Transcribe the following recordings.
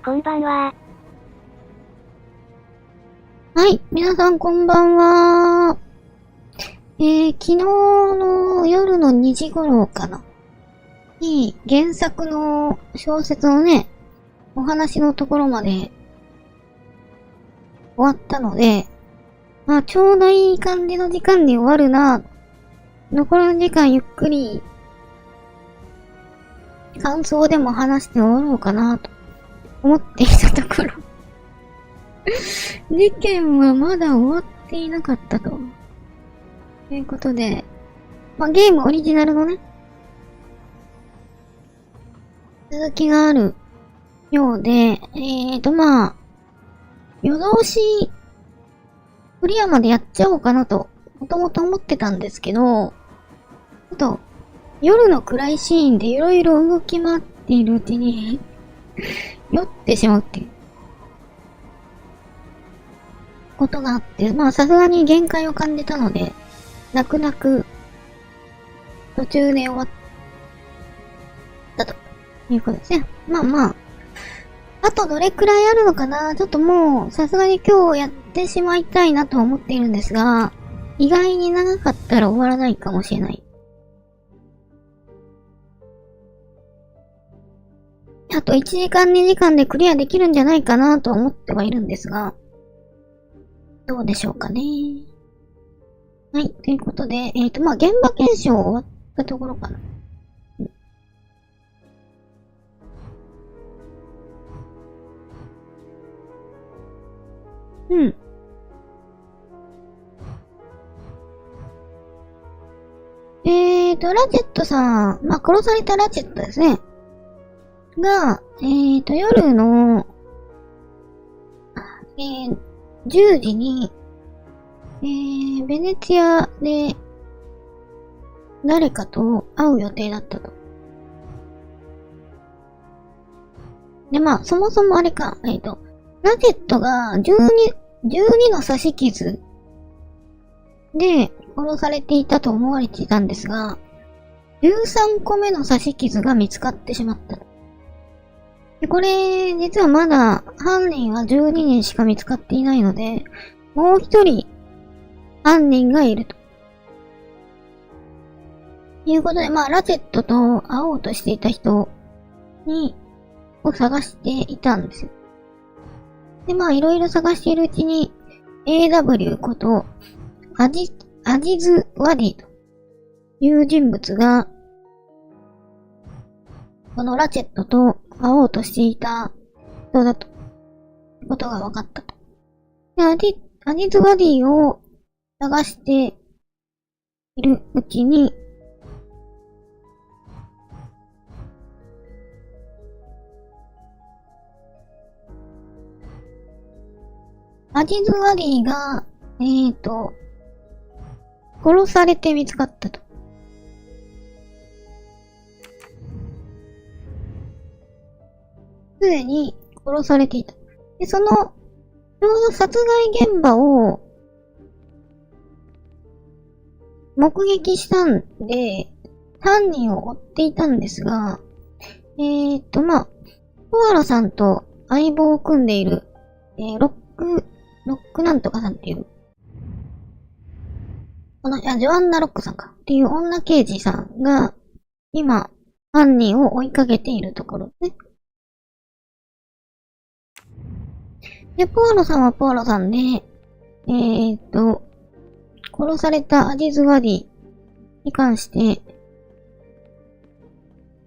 こんばんは。はい、皆さんこんばんは。昨日の夜の2時頃かな。に、原作の小説のね、お話のところまで終わったので、まあちょうどいい感じの時間に終わるな。残りの時間ゆっくり、感想でも話して終わろうかなと思っていたところ。事件はまだ終わっていなかったと。ということで、まあ、ゲームオリジナルのね、続きがあるようで、まあ、夜通し、クリアまでやっちゃおうかなと、もともと思ってたんですけど、あと、夜の暗いシーンでいろいろ動き回っているうちに、酔ってしまうっていう、ことがあって、まあさすがに限界を感じたので、泣く泣く、途中で終わったということですね。まあまあ、あとどれくらいあるのかな、ちょっともう、さすがに今日やってしまいたいなと思っているんですが、意外に長かったら終わらないかもしれない。あと1時間2時間でクリアできるんじゃないかなと思ってはいるんですが、どうでしょうかね。はい、ということで、まあ、現場検証終わったところかな。うん。ラチェットさん、まあ、殺されたラチェットですね。が、夜の、10時に、ベネツィアで、誰かと会う予定だったと。で、まあ、そもそもあれか、ラチェットが12の刺し傷で殺されていたと思われていたんですが、13個目の刺し傷が見つかってしまった。で、これ、実はまだ犯人は12人しか見つかっていないので、もう一人犯人がいると。いうことで、まあ、ラチェットと会おうとしていた人を探していたんですよ。で、まあ、いろいろ探しているうちに、AW こと、アジズ・ワディという人物が、このラチェットと会おうとしていた人だと、ことが分かったと。で、アジズ・ワディを探しているうちに、アジズ・ワディが、殺されて見つかったと。すでに殺されていた。で、ちょうど殺害現場を目撃したんで、犯人を追っていたんですが、まあ、コアラさんと相棒を組んでいる、ロックなんとかさんっていう、ジョアンナ・ロックさんかっていう女刑事さんが、今、犯人を追いかけているところですね。で、ポアロさんはポアロさんで、殺されたアジズ・ワディに関して、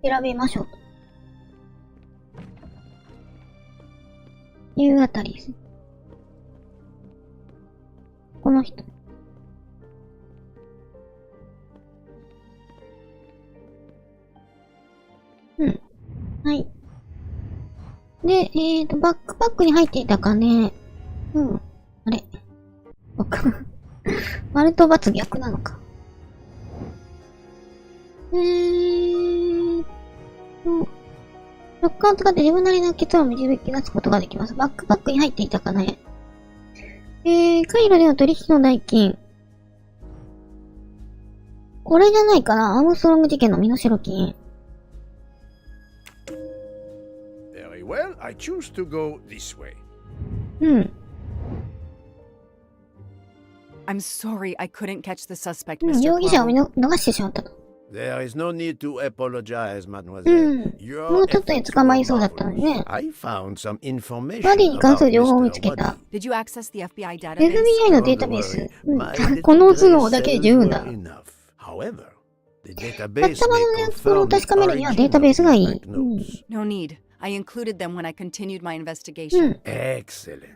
調べましょうと。いうあたりですね。この人。うん。はい。で、バックパックに入っていた金。うん。あれ。丸と×逆なのか。ロッカーを使って自分なりの結論を導き出すことができます。バックパックに入っていた金。カイロでの取引の代金。これじゃないかな、アームストロング事件の身代金。Very well, I choose to go this way. うん。I'm sorry I couldn't catch the suspect, うん、 Mr. 容疑者を見 Poirot. 逃してしまったと。There is no need to apologize, う mademoiselle. ん。 Your もうちょっとで efforts 捕ま were りそうだったのにね。 marvelous. I found some バディ information に関す about る情報を見つ Mr. けた。 Waddy. Did you access the FBI database? FBI のデータベース。うん。この頭脳だけで十分だ。 However, the 頭 database の may ね、これを confirm 確かめるにはデータベースがいい。うん。 No need. I included them when I continued my う investigation. ん。 Excellent.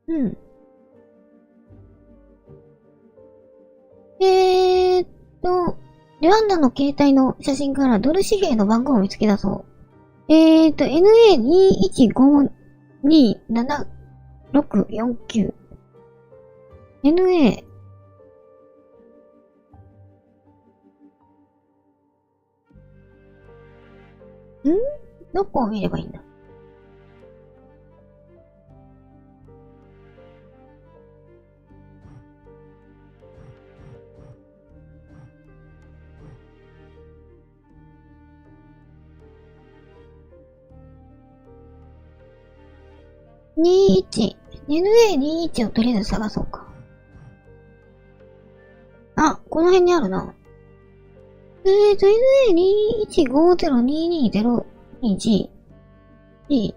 うん。レワンダの携帯の写真からドル紙幣の番号を見つけ出そう。NA21527649。NA。どこを見ればいいんだ？21。NA21 をとりあえず探そうか。あ、この辺にあるな。NA21502202G。D。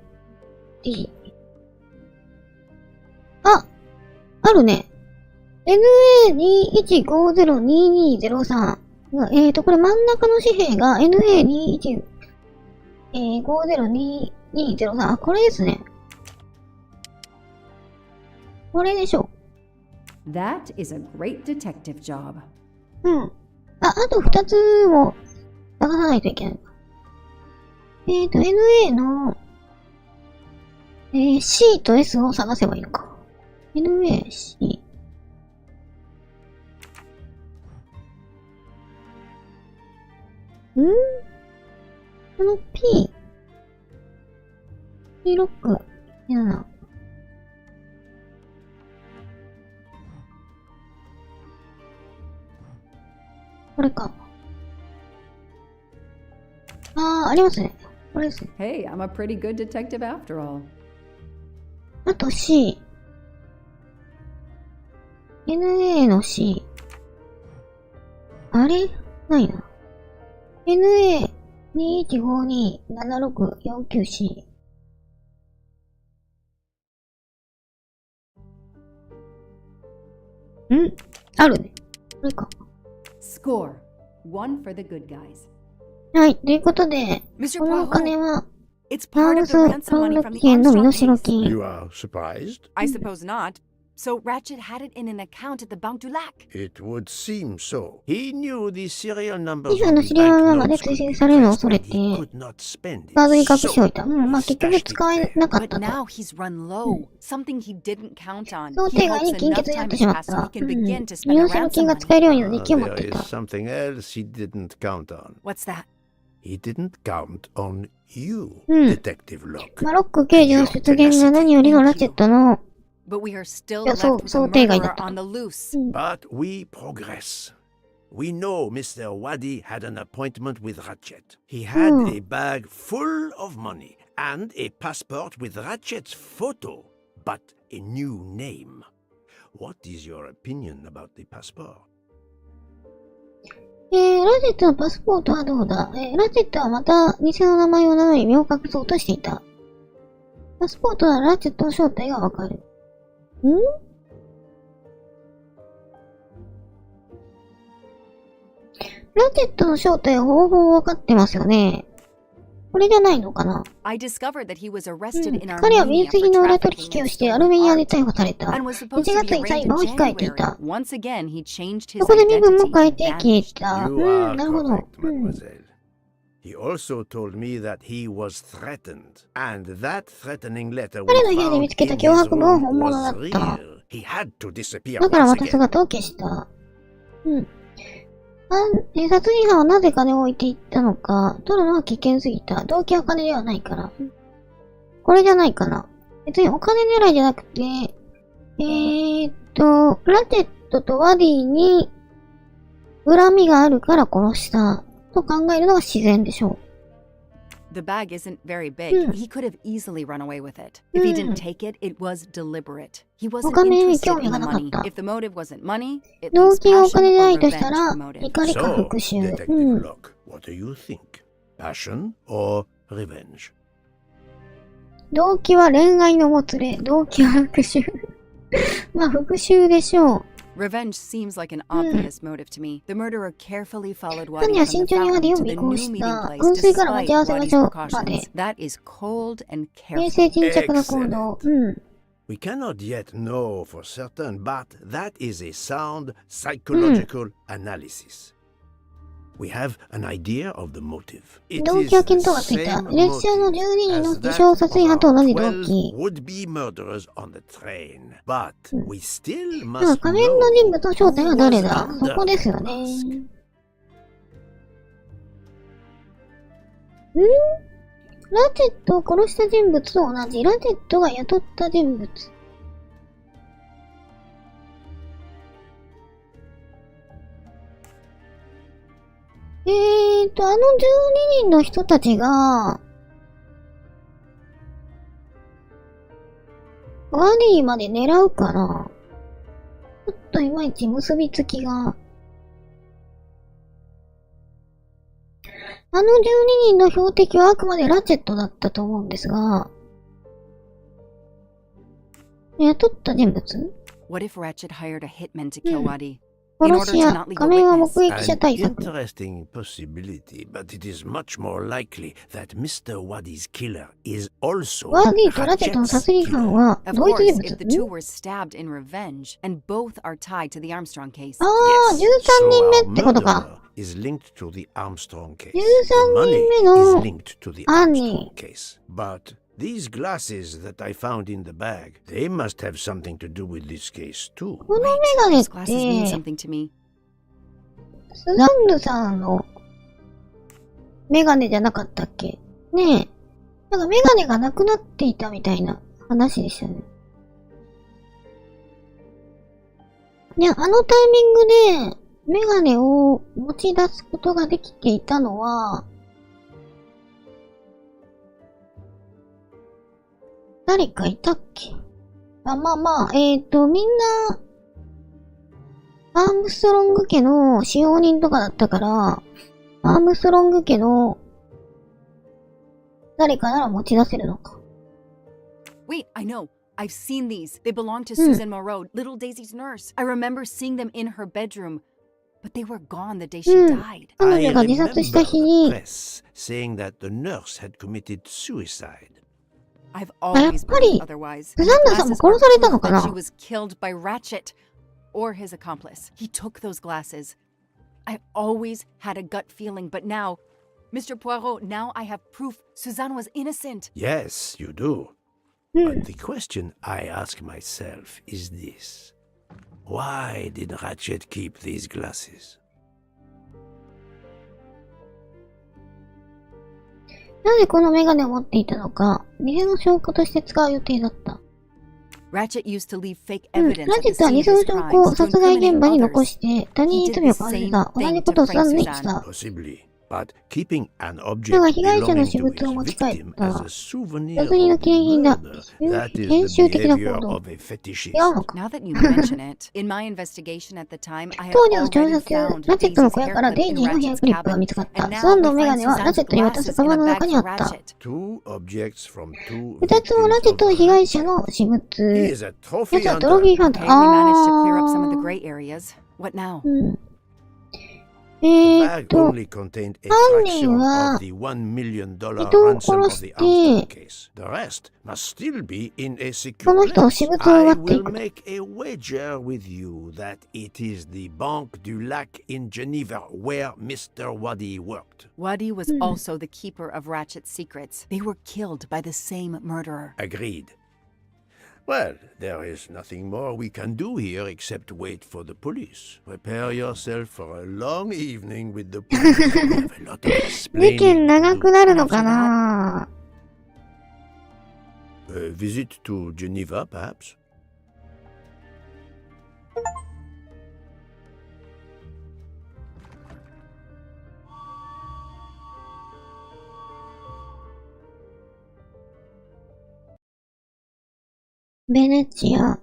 あ、あるね。NA21502203。これ真ん中の紙幣が NA21502203。あ、これですね。これでしょ。 That is a great detective job. うん。あと2つも探さないといけない。NA の、C と S を探せばいいのか。NA、C。この P6、7。これか。ありますね。これですね。 Hey, I'm a pretty good detective after all. あと C。NA の C。あれないな。NA21527649C。あるね。これか。Score. One for the good guys. はい。ということで、 Mr. このお金 Poirot, は、 it's ハ part ウ of ス the ロ ransom ン money ド from the 期限の身 Armstrong 代 case. 金。 You are surprised? I suppose not. So Ratchet had it in an account at the Banque du Lac. It would seem so. He knew the serial numbers 皮膚 on の the 資料はま banknotes で could 追 be 跡されるのを traced, 恐れ but て、 he could not spend it. カードに隠してお So いた。まあ he 結局 stashed it 使え there. なかっ But たと。 now he's run low. Something he didn't count on. 想 He 定外 hopes に金 enough 欠になっ time て has しまっ passed so た。 he can begin to 身 spend the 代金 ransom が money. 使えるようになる時を待って There い is た。 something else he didn't count on. What's that? He didn't count on you, うん。 Detective Locke. マロック刑事の出現が何よりのラチェットの、 But we are still Yeah, left with a 想定外だ murderer った。 on the loose. But we progress. We know Mr. Waddy had an appointment with Ratchet. He had a bag full of money and a passport with Ratchet's photo, but a new name. What is your opinion about the passport? ラチェットのパスポートはどうだ？ラチェットはまた偽の名前を名乗り身を隠そうとしていた。パスポートはラチェットの正体がわかる。ラチェットの正体はほぼわかってますよね。これじゃないのかな？ I discovered that he was arrested in 彼は美 Armenia 術 for 品の裏取 trafficking 引を in してア stolen ルメニアで art 逮捕された。 and was 1 supposed to 月 be に arraigned 裁 in 判を控えてい January. た。 Once again, he changed his そこで身分も identity 変え and て消え vanished. た。 You are なるほど。 correct, mademoiselle. He also told me that he was threatened, and that threatening letter we 彼の部屋で found 見つけた in 脅 his 迫文は room 本物だ was った。 real. He had to disappear だから once また again. 姿を消した。殺人犯はなぜ金を置いていったのか、取るのは危険すぎた。動機は金ではないから。これじゃないかな。別にお金狙いじゃなくて、ラチェットとワディに恨みがあるから殺したと考えるのが自然でしょ The bag isn't very big. He could have easily run away with it. If he didn't take it, it was deliberate. He wasn't お金に interested 興味 in が the なかっ money. た。 If the motive wasn't money, it 動 leaves 機がお金 passion でな or いとした revenge ら for motive. 怒りか So, 復讐。 Detective Locke, what do you think? Passion or revenge? 動機は恋愛のもつれ。動機は復讐。まあ復讐でしょう。 Revenge seems like an obvious motive to me. The murderer carefully followed 犯 Waddy 人は from 慎 the 重にワディ fountain を to 尾 the 行 new し meeting た。 place 噴水から待 despite ち合わせ場 Waddy's 所まで。 precautions. That is cold and 冷静 careful. 沈着な行動。We cannot yet know for certain, but that is a sound psychological analysis. We have an idea of the motive. It 動 is 機は the 見当がついた。 same 列車の12 motive 人の as 自 that 称 of 殺人犯と our 同じ動 12機。 would-be murderers on the train. But we still だから must 仮面の人物 know の正体は who 誰 was だ？ under そこですよ the ね。 mask. ラチェットを殺した人物と同じ。ラチェットが雇った人物。あの12人の人たちが、ワディまで狙うかな？ちょっといまいち結びつきが。あの12人の標的はあくまでラチェットだったと思うんですが、雇った人物？ What if Ratchet hired a hitman to kill Waddy? 殺し屋、仮面は目撃者 An 対策。 interesting possibility, but it is much more likely that Mr. Waddy's killer is also ワディとラチェットの Ratchet's 殺人犯 killer. は Of 同一 course, 人 if the two 物？ were stabbed in revenge, and both are tied to the Armstrong case. ああ、 Yes, 13 人 so 目ってことか。 our murderer is linked to the Armstrong case. 13 The 人目 money の is linked to the 犯 Armstrong 人。 case. But these glasses that I found in the bag, they must have something to do with this case too. このメガネっ Those glasses mean て、 something to me. スザンヌさんのメガネじゃなかったっけ？ねえ。なんかメガネがなくなっていたみたいな話でしたね。いや、あのタイミングでメガネを持ち出すことができていたのは、誰かいたっけ？あ、まあまあ、みんな、アームストロング家の使用人とかだったから、アームストロング家の誰かなら持ち出せるのか。Wait, I know. I've seen these. They belong to Susan Moreau, little Daisy's nurse. I remember seeing them in her bedroom, but they were gone the day she died. 彼 I 女が自殺した remember 日 the に、 press saying that the nurse had committed suicide. I've あ、やっ always ぱり believed、otherwise. スザンナさんも殺されたのか That な？ she was killed by Ratchet or his accomplice. He took those glasses. I always had a gut feeling, but now, Mr. Poirot, now I have proof Suzanne was innocent. Yes, you do. But the question I ask myself is this. Why did Ratchet keep these glasses? なぜこのメガネを持っていたのか、偽の証拠として使う予定だった。Ratchet used to leave fake ラ evidence チ at ェ the ットは scene 偽 of の his 証拠 crimes を to 殺害現 incriminate 場に残 others. して他人に罪をかぶせた。同じことをスザンヌにした。 Possibly. But keeping an だ object が被害者の belonging 私 to 物を持 its ち帰っ victim た。 as a souvenir 殺人の of 記念品 the だ。 murder, that is 編 the 集的な behavior 行動。 of a 違う fetishist. のか。 Now that you mention it, in my investigation at the time, I had 当時の調 already 査中、 found ラチェットの Daisy's 小屋から hair デイ clip ジ in ーのヘア Ratchet's クリップが cabin, 見つかった。 and スザ now ン we のメガ find ネはラチェッ Suzanne's トに渡す glasses カ in バ a ンの bag 中にあ for った。 Ratchet. Two objects from two 二つもラチェットの victims 被 of 害者の私 He 物。 is a trophy やつはトロフィー hunter. ハンター。 Okay, we managed to clear up some of the あ gray areas. What now? ー。The bag と、 only contained a 犯人 fraction は of the $1 million 人を ransom of 殺し the て、 Armstrong case. The rest must still be in a そ secure の人の私 place. 物を I 奪ってい will く。 make a wager with you that it is the Banque du Lac in Geneva where Mr. Waddy worked. Waddy was also the keeper of Ratchet's secrets. They were killed by the same murderer. Agreed. Well, there is nothing more we can do here except wait for the police. Prepare yourself for a long evening with the police. We have a lot of 事 explaining 件 to 長 do. くなるのかな？ A visit to Geneva, perhaps? ベネチア。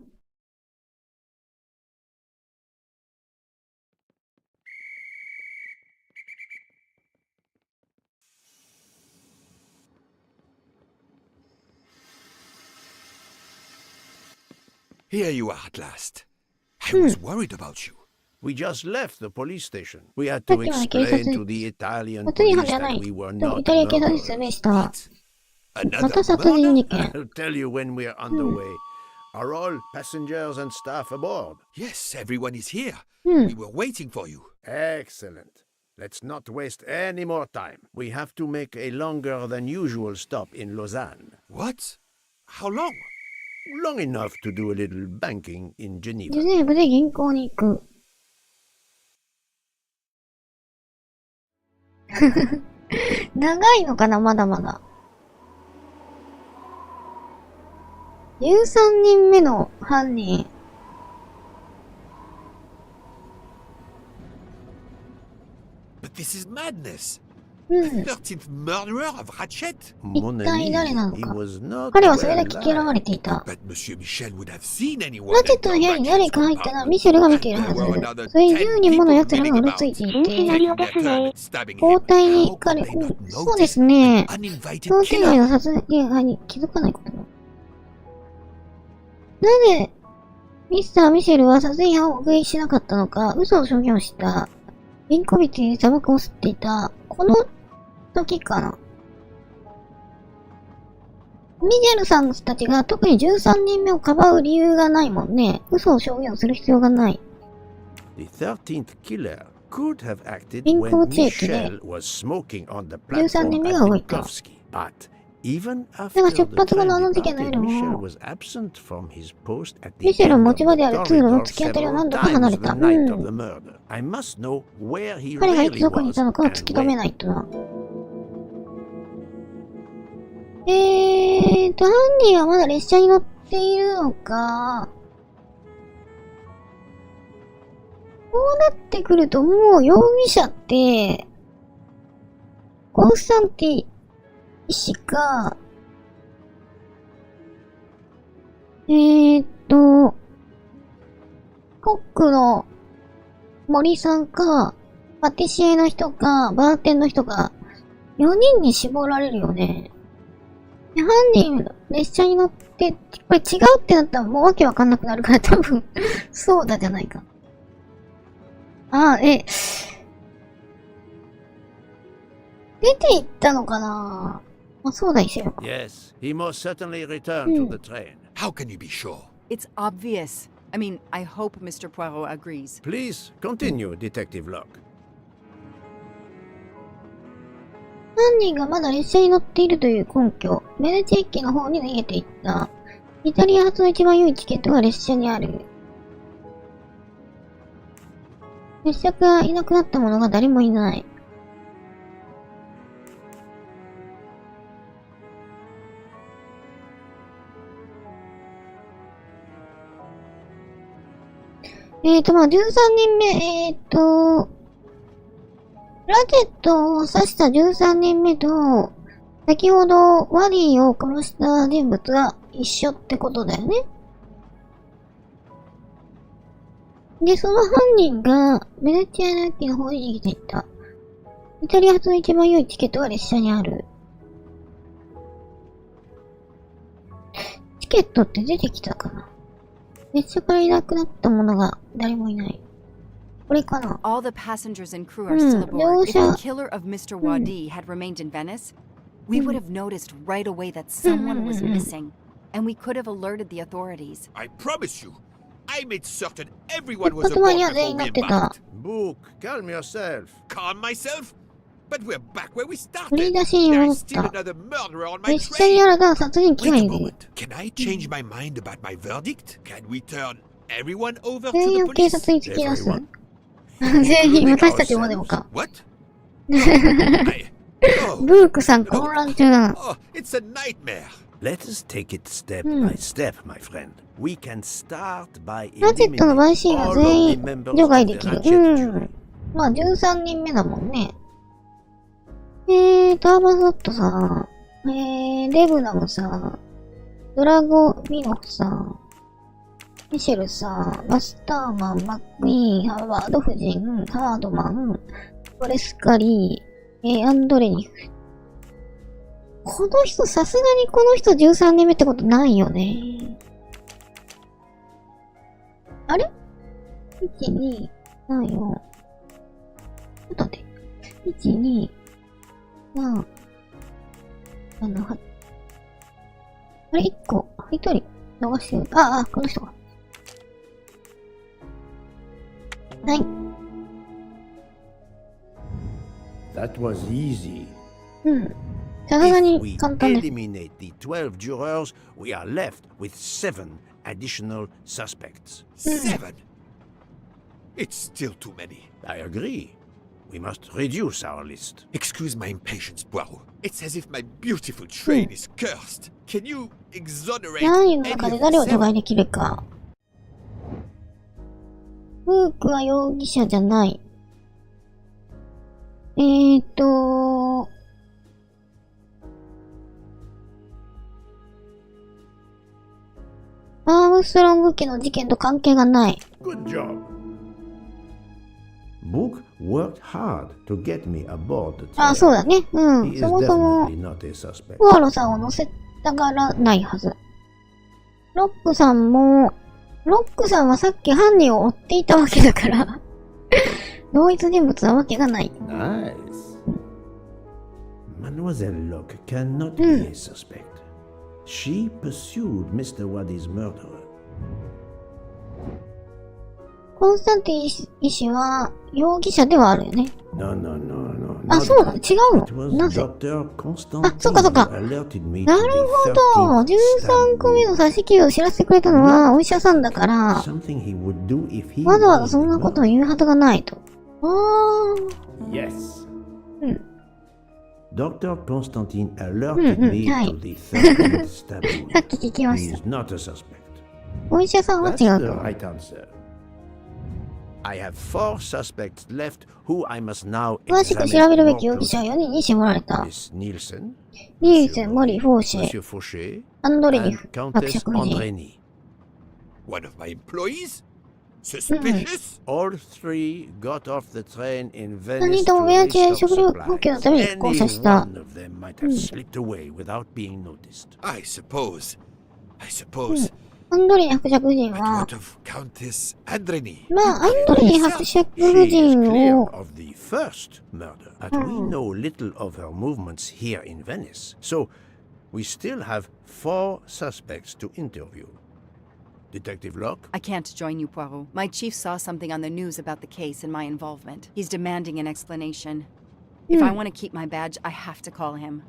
Here you are at last. I was worried about you. We just left the police station. We had to さっきまで警察 explain to the Italian 殺人犯 police じゃな that い。 we were でも not イタリア警察に murderers. 説明した。ま Another た殺人 murder? 事件。 I'll tell you when we're on the way. Are all passengers and staff aboard? Yes, everyone is here. うん。 We were waiting for you. Excellent. Let's not waste any more time. We have to make a longer than usual stop in Lausanne. What? How long? Long enough to do a little banking in ジュ Geneva. ネーブで銀行に行く。長いのかなまだまだ。13人目の犯人。But this is madness. うん。 13th murderer of Ratchet? Mon 一体 ami, 誰なの he か。 was not 彼はそれだ well け嫌わ liked. れていた。 But Monsieur Michel would have seen anyone. ラチェットの部屋に誰か入ったらミシェルが見ているはず。それに10人もの奴らがうろついていて、交代に行かれ、そうですね。商店街の殺人犯に気づかないことだ。なぜ、ミスター・ミシェルは殺人犯を目撃しなかったのか、嘘の証言をした。リンコビティに砂漠を吸っていた。この時かな。ミシェルさんたちが特に13人目をかばう理由がないもんね。嘘を証言をする必要がない。The 13th killer could have acted 銀 when 行地域で Michel was smoking on the 13 人 platform 目 at が動いた。 Tchaikovsky. But even だ after が the 出発後のあ train の事件の departed, 夜 Michel も、 was absent from his post at the ミシェルは end 持 of ち場 the である通路の corridor 突き当たりを several 何度か離 times れ the た。う night of ん。 the murder. I must know where he 彼がい really つどこにい was たのかを and 突き止め when. ないとな。犯人はまだ列車に乗っているのか。こうなってくるともう容疑者って、コンスタンティ医師か、コックの森さんか、パティシエの人か、バーテンの人か、4人に絞られるよね。で犯人、列車に乗って、これ違うってなったらもうわけわかんなくなるから多分、そうだじゃないか。出て行ったのかなあ、そうだ、一緒よ。Yes, he most certainly returned to the train. How can you be sure? It's obvious. I mean, I hope Mr. Poirot agrees. Please continue, Detective Locke. 犯人がまだ列車に乗っているという根拠。ベネチェ駅の方に逃げていった。イタリア発の一番良いチケットが列車にある。列車がいなくなった者が誰もいない。13人目、ラチェットを刺した13人目と、先ほどワディを殺した人物が一緒ってことだよね。で、その犯人がベネチアの駅の方に逃げていった。イタリア発の一番良いチケットが列車にある。チケットって出てきたかな？列車からいなくなった者が誰もいない。これかな？ All the passengers and crew are still aboard. If the killer of Mr. Wadi had remained in Venice, we would have noticed right away that someone was missing, and we could have alerted the authorities. I promise you, I made certain everyone 出 was 発前 aboard には全員 before 乗 we ってた。 embarked. Book, calm yourself. Calm myself? But we're back where we 振り started. 出しに There 戻っ is still た。 another murderer on my 列車に train. 新たな殺人鬼が Wait い a る。 moment. Can I change my mind about my verdict? Can we turn everyone over 全 to 員 the を警 police? 察に突き出す。 Everyone? 全員、私たちもでもか。 What? I... Oh, ブークさん混乱中だな。 oh, it's a nightmare. Let us take it step by step, my friend. We can start by ラチェットの陪 eliminating 審員 all は of 全 the 員 members 除 of 外 the できる。 Ratchet jury. まあ13人目だもんね。アーバゾットさん、デブナムさん、ドラゴ・ミノフさん、ミシェルさん、マスターマン、マックイーン、ハワード夫人、ハードマン、トレスカリー、アンドレニフ。この人、さすがにこの人13年目ってことないよね。あれ ?1、2、3、4。ちょっと待って。1、2、3、7、8。あれ ?1 個。1人逃してる。この人か。はい。That was easy. うん。さすが If に we 簡単です。 eliminate the 12 jurors, we are left with 7 additional suspects. 7? It's still too many. I agree. We must reduce our list. Excuse my impatience, Poirot. It's as if my beautiful train is cursed. Can you exonerate 何位の any 中 of で the 誰を除 7? 外できるか。フークは容疑者じゃない。アームストロング家の事件と関係がない。Good job. Book worked hard to get me aboard the train. そうだね。う He ん。 is そもそも、 definitely not a suspect. ポアロさんを乗せたがらないはず。ロックさんも、ロックさんはさっき犯人を追っていたわけだから、同一人物なわけがない。Nice. Mademoiselle Locke cannot be a suspect. She pursued Mr. Waddy's murderer. コンスタンティン医師は容疑者ではあるよね。No, no, no, no. そうだ、違う It の was なぜ Dr. Constantine そうかそうか。 who alerted me な to る the ほど。 13th 13個目の刺し傷を知らせてくれたのはお医者さんだから、 something he would do if he わざわざ was そんな the ことを言うはずがないと。Yes. うん。 Dr. Constantine alerted me Hi. to the 13th stabbing. さっき聞きま He し is た。 not a suspect. お医者さんは That's 違う the と。 right answer. I have 4 suspects left who I must now 詳しく examine 調べるべ more き容疑者 closely. は4人に絞られた。 Miss Nielsen, ニーセン、モリ、フォーシェ、 Monsieur Fauché, アンドレニ and フ、伯 Countess 爵夫人。 Andrény. One of my employees? Suspicious? All 3 got off the train in 3 Venice 人と to もベアチへ restock 食料補給の supplies. ために交差 Any した。 one of them might have slipped away without being noticed. I suppose.アンドレニ伯爵夫人 But は what、of Countess Andrény? アンドレニ伯爵夫 She is 人 clear を、 of the first murder, but we know little of her movements here in Venice. So we still have 4 suspects to interview. Detective Locke? I can't join you, Poirot. My chief saw something on the news about the case and my involvement. He's demanding an explanation. If I want to keep my badge, I have to call him.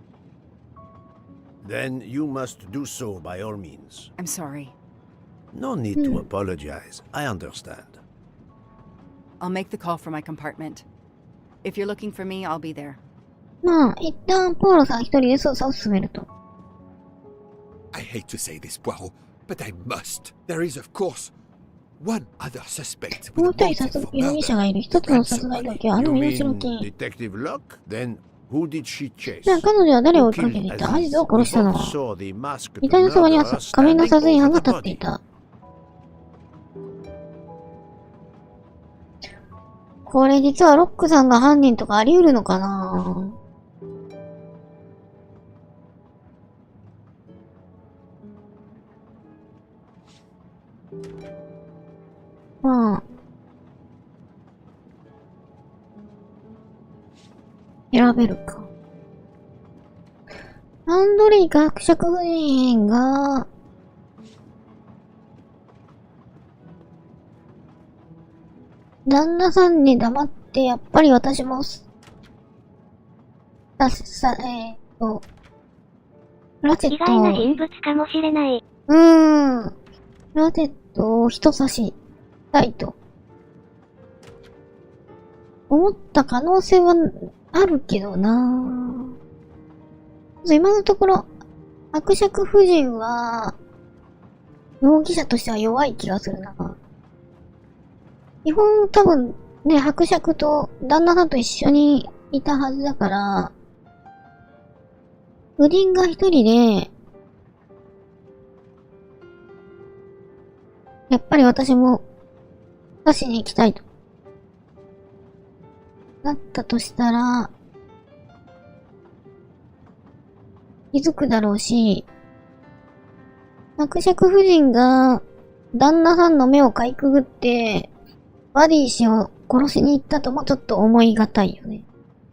Then you must do so by all means. I'm sorry. No need to apologize. I understand. I'll make the call for my compartment. If you're looking for me, I'll be there. 一旦ポーロさん一人で捜査を進めると。 I hate to say this, Poirot, but I must. There is, of course, one other suspect もう with a 一人 motive for 容疑者 murder. がいる。一つの殺害だけはあ You の身代 mean 金。 Detective Locke? Then who did she chase? じゃあ彼女は誰を追いか Who けてい killed た？ Aziz? アジズを殺したの We は both saw the masked 遺体のそばには murderer 仮面の standing 殺人犯 over が the 立ってい body. た。これ実はロックさんが犯人とかあり得るのかな？まあ。選べるか。アンドレイ伯爵夫人が、旦那さんに黙って、やっぱり私も、ラチェット意外な人物かもしれない。ラチェットを人差したいと。思った可能性はあるけどなぁ。今のところ、伯爵夫人は、容疑者としては弱い気がするな。基本多分ね、伯爵と旦那さんと一緒にいたはずだから、夫人が一人で、やっぱり私も刺しに行きたいと。なったとしたら、気づくだろうし、伯爵夫人が旦那さんの目をかいくぐって、バディ氏を殺しに行ったともちょっと思いがたいよね。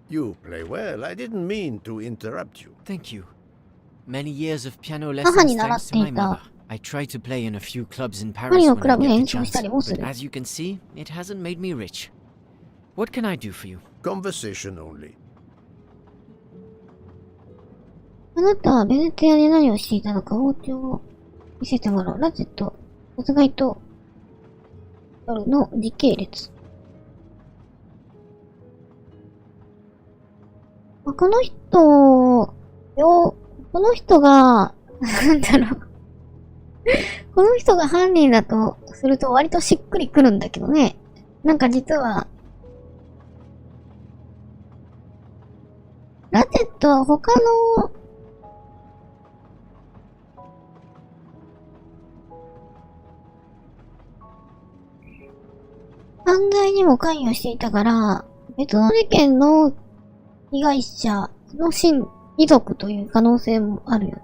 You play well. I didn't mean to interrupt you. Thank you. Many years of piano 母に lessons 習っ thanks て to my い mother. た I try to play in a few clubs in パ Paris リの when クラ I ブで get 演 the 奏した chance, りもす but る。 as you can see, it hasn't made me rich. What can I do for you? Conversation only. あなたはベネツィアで何をしていたのか包丁を見せてもらう。ラチェット、殺害と夜の時系列。この人が、なんだろう。この人が犯人だとすると割としっくりくるんだけどね。なんか実は、ラチェットは他の、犯罪にも関与していたから、別の事件の被害者の遺族という可能性もあるよね。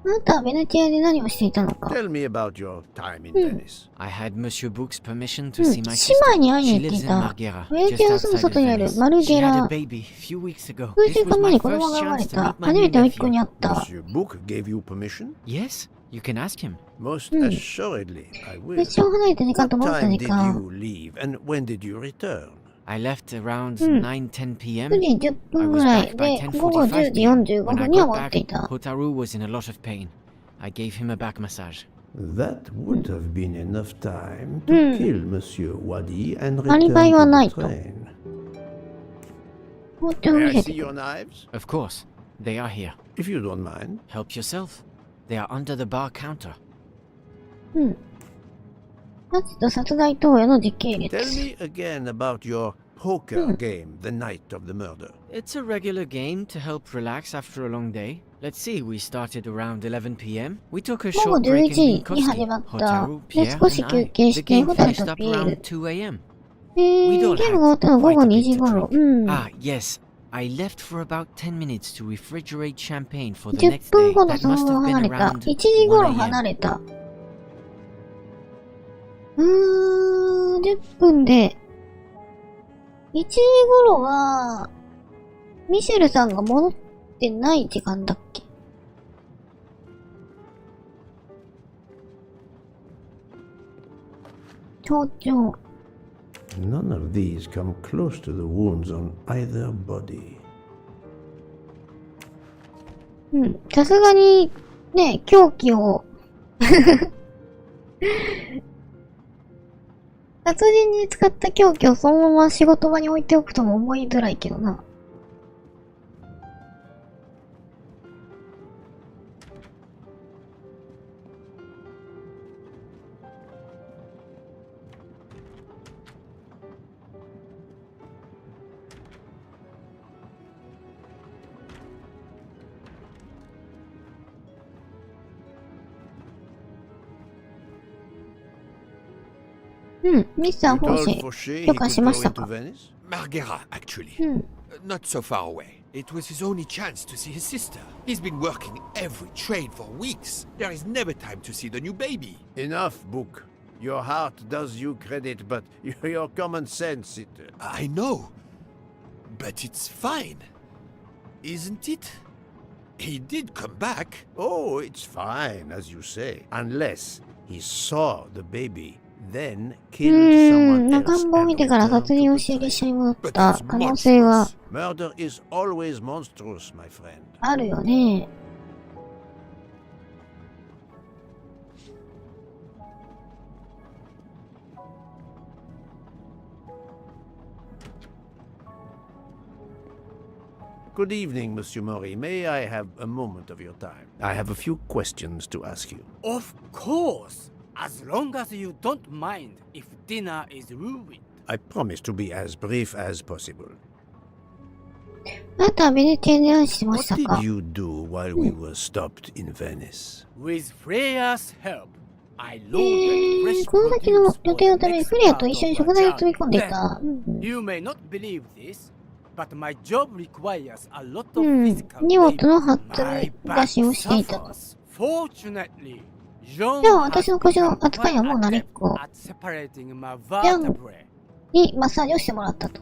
あなたはベネチアで何をしていたのか。Tell me about your time in Venice. I had Monsieur Book's permission う to ん、 see my 姉 sister. 妹に会い She に行って lives い in た。 Marghera, ベネ just チアのすぐ outside 外 of にある Venice. マル She ゲ had a ラ。 baby a few weeks ago. 数 This 週 was 間前 my に子供 first が生まれ chance to た。 meet my 初 new めて甥っ子 nephew. に会った。 Monsieur Book gave you permission? Yes, you can ask him. Most Hmm. assuredly, I will. 列車を離れた時間と What 戻った時 time did 間。 you leave and when did you return? I left around 9:10 p.m. 9時10 I 分 was ぐらい back by で、午後10 10:45 時 p.m. 45 When 分 I には got 戻って back, いた。 Hotaru was in a lot of pain. I gave him a back massage. That would have been enough time to kill Monsieur Wadi and アリ return バイは to な the いと。 train. 包丁を May 見 I せ see て。 your knives? Of course, they are here. If you don't mind. Help yourself. They are under the bar counter. うん。ラチと殺害当夜の時系 Tell 列。 me again about your poker game the night of the murder. It's a regular game to help relax after a long day. Let's see, we started around 11 p.m. We took a 午後 short break 11時 in に Vinkovsky. 始まった。 Hotaru, で、 Pierre, 少し and 休 I. 憩 The して、 game ホタル finished と up ピエー around ル。 2 a.m. ゲ We ー all ムが終 had わったのは午 quite 後 a 2 bit 時 to 頃。 drink. うん。 Ah, yes. I left for about 10 minutes to refrigerate champagne for the 10 next 分 day. ほど That その must まま have 離 been れた。 around 1時頃 1離 a.m. れた。10分で、1時頃は、ミシェルさんが戻ってない時間だっけ？包丁。 None of these come close to the wounds on either body. うん。さすがに、ね、凶器を、殺人に使った凶器をそのまま仕事場に置いておくとも思いづらいけどな。うん、ミスター You フォー told シェ Fauché he 許可 could しま go した into か？ Venice? Marghera, actually. うん。 Not so far away. It was his only chance to see his sister. He's been working every trade for weeks. There is never time to see the new baby. Enough, Book. Your heart does you credit, but your common sense, it... I know. But it's fine. Isn't it? He did come back. Oh, it's fine, as you say. Unless he saw the baby, then う killed ーん、 someone 赤 else ん坊を見 and てから returned 殺 to 人を the して列 train. 車に戻っ But た it's 可能性は Murder is always monstrous, my friend. あるよね。Good evening, Monsieur Mori. May I have a moment of your time? I have a few questions to ask you. Of course, as long as you don't mind if dinner is ruined. I promise to be as brief as possible. あなたはベネチアで何してま What したか？ did you do while we were stopped in Venice? With Freya's help, I loaded fresh この先の produce 予 for 定の the ため next フレアと part 一緒に of 食 our 材を積み journey. 込んでいた。 You may not believe this, but my job requires a lot of 荷 physical 物の labor. 積 My み出 back しをしていたと。 suffers. Fortunately, Jean じゃあ has 私の腰の become 扱い quite はもう慣れっ adept こ。 at separating my ジャン vertebrae. にマッサージをしてもらったと。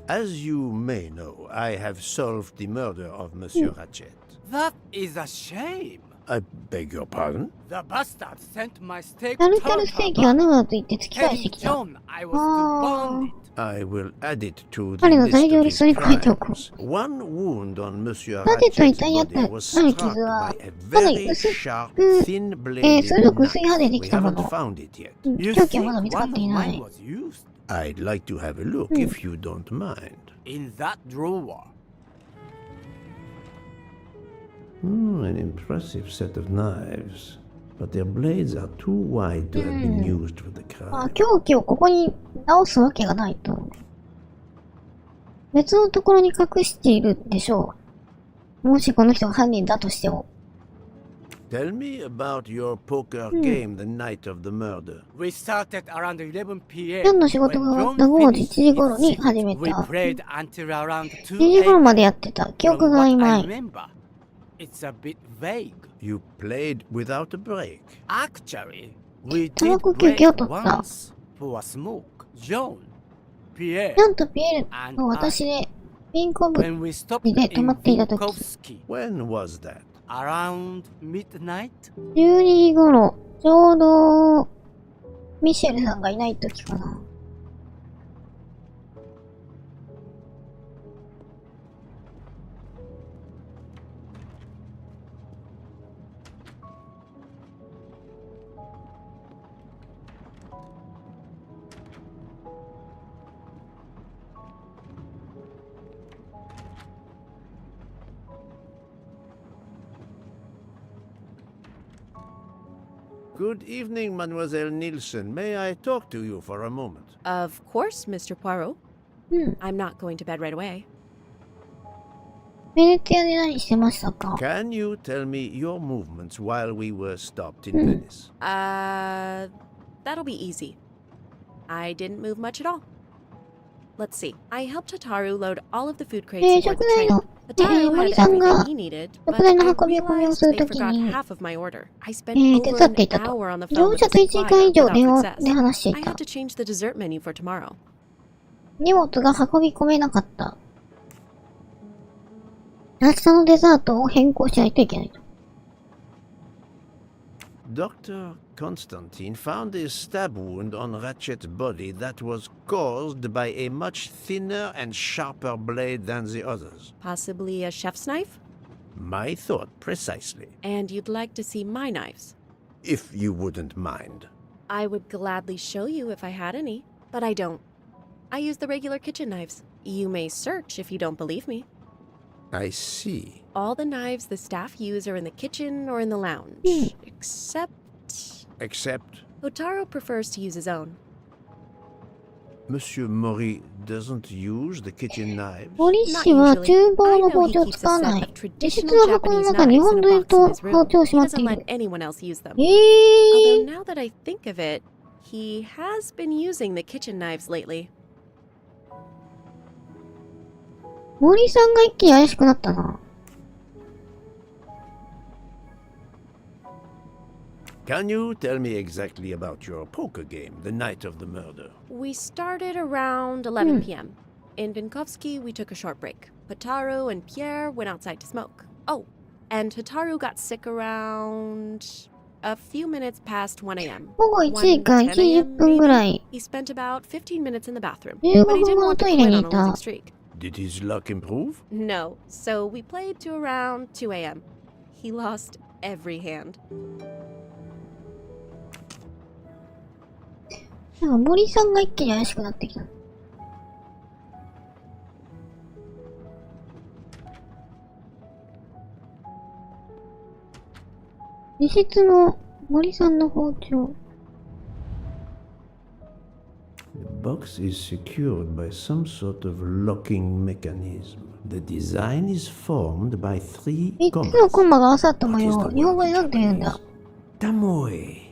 As you may know, I have solved the murder of Monsieur Ratchet. That is a shame. I beg your pardon? The bastard sent my steak タルタルステーキが生だと言って突き返して telling きた。 John I was to burn it. I will add it to the 彼の list 材料 of リ his ストに書いておく。 crimes. One wound on Monsieur ラジェットの遺 Ratchet's 体にあった body was ある struck 傷は by a かなり very 薄 sharp, く、thin-bladed 鋭く薄い刃で knife. で We きたも haven't の。 found it yet. You 凶器 see, はまだ見つか one ってい of な mine い。 was used I'd like to have a look if you don't mind. in that drawer. An impressive set of knives. But their blades are too wide to have been used for the まあ、 crime. 凶器をここに直すわけがないと。別のところに隠しているでしょう。もしこの人が犯人だとしても。Tell me about your poker game the night of the murder. We started around 11 p.m. ジョンの仕事が終わった午後1時頃に始め We た。 played until around 2 2時頃まで a.m. やってた。記憶 From が what 曖 I 昧。 remember, it's a bit vague. You played without a break. Actually, we タ did バコ休憩を break 取った。 once for a smoke. John, Pierre, ジョンとピエール and と I, 私でピンコブ when we stopped で泊 in まっていた時、 Vinkovsky When was that? around midnight. 12時頃、ちょうどミシェルさんがいない時かな。Good evening, Mademoiselle Nielsen. May I talk to you for a moment? Of course, Mr. Poirot. うん。 I'm not going to bed right away. ベネツィアで何してましたか？ Can you tell me your movements while we were stopped in Venice? That'll be easy. I didn't move much at all. Let's see. I helped Hataru load all of the food crates aboard 食 the 材 train. の、Hataru 森 had さんが everything he needed, 食 but 材 I の運び込みを realized する they とき forgot に、 half of my order. I spent 手 over 伝って an いたと。 hour on the 乗 phone with 車 the と1時間 supplier 以上 without 電話 success. で話してい I た had。to change the dessert menu for tomorrow. 荷物が運び込めなかった。明日のデザートを変更しないといけないと。Dr. Constantine found a stab wound on Ratchet's body that was caused by a much thinner and sharper blade than the others. Possibly a chef's knife? My thought precisely. And you'd like to see my knives? If you wouldn't mind. I would gladly show you if I had any, but I don't. I use the regular kitchen knives. You may search if you don't believe me. I see. All the knives the staff use are in the kitchen or in the lounge, except Except Otaro prefers to use his own. Monsieur Mori doesn't use the kitchen knives. 森氏は厨房の包丁を使わない。実は箱の中に日本刀と包丁をし He まって doesn't い let る。anyone else use them. え Although now that I think of it, he has been using the kitchen knives lately. 森さんが一気に怪しくなったな。Can you tell me exactly about your poker game the night of the murder? We started around 11 p.m. In Vinkovsky, we took a short break. Hataru and Pierre went outside to smoke. Oh, and Hataru got sick around a few minutes past 1 a.m. 午後1時から1時10分ぐらい。 He spent about 15 minutes in the bathroom, 15 but he 分 didn't ほど want to トイレ quit に on い a た。 losing streak. Did his luck improve? No, so we played to around 2 a.m. He lost every hand. なんか森さんが一気に怪しくなってきた。自室の森さんの包丁。The box is secured by some sort of locking mechanism. The design is formed by three 3つのコ commas. ンマが合わさった模 What is 様。 the 日本語 word で in 何て言うんだ？ Japanese? Tamoe.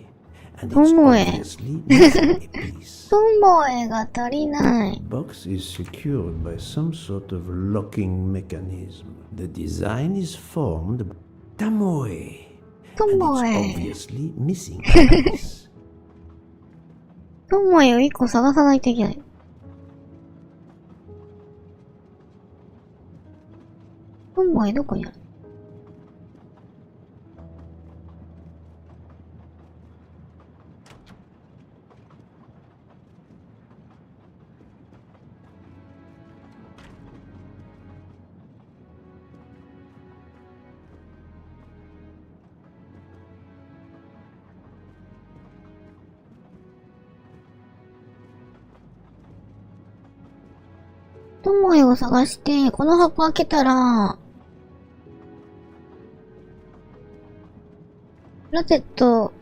and it's Tomoe. obviously missing a piece. トモエが足りない。 Box is secured by some sort of locking mechanism. The design is formed by Tomoe, and Tomoe. it's obviously missing a piece. トモエを一個探さないといけない。トモエどこにある？トモエを探して、この箱開けたら、ラチェット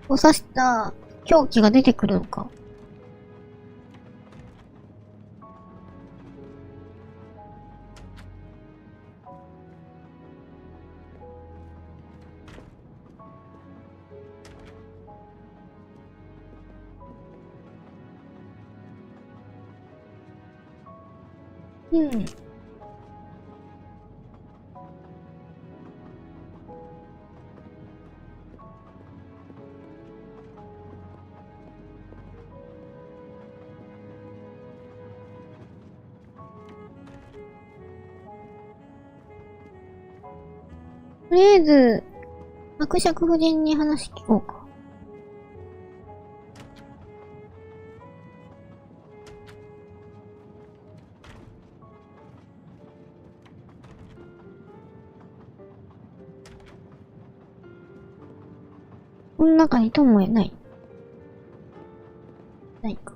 を刺した凶器が出てくるのか。うん。とりあえず、伯爵夫人に話聞こうか。この中に友へない。ないか。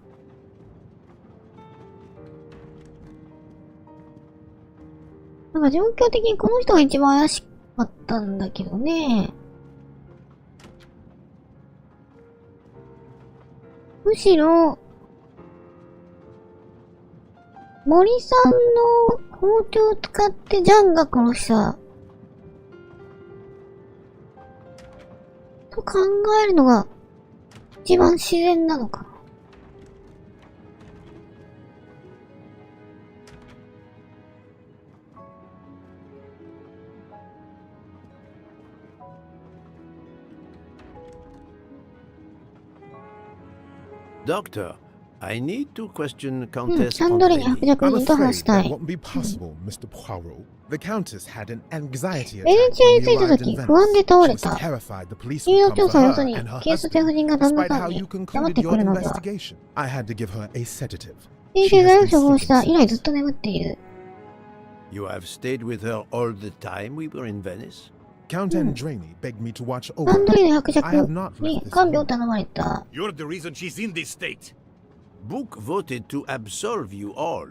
なんか状況的にこの人が一番怪しかったんだけどね。むしろ、森さんの包丁を使ってジャンが殺したと考えるのが一番自然なのかな。Doctor, I need to question うん、 Countess シャンドリに伯 Andrei. 爵 I'm 夫人と afraid 話した that い。 won't be possible, Mr. Poirot. The Countess had an anxiety ベネ attack チアに when 着い we た arrived 時、 in 不安で Venice. 倒 She れ was た。 terrified the police 重要 would 調 come 査を for よそ her に and her 警察や husband, 夫人が旦那 despite さん how に you 黙っ concluded てく your るのでは。 investigation. I had to give her a sedative. 先 She 生が has 処 been 方した sleeping 以来 since. ずっと眠っている。You have stayed with her all the time we were in Venice? Count Andrei begged me to watch シ over ャンド her. リの伯爵 I have not left に this 看病を room. 頼まれた。 You're the reason she's in this state. Book voted to absolve you all.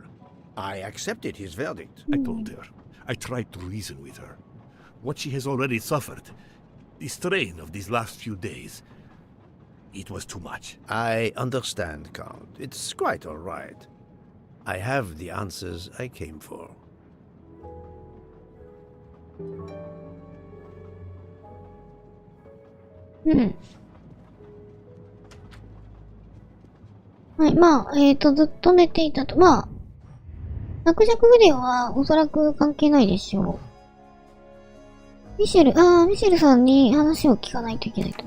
I accepted his verdict. I told her. I tried to reason with her. What she has already suffered, the strain of these last few days, it was too much. I understand, Count. It's quite all right. I have the answers I came for. うん。はい、まあ、ずっと寝ていたと。まあ、伯爵夫人はおそらく関係ないでしょう。ミシェルさんに話を聞かないといけないと。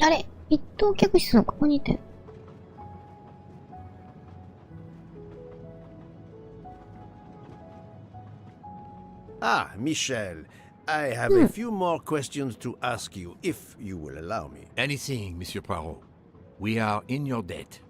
あれ、一等客室のここにいて。Ah, Michel. I have a few more questions to ask you, if you will allow me. Anything, Monsieur Poirot. We are in your debt.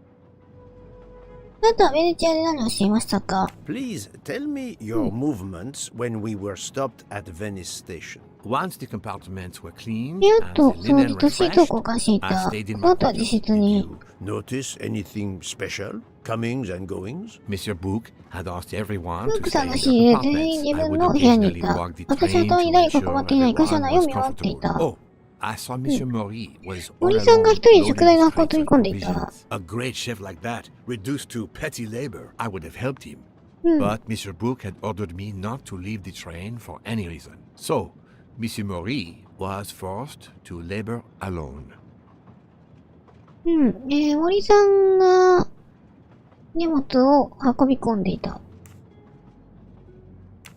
あなたはベネチアで何をしていましたか？ Please tell me your movements when we were stopped at Venice Station. Once the compartments were cleaned 部屋 and と the その linen 糸シートを refreshed, 交換してい I た。 stayed in そ my の後は自 Did 室に。 you notice anything special? Comings and goings? Monsieur Book had asked everyone ルー to クさ stay ん in の their 指示で全員 compartments. 自 I 分 would の部屋にい occasionally た。 walk the 私は train たま to に make 誰か sure 困っていないか所 everyone 内を was 見回ってい comfortable. た。 Oh, I saw Monsieur Maury was all 森さんが alone 一人で食材の loading 箱を his 取り込んでい crates た。 of provisions. A great chef like that, reduced to petty labor, I would have helped him. But Monsieur Book had ordered me not to leave the train for any reason. So, Monsieur Maury was forced to labor alone. 森さんが荷物を運び込んでいた。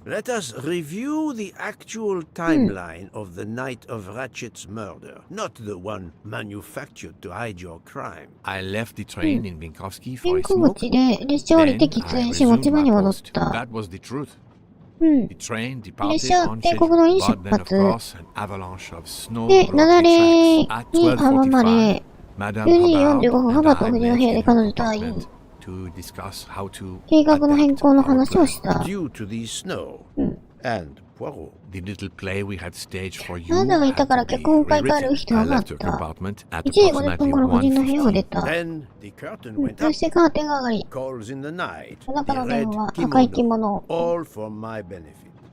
Let us review the actual timeline of the night of Ratchet's murder, not the one manufactured to hide your crime. I left the train in Vinkovsky 変 for a 更 smoke. 口で列車を降り Then て I 喫煙し持 resumed ち場 my に戻っ post. た。 That was the truth. うん。 The train 列 departed 車 on 帝国のに schedule, 出 but then of 発。 course an avalanche of snow で、 broke 雪崩 the に tracks. At 阻ま 12:45, れ、 Madame 12時 Hubbard 45分、ハ and バート I 夫人の met 部屋 in で her 彼女と会い、 apartment to discuss how to 計画の変 adapt 更の our 話を plan. した。 Due to the snow and Poirot. The little play we had staged for you あなたがいた had か to ら be 脚本を書いてある rewritten. 人 I はあっ left her た。 compartment at 1時50分 approximately 頃夫人の部屋を出 1:15. た。 Then the curtain went そ up. してカーテンが上がり、 Calls in the night. 中 The の電 red 話、赤い着 kimono. 物。 All for my benefit.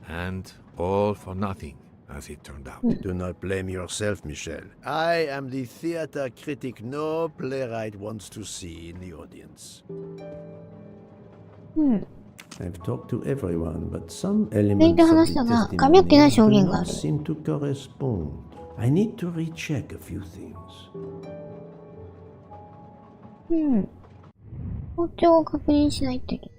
And all for nothing, as it turned out. Do not blame yourself, Michel. I am the theater critic no playwright wants to see in the audience. うん。 I've talked to everyone, but some 全員 elements と of 話 the したが、噛み合ってない testimony 証 do 言があ not る。 seem to correspond. I need to recheck a few things. うん。包丁を確認しないといけない。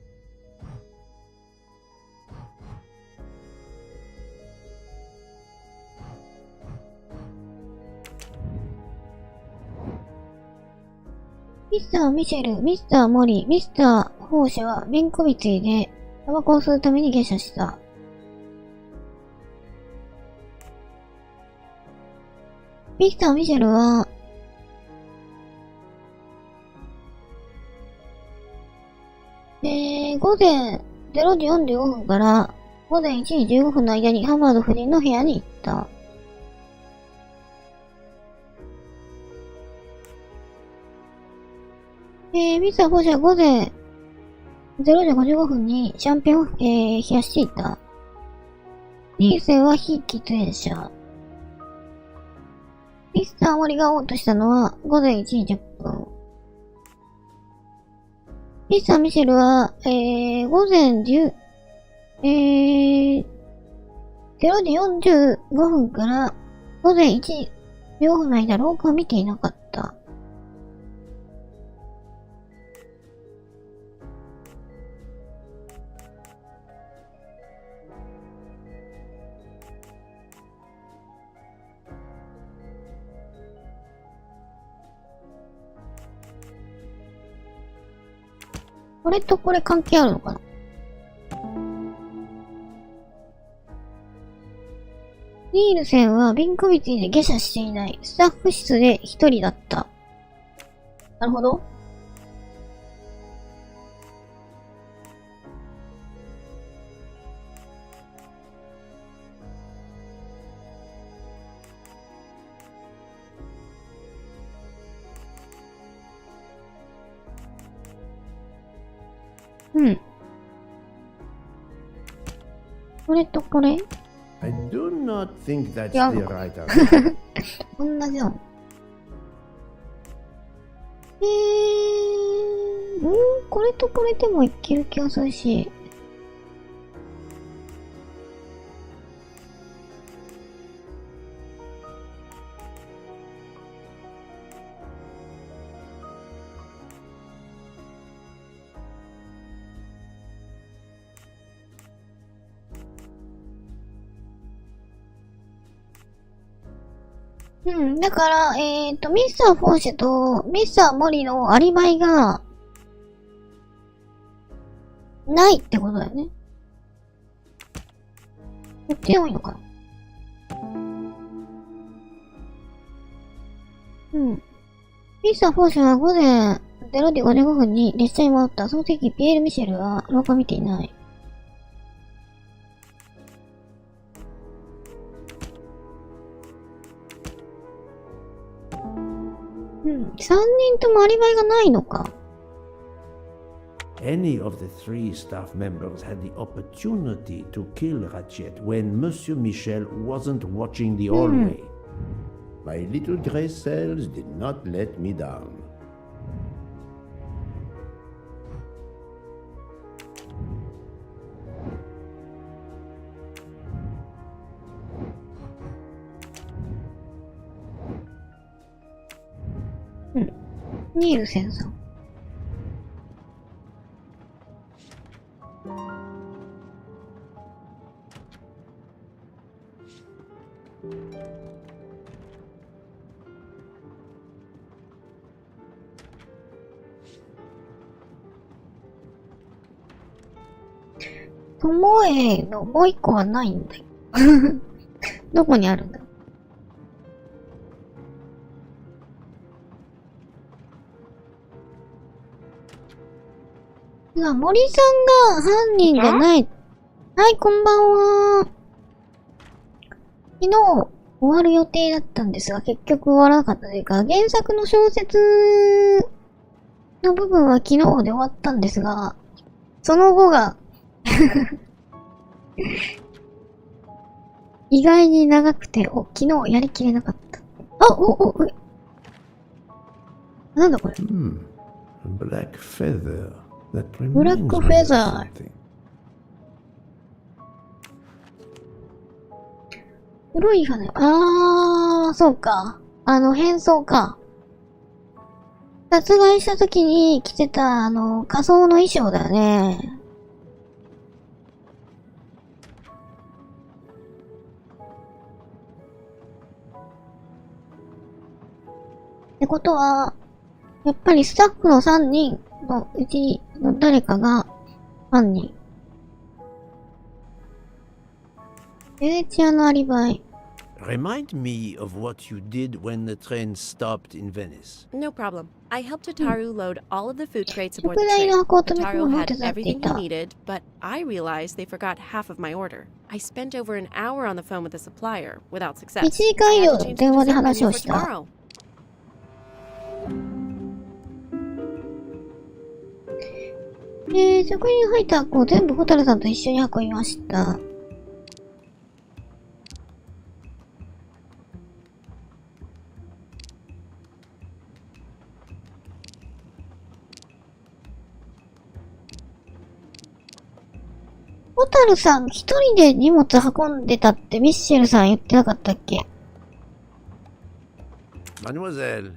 ミスター・ミシェル、ミスター・モリ、ミスター・ホーシェは弁小ついでタバコを吸うために下車した。ミスター・ミシェルは、午前0時45分から午前1時15分の間にハバード夫人の部屋に行った。ミスター・ホーシェは午前0時55分にシャンペンを、冷やしていた。ニーセンは非喫煙者。ミスター・モリが嘔吐したのは午前1時10分。ミスター・ミシェルは、午前0時45分から午前1時15分の間、廊下を見ていなかった。これとこれ関係あるのかな？ニールセンはビンコビティで下車していない。スタッフ室で一人だった。なるほど。うん。これとこれ I do not think that's Yeah. the right answer. 同じなの。これとこれでもいける気がするし。うん。だから、ミスター・フォーシェとミスター・モリのアリバイが、ないってことだよね。言ってもいいのかな。うん。ミスター・フォーシェは午前0時55分に列車に戻った。その時、ピエール・ミシェルは廊下を見ていない。うん。3人ともアリバイがないのか。Any of the three staff members had the opportunity to kill Ratchet when Monsieur Michel wasn't watching the hallway. My little gray cells did not let me down. うん。ニールセンさん。ともえのもう一個はないんだよ。どこにあるんだ。森さんが犯人じゃない。はい、こんばんは。昨日終わる予定だったんですが、結局終わらなかったというか、原作の小説の部分は昨日で終わったんですが、その後が意外に長くて、昨日やりきれなかった。なんだこれ。Black feather. ブラックフェザー。黒い羽。そうか。変装か。殺害した時に着てた、仮装の衣装だよね。ってことは、やっぱりスタッフの3人のうちの誰かが犯人。ベネチアのアリバイ。Remind me of what you did when the train stopped in Venice. No problem. I helped Hotaru load all of the food crates aboard the 食材 train. の箱を止め込 Hotaru むのを had 手伝ってい everything he た。 needed, but I realized they forgot half of my order. I spent over an hour on the phone with the supplier without success. 1時間以 I 上 had to change the 電話で dessert 話 menu を for した。 tomorrow. 職員が入った箱を全部ホタルさんと一緒に運びました。ホタルさん一人で荷物運んでたってミッシェルさん言ってなかったっけ？ Mademoiselle,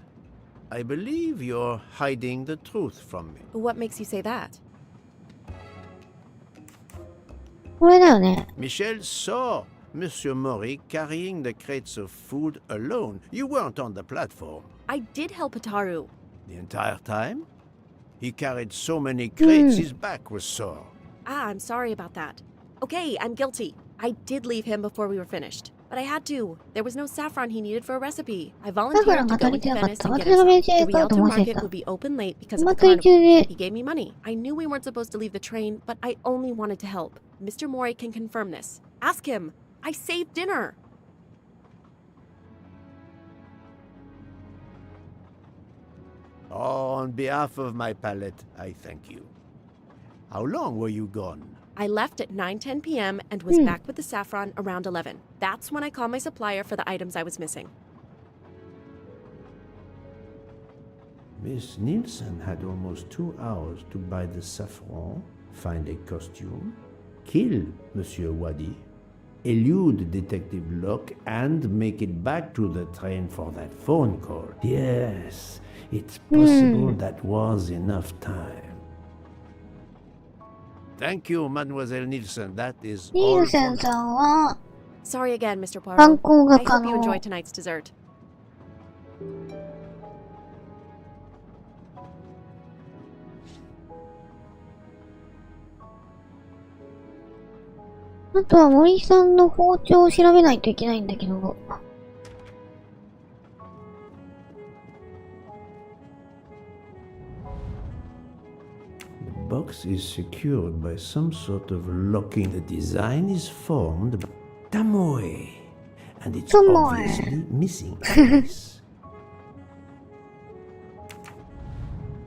I believe you're hiding the truth from me. What makes you say that? これだよね。 Michel saw Monsieur Mori carrying the crates of food alone. You weren't on the platform. I did help Hotaru. The entire time? He carried so many crates, his back was sore. I'm sorry about that. Okay, I'm guilty. I did leave him before we were finished. But I had to. There was no saffron he needed for a recipe. I volunteered to go into Venice and get it some. The Rialto market would be open late because of the carnival. He gave me money. I knew we weren't supposed to leave the train, but I only wanted to help. Mr. Mori can confirm this. Ask him. I saved dinner. On behalf of my palate, I thank you. How long were you gone? I left at 9:10 p.m. and was back with the saffron around 11. That's when I called my supplier for the items I was missing. Miss Nielsen had almost 2 hours to buy the saffron, find a costume, kill Monsieur Wadi, elude Detective Locke, and make it back to the train for that phone call. Yes, it's possible that was enough time. Thank you, Mademoiselle Nielsen. That is ニー all ルセン for さんは Sorry again, Mr. 犯 Poirot. 行が I 可 hope you 能。 enjoy tonight's dessert. あとは森さんの包丁を調べないといけないんだけど。The box is secured by some sort of locking. The design is formed by Tamoe, and it's Tamoe. obviously missing a piece.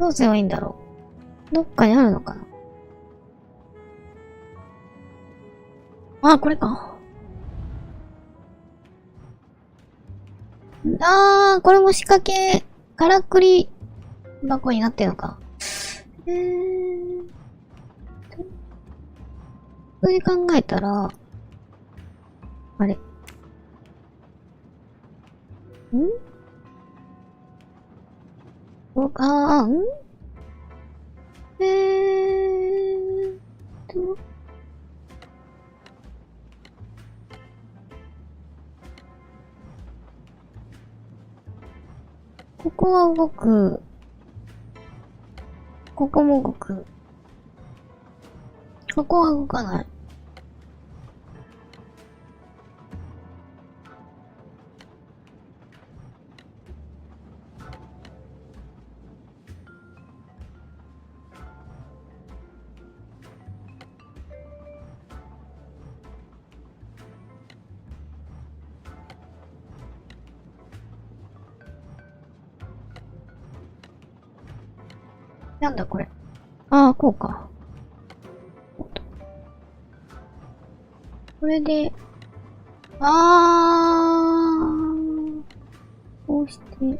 どうすればいいんだろう。どっかにあるのかな。これか。これも仕掛け、からくり箱になってるのか。それで考えたら、あれ。ーと、ここは動く。ここも動く。ここは動かない。なんだこれ。ああ、こうか。これで、こうして、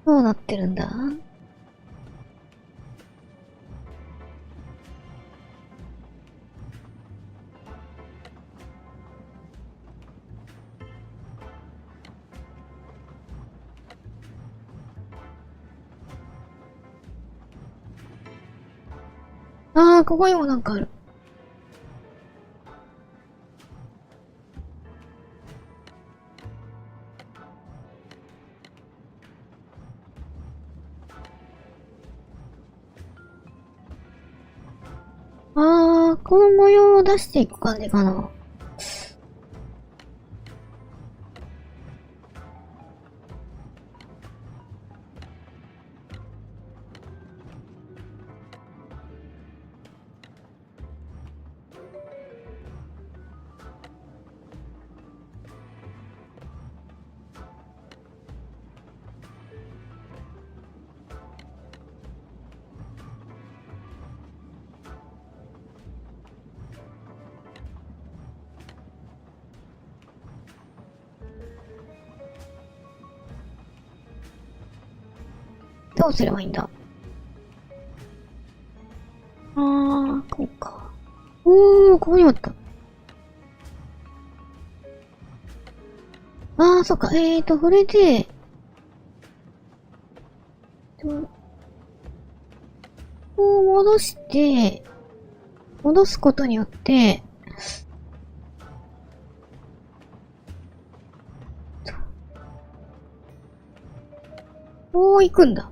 どうなってるんだ？ここにもなんかある。この模様を出していく感じかな。どうすればいいんだ？こうか。ここにあった。そっか。これで、こう戻すことによって、こう行くんだ。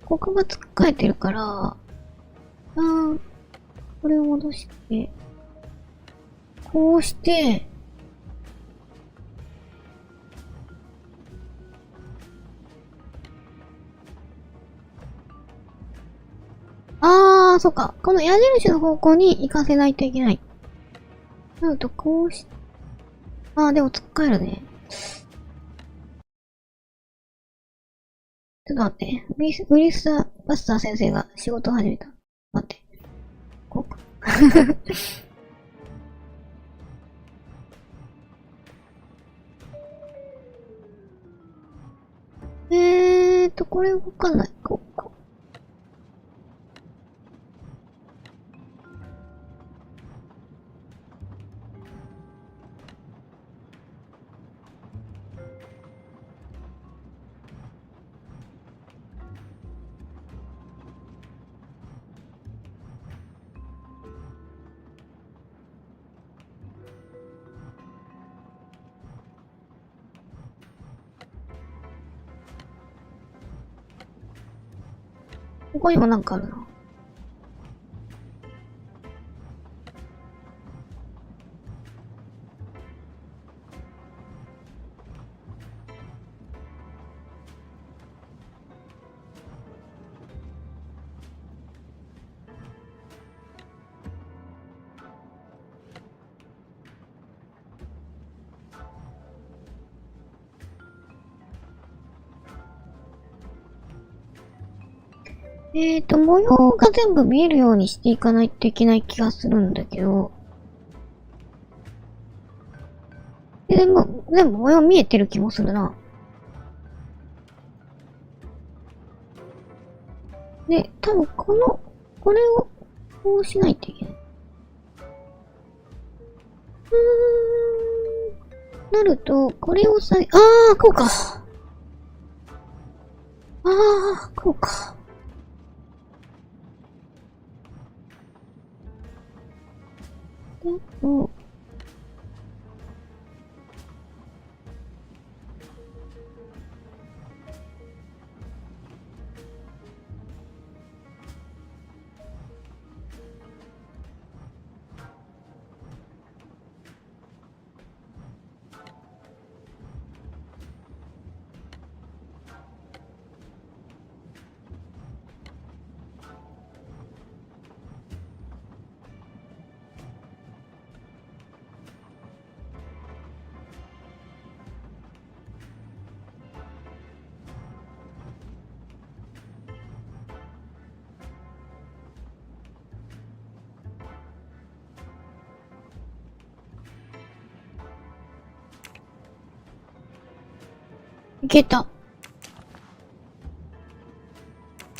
ここがつっかえてるから、これを戻して、こうして、そっか。この矢印の方向に行かせないといけない。なると、こうし、でもつっかえるね。ちょっと待って。ウリスバスター先生が仕事を始めた。待って。こうか。これ動かない。こう。ここにもなんかあるな。模様が全部見えるようにしていかないといけない気がするんだけど。全部模様見えてる気もするな。で、多分これを、こうしないといけない。なると、これをこうか。こうか。いけた。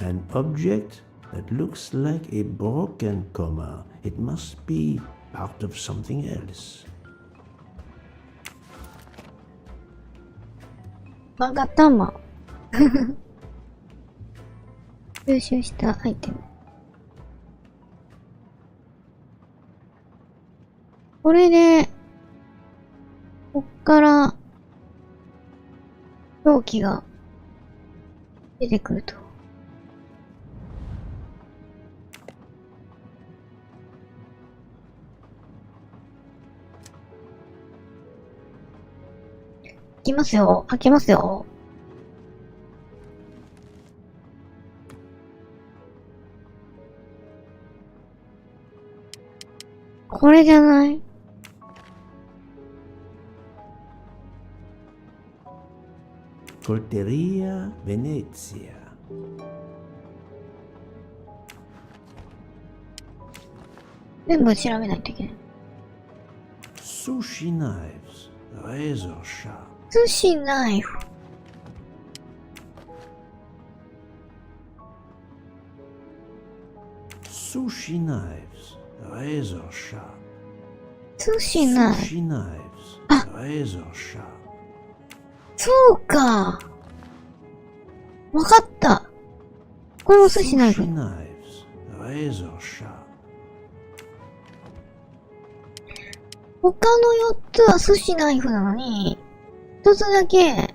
An object that looks like a broken comma. It must be part of something else. わがたま。収集したアイテム。これで、こっから、表記が出てくると。開きますよ。開けますよ。これじゃない？Colteria Venezia. 全部調べないといけない。Sushi knives. Razor sharp. 寿司ナイフ。Sushi knives. Razor sharp. 寿司ナイフ。 Sushi knives. Razor sharp. そうか。わかった。これも寿司ナイフ。 Sushi knives. Razor sharp. 他の4つは寿司ナイフなのに、一つだけ、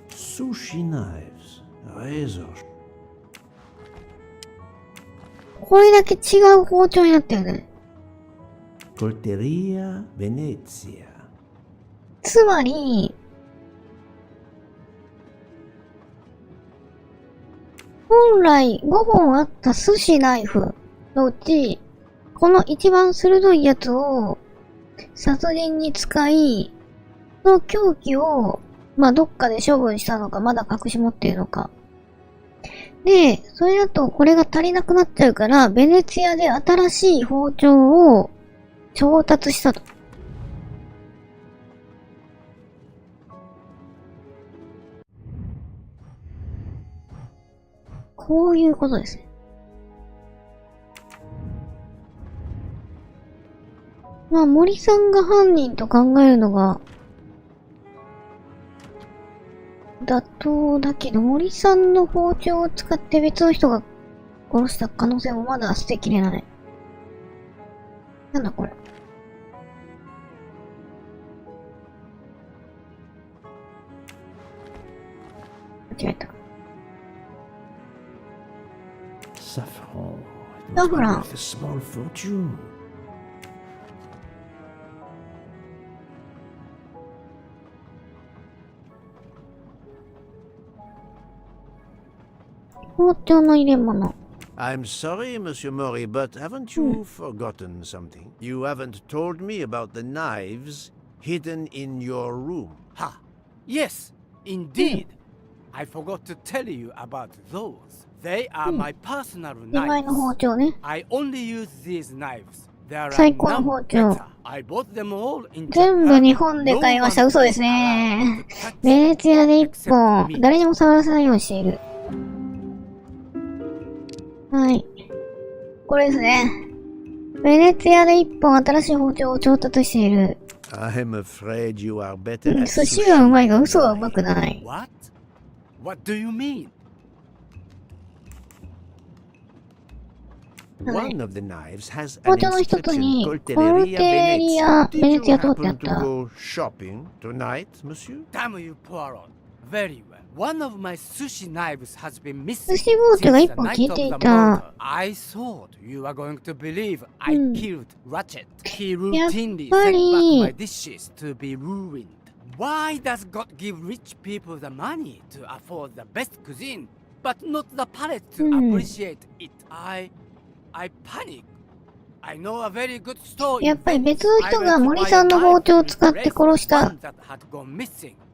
Sushi knives. Razor sharp. これだけ違う包丁になってるね。Colteria Venezia. つまり、本来5本あった寿司ナイフのうち、この一番鋭いやつを殺人に使い、その凶器を、どっかで処分したのか、まだ隠し持っているのか。で、それだとこれが足りなくなっちゃうから、ベネツィアで新しい包丁を調達したと。こういうことですね。森さんが犯人と考えるのが妥当だけど、森さんの包丁を使って別の人が殺した可能性もまだ捨てきれない。なんだこれ。間違えた。Saffron. It Saffron. must be worth a small fortune. 包丁の入れ物。I'm sorry, Monsieur Mori, but haven't you forgotten something? You haven't told me about the knives hidden in your room. Ha! Yes, indeed. I forgot to tell you about those. They are my personal 2枚の包 knives. 丁ね。 I only use these knives. There are 最高の none 包丁。 better. I bought them all in 全部 Japan. 日本で買いました。 No 嘘 one です is ね。 allowed to touch ベネツィアで1本 except。me. 誰にも触らせないようにしている。はい。これですね。ベネツィアで1本新しい包丁を調達している。I'm afraid you are better うん、 at 寿司はうまいが嘘はうまくない。 What? What do you mean? One of the knives has 包 an 丁の一つ inscription に、 Coltelleria コルテリア Venezia. ベネ Did ツィ you アとってあ happen っ to た。 go shopping tonight, monsieur? Damn you, Poirot. Very well. One of my sushi knives has been 寿 missing 司包丁が since 1 the 本 night 消え of て the い murder. た。 I thought you were going to believe I killed Ratchet. He やっ routinely ぱ sent り back my dishes to be ruined. Why does God give rich people the money to afford the best cuisine, but not the palate to appreciate it? I panic. I know a very good store. やっぱり別の人が森さんの包丁を使って殺した。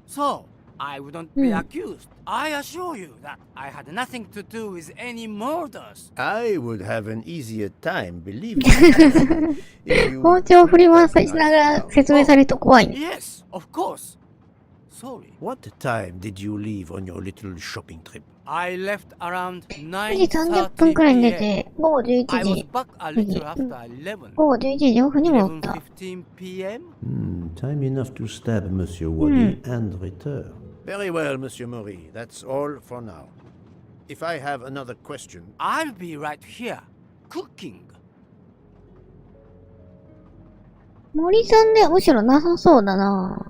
So, I wouldn't be accused. I assure you that I had nothing to do with any murders. I would have an easier time believing it if you 包丁を振り回しながら説明されると怖いね。 Yes, of course. Sorry. What time did you leave on your little shopping trip? I left around 9時30分くらいに出て、午後11 I was 時、 back a little after 11. 午後11時4分に戻った。 11:15 p.m. Time enough to stab Monsieur Wally and return. Very well, Monsieur Maury. That's all for now. If I have another question, I'll be right here, cooking. 森さんではむしろなさそうだな。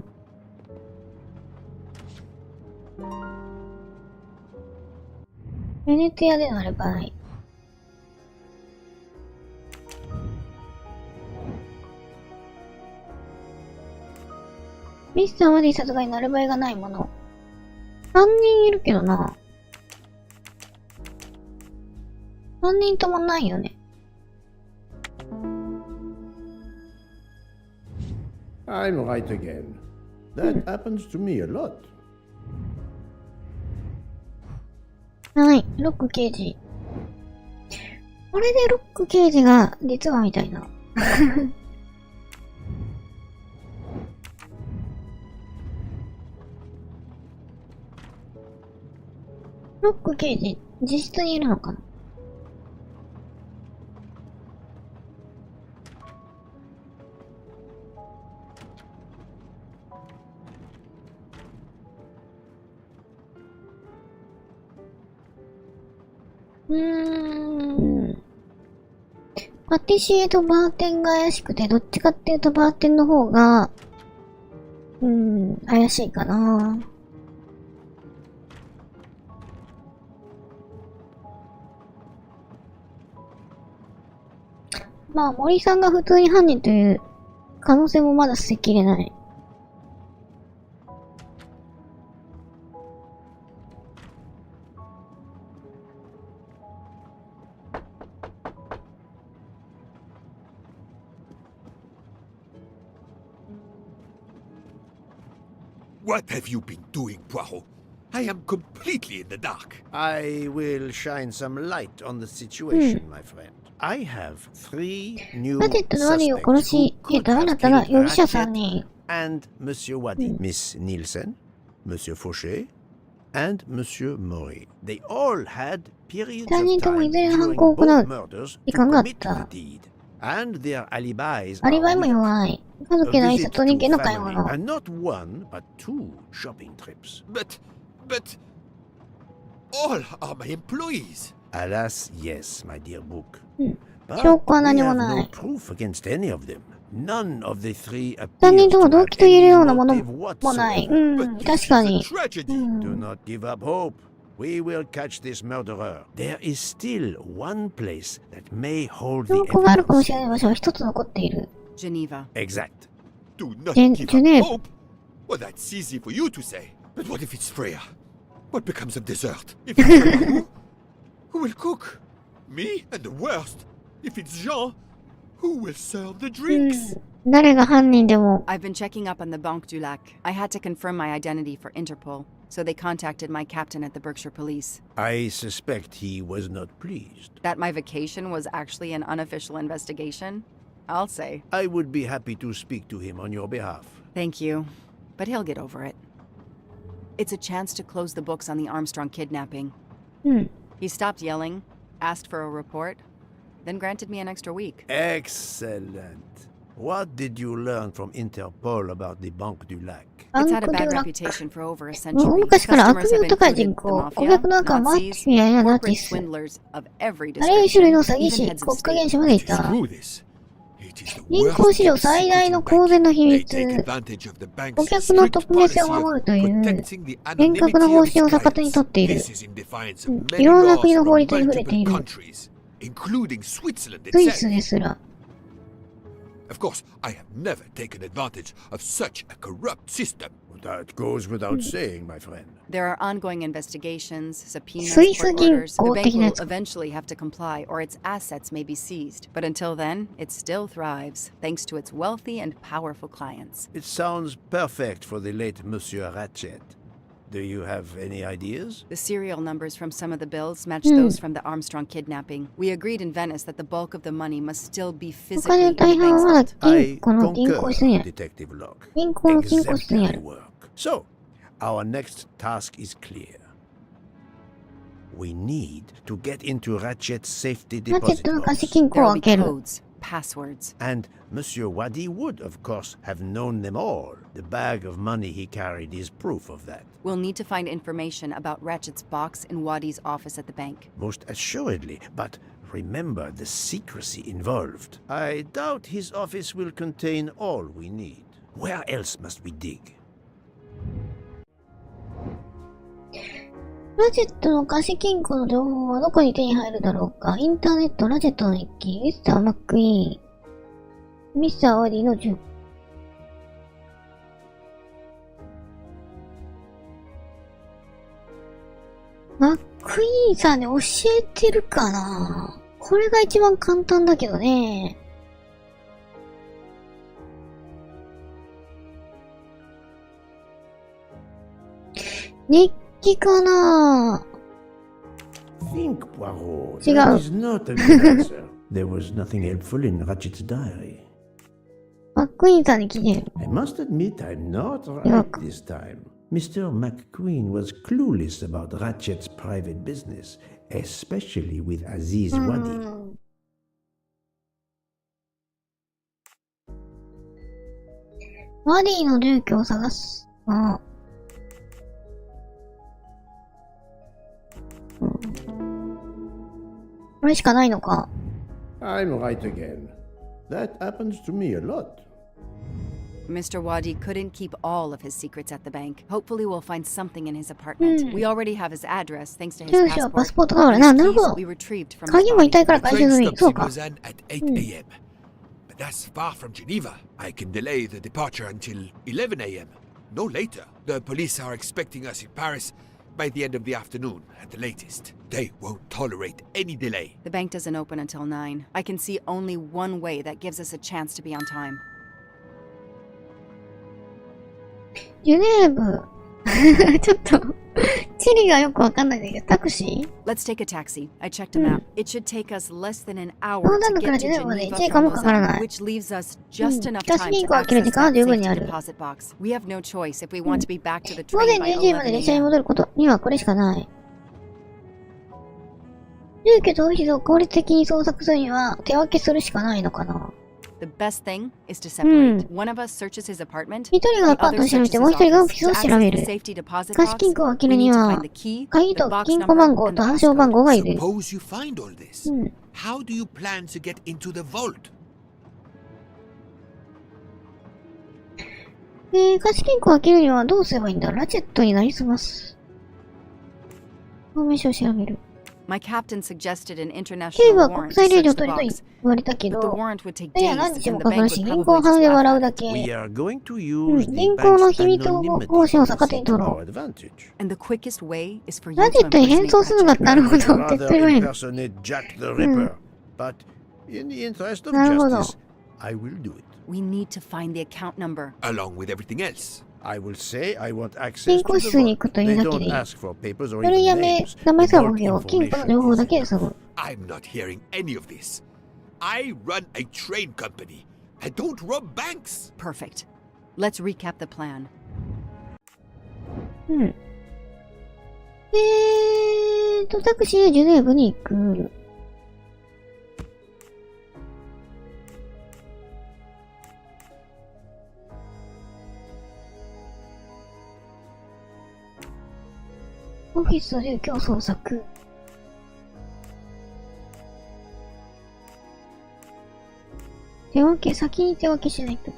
ベネツィアでのアルバイ。ミスター・ワディ殺害のアルバイがないもの。3人いるけどな。3人ともないよね。I'm right again. That happens to me a lot. はい、ロック刑事。これでロック刑事が実はみたいな。ロック刑事、実質にいるのかな。パティシエとバーテンが怪しくて、どっちかっていうとバーテンの方が、怪しいかな。まあ、森さんが普通に犯人という可能性もまだ捨てきれない。What have you been doing, Poirot? I am completely in the dark. I will shine some light on the situation, my friend. I have 3 new ラテットのワディを殺 suspects し who 得た could あな have たが killed 容疑者 Ratchet 3人。and Monsieur Wadi, Miss Nielsen, Monsieur Fauché, and Monsieur Maury. They all had periods 3 of 人ともい time ずれ犯 during 行を行 both う murders 時 to 間があっ commit た。 the deed, and their alibis アリバイ are も weak. 弱い。家 A 族の挨 visit 拶と人 to 間の買い family, 物。 and not one but 2 shopping trips. But all are my employees. Alas, yes, my dear book. 証 But 拠は we 何も have な no い。 proof against any of them. None of the 3 3 appears 人と to も動 have 機と言える any ようなもの motive もない。 whatsoever. 確か This is に a。tragedy. Do not give up hope. We will catch this murderer. There is still one place that may hold the 証拠があるかも evidence. しれない場所が一つ残っている。 Geneva. Exact. Do not Gen- give Genève. up hope. Well, that's easy for you to say. But what if it's Freya? What becomes of dessert? If it's Jean, who will cook? Me? And the worst, if it's Jean, who will serve the drinks? 誰が犯人でも。I've been checking up on the Banque du Lac. I had to confirm my identity for Interpol, so they contacted my captain at the Berkshire Police. I suspect he was not pleased. That my vacation was actually an unofficial investigation? I'll say. I would be happy to speak to him on your behalf. Thank you, but he'll get over it. It's a chance to close the books on the Armstrong kidnapping. He stopped yelling, asked for a report, then granted me an extra week. Excellent. What did you learn from Interpol about the Banque du Lac? It's had a bbad reputation for over a century. 昔から悪 Customers have 名高い included 人 the 口、顧 mafia, 客の中はマフ Nazis, ィアやナチ corporate ス、 swindlers of every あらゆる種類 description, の詐欺 even 師、 heads of 国家 state. 元首までいた。 Through this, it is the 銀 worst 行史上 kept 最大 secret の in 公然の秘 banking. 密、 They take advantage of the 顧 bank's 客の strict 匿名性 policy を of 守るという protecting the 厳格な anonymity 方 of its 針を逆手に clients. 取っている。 This is in defiance of many いろんな laws 国の from 法律に触れてい multiple る。 countries, including Switzerland スイ itself. スですら。Of course, I have never taken advantage of such a corrupt system. That goes without saying, my friend. There are ongoing investigations, subpoenas, スイス court 銀 orders. The 行 bank 的なや will つ。 eventually have to comply, or its assets may be seized. But until then, it still thrives, thanks to its wealthy and powerful clients. It sounds perfect for the late Monsieur Ratchet. Do you have any ideas? The serial numbers from some of the bills match those from the Armstrong kidnapping. We agreed in Venice that the bulk of the money must still be お physically 金 in の the 大半は bank's まだ vault. 銀 I 行の銀行 concur, 室にある。 Detective Locke. 銀行の金庫室にあ Exemplary る。 work. So, our next task is clear. We need to get into Ratchet's safety ラチェッ deposit トの貸 box. 金庫 There を will 開 be ける。 codes, passwords. And Monsieur Wadi would, of course, have known them all. The bag of money he carried is proof of that. We'll need to find information about Ratchet's box in Wadi's office at the bank. Most assuredly, but remember the secrecy involved. I doubt his office will contain all we need. Where else must we dig? ラチェットの貸金庫の情報はどこに手に入るだろうか。インターネット、ラチェットの日記、ミスター・マックイーン、ミスター・ワディの銃。マックイーンさんに教えてるかな？これが一番簡単だけどね。日記かな？ Think, Poirot.違う。 That is not a good answer. There was nothing helpful in Ratchet's diary. マックイーンさんに聞いてる。 I must admit I'm not right Look. this time. Mr. McQueen was clueless about Ratchet's private business, especially with Aziz Wadi. ワディの住居を探す。ああ。これしかないのか。 I'm right again. That happens to me a lot. Mr. Wadi couldn't keep all of his secrets at the bank. Hopefully we'll find something in his apartment. We already have his address thanks to his 住所、パス passport. ポートがあるな。 His なるほ keys ど。 we retrieved from his 鍵も遺 body. 体から The 回収 train 済み。 stops そう in か。 Lausanne at 8 a.m. But that's far from Geneva. I can delay the departure until 11 a.m. No later. The police are expecting us in Paris by the end of the afternoon at the latest. They won't tolerate any delay. The bank doesn't open until 9. I can see only one way that gives us a chance to be on time. ジュネーブ。ちょっと、地理がよくわかんないんだけど、タクシー Let's take a taxi. I checked a map. It should take us less than an hour ロンドン to から get ジ to ュネーブまで Geneva 1時間 from もかからな Lausanne, い。 which leaves us just enough 北 time 銀 to 行を開ける access 時間は that 十分に safety ある。 deposit box. We have no choice if we want to be back to the 午 train 前 by 10時まで 11列車に a.m. 戻ることにはこれしかない。住居とオフィスを効率的に捜索するには手分けするしかないのかな。The best thing is to separate. One of us searches his apartment, 一人がアパートを調べてもう一人がオフィスを調べる。貸金庫を開けるには、鍵と金庫番号と暗証番号がいる。 Suppose you find all this. How do you plan to get into the vault? 貸金庫を開けるにはどうすればいいんだ？ラチェットになりすます。フォーメーションを調べる。 My captain suggested an 警部 international は warrant 国 to 際令 search 状 the 取りと box. 言われたけ But the ど、 warrant would take それは days, 何日 and も the かか bank る would し、銀 probably 行は just 鼻で laugh 笑う at だ it. け。 We are going to use the 銀行の bank's 秘密を anonymity 更新を逆手に to 取ろ our う。 advantage. And the quickest way is for you ラ to ジェットに変 impersonate 装するのが Ratchet. なるほど。手っ Rather 取り早いの。 impersonate Jack the Ripper. But in the interest of なるほど。 justice, I will do it. We need to find the account number. Along with everything else. I will say I want access 金 to 庫 the 室に vault. 行くという They だけ don't でいい。 ask for papers そ or れ even やめ、 names. 名前 The さえ vault 不要。金庫の information 情報 is だけですごい。 I'm not hearing any of this. I run a train company. I don't rob banks. Perfect. Let's recap the plan. うん。タクシーでジュネーブに行く。オフィスを住居を捜索。先に手分けしないと。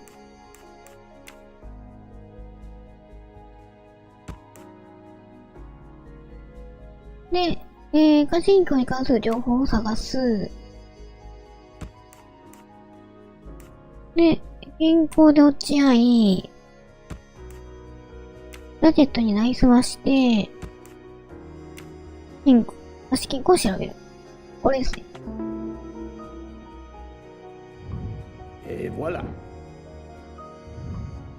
で、家賃居に関する情報を探す。で、銀行で落ち合い、ラジェットになりすまして、金庫を調べる。これですね。Et voilà.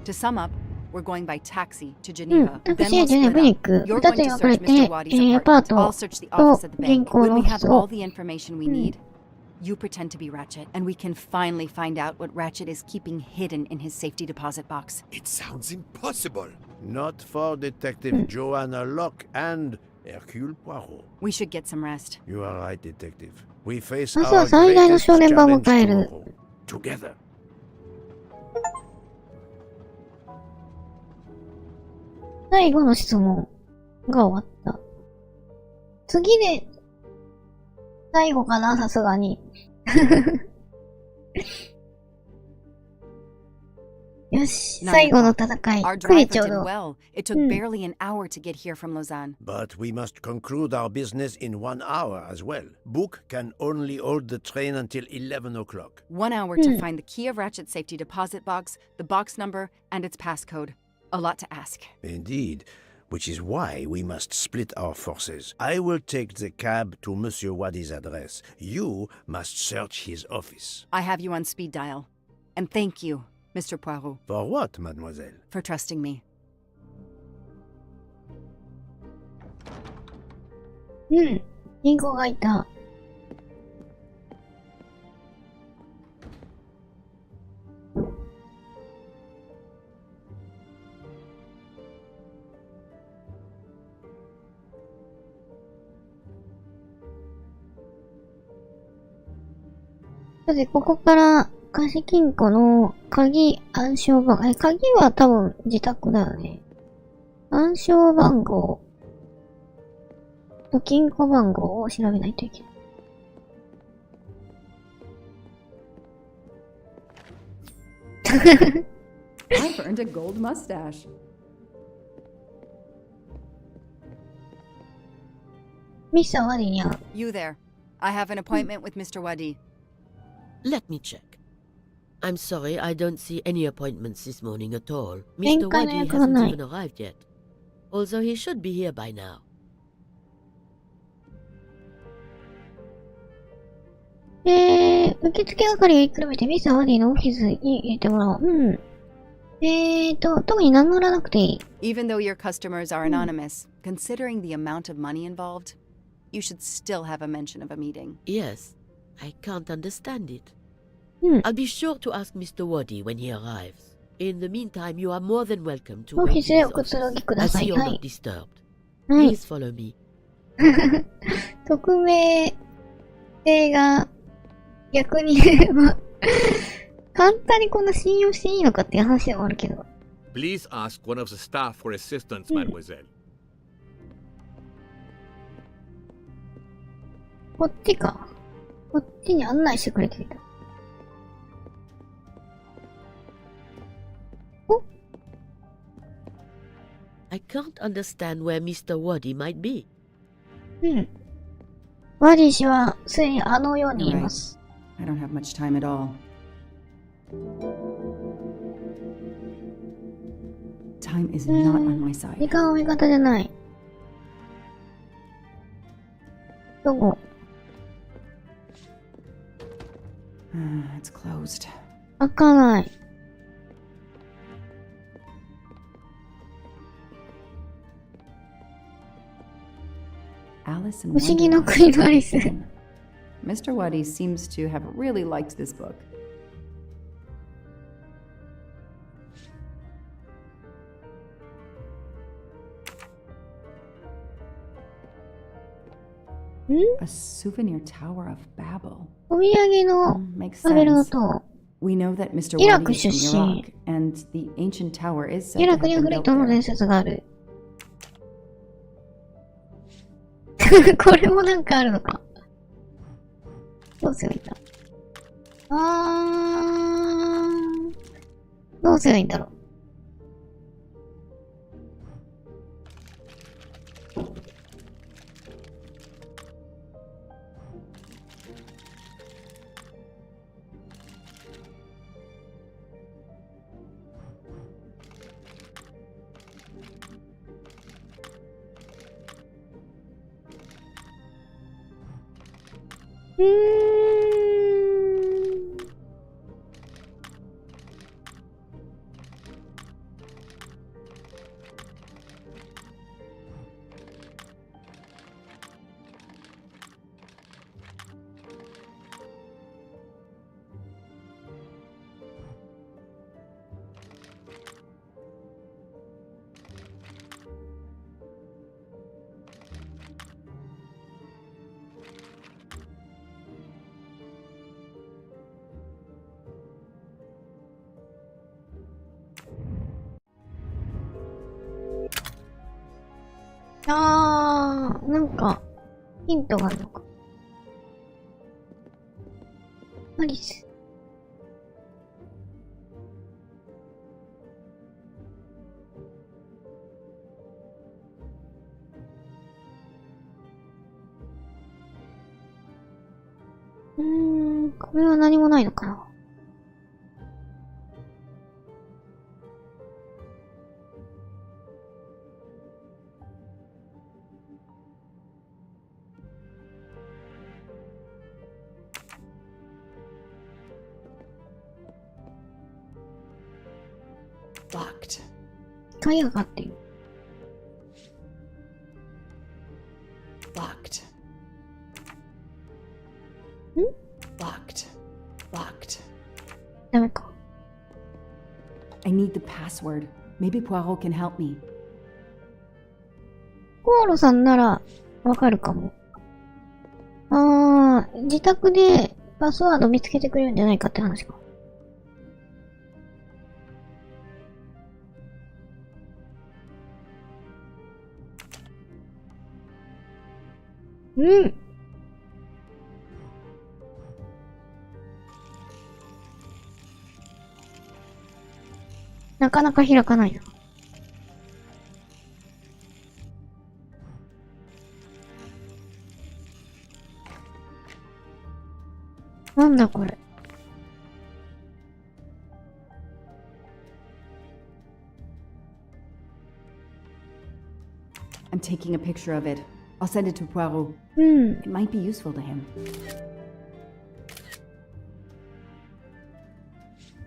To sum up, we're going by taxi to Geneva. タク Then シー we'll でジュネ split ブに up. 行く。 You're 二 going つに to 分かれ search て、 Mr. Wadi's アパー apartment. I'll ト search the と office at the 銀 bank. 行 When の we オフィ have ス all を。the information we need, you pretend to be Ratchet, and we can finally find out what Ratchet is keeping hidden in his safety deposit box. It sounds impossible. Not for Detective Joanna Locke and Hercule Poirot. We should get some rest. You are right, Detective. We face まずは our 最大の greatest 少年版を challenge 迎える。 tomorrow. Together. 最後の質問が終わった。次で、最後かな、さすがに。よし、最後の戦い。 Our 9時 driver ちょう did ど。 well. It took barely an hour to get here from Lausanne. But we must conclude our business in 1 hour as well. Book can only hold the train until 11 o'clock. 1 hour to find the key of Ratchet's safety deposit box, the box number, and its passcode. A lot to ask. Indeed, which is why we must split our forces. I will take the cab to Monsieur Wadi's address. You must search his office. I have you on speed dial. And thank you, Mr. Poirot, For what, mademoiselle? for trusting me. うん。銀行がいた。さて、ここから、貸金庫の鍵暗証番号。鍵は多分自宅だよね。暗証番号と金庫番号を調べないといけない。I've earned a gold mustache. ミスターワディに会う。 You there. I have an appointment with Mr. Wadi. Let me check. I'm sorry, I don't see any appointments this morning at all. 面 Mr. 会の Wadi 約は hasn't ない。 even arrived yet. Although he should be here by now. 受付係を比べてミスターワディのオフィスに入れてもらおう。うん。特に名乗らなくていい。Even though your customers are anonymous, considering the amount of money involved, you should still have a mention of a meeting. Yes, I can't understand it. うん。 I'll be sure to ask Mr. Wadi when he arrives. In the meantime, you are more than welcome to オフ wait ィ in スへ his おくつろ office. ぎくだ I さ see い。 you're は not い。disturbed. はい Please follow me. 匿名性が逆にまあ簡単にこんな信用していいのかっていう話でもあるけど。Please ask one of the staff for assistance, mademoiselle. こっちか。こっちに案内してくれていた。お I can't understand where Mr. Wadi might be. うん。ワディ氏はすでにあの世にいます。I don't have much time at all. Time is not on my 時 side. 間は味方じゃない。どこ It's closed. 開かない。不思議の国のアリス。Mr. Waddy seems to have really liked this book. A souvenir tower of Babel. お土産のラベルの塔。 We know that Mr. イラク Waddy 出 is from 身。 Iraq, and the ancient tower is said イ to ラ have クには been 古い built 塔の there. 伝説がある。これもなんかあるのか。どうすればいいんだ。どうすればいいんだろう。なんか、ヒントがあるのか。アリス。これは何もないのかな。Locked. 鍵がかかってる。Locked. ん Locked. Locked. ダメか。I need the password. Maybe Poirot can help me. ポーロさんならわかるかも。自宅でパスワード見つけてくれるんじゃないかって話か。うん。なかなか開かないな。なんだこれ。I'm taking a picture of it. I'll send it to Poirot. うん。 It might be useful to him.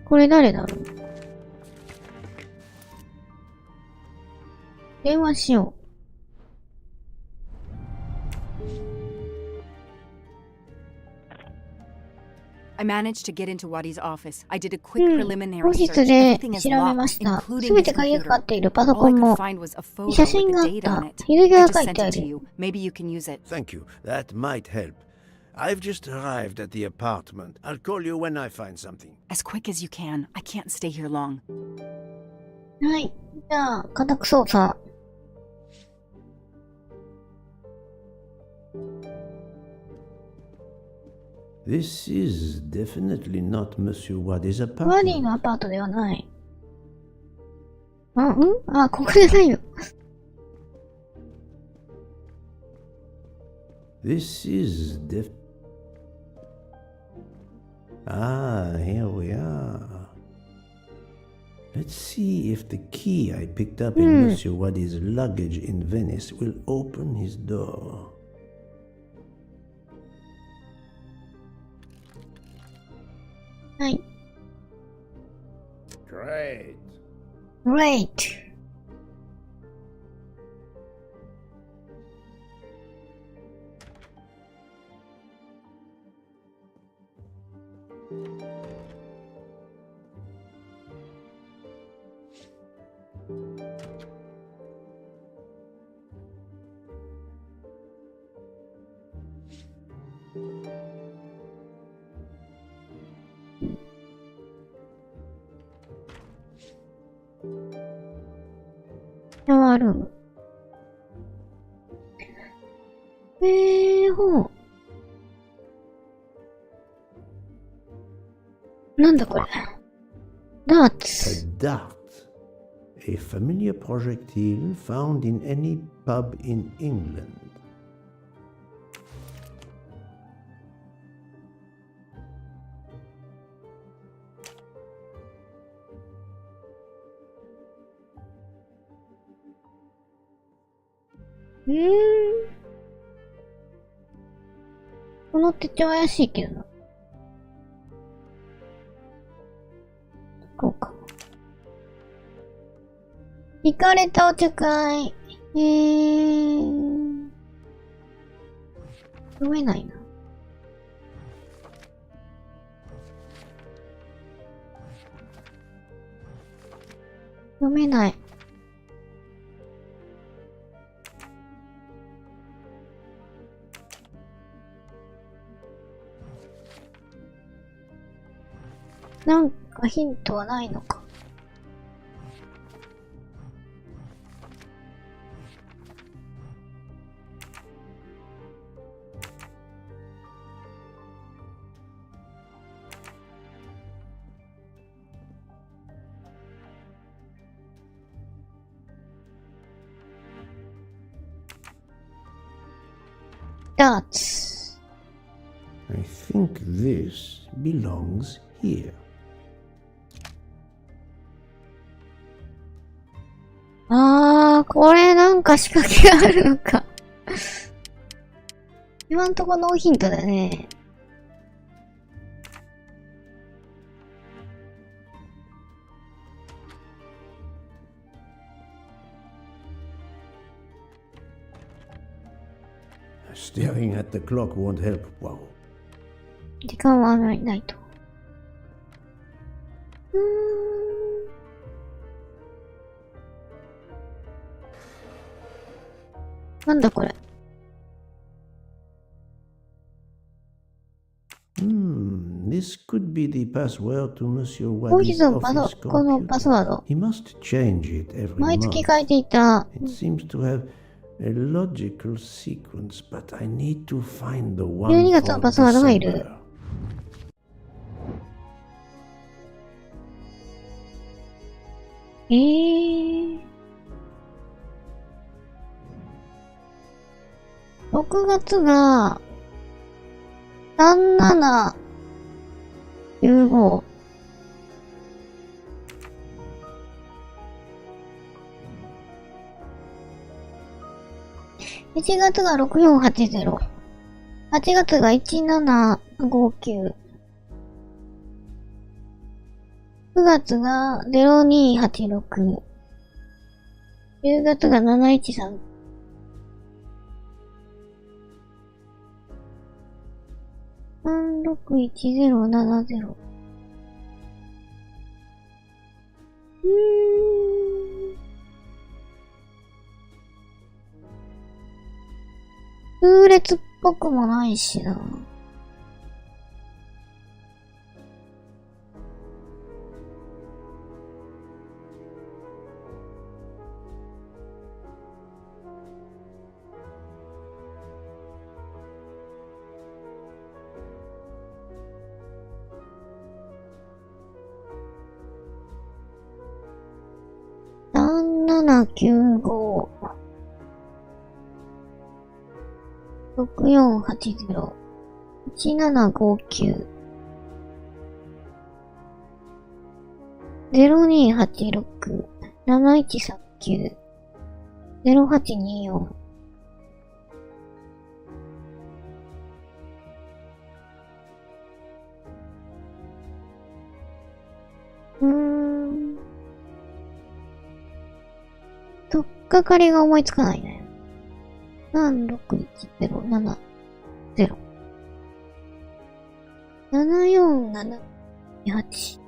これ誰だろう。電話しよう。I managed to get into Waddy's office. I did a quick オ preliminary フィ search. スで Everything is 調べま locked, した。す including べ his て鍵がかか computer. っているパソ All コ I ン could も、 find was a photo 写 with 真 the があっ date た。 on it. 日付 I が just 書い sent てあ it to る。 you. Maybe you can use it. Thank you. That might help. I've just arrived at the apartment. I'll call you when I find something. As quick as you can. I can't stay here long. はい。じゃあ、家宅捜査。This is definitely not Monsieur Waddy's ワディ apartment. のアパートではない。ここじゃないよ。This is here we are. Let's see if the key I picked up in Monsieur Waddy's luggage in Venice will open his door. はい。Great. Great. Shower room. ほう。なんだこれ。Darts. A dart. A familiar projectile found in any pub in England. Hmm. この手帳怪しいけどな。こうか。行かれたお茶会。読めないな。読めない。なんかヒントはないのか。Darts. I think this belongs here. これなんか仕掛けがあるのか。今んとこノーヒントだね。Staring at the clock won't help, Poirot. 時間はないと。なんだこれ。This could be the password to Monsieur コーヒ Wadi's ーのoffice このパスワード。 He must change it every 毎月 month. 変えていた。 It seems to have a logical sequence, but I need to find the one 12月の for パスワードがいる。 December. 6月が3795。1月が6480。8月が1759。9月が0286。10月が713。361070。数列っぽくもないしな。3795 6480 1759 0286 7139 0824うーん。かかりが思いつかないね。361070。7478。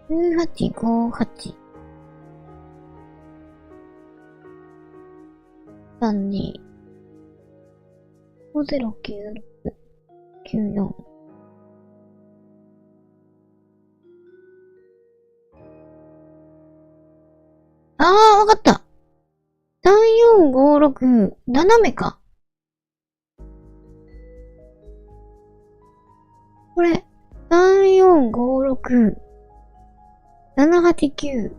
9858。32。509694。わかった。3456、斜めか。これ、3456、789、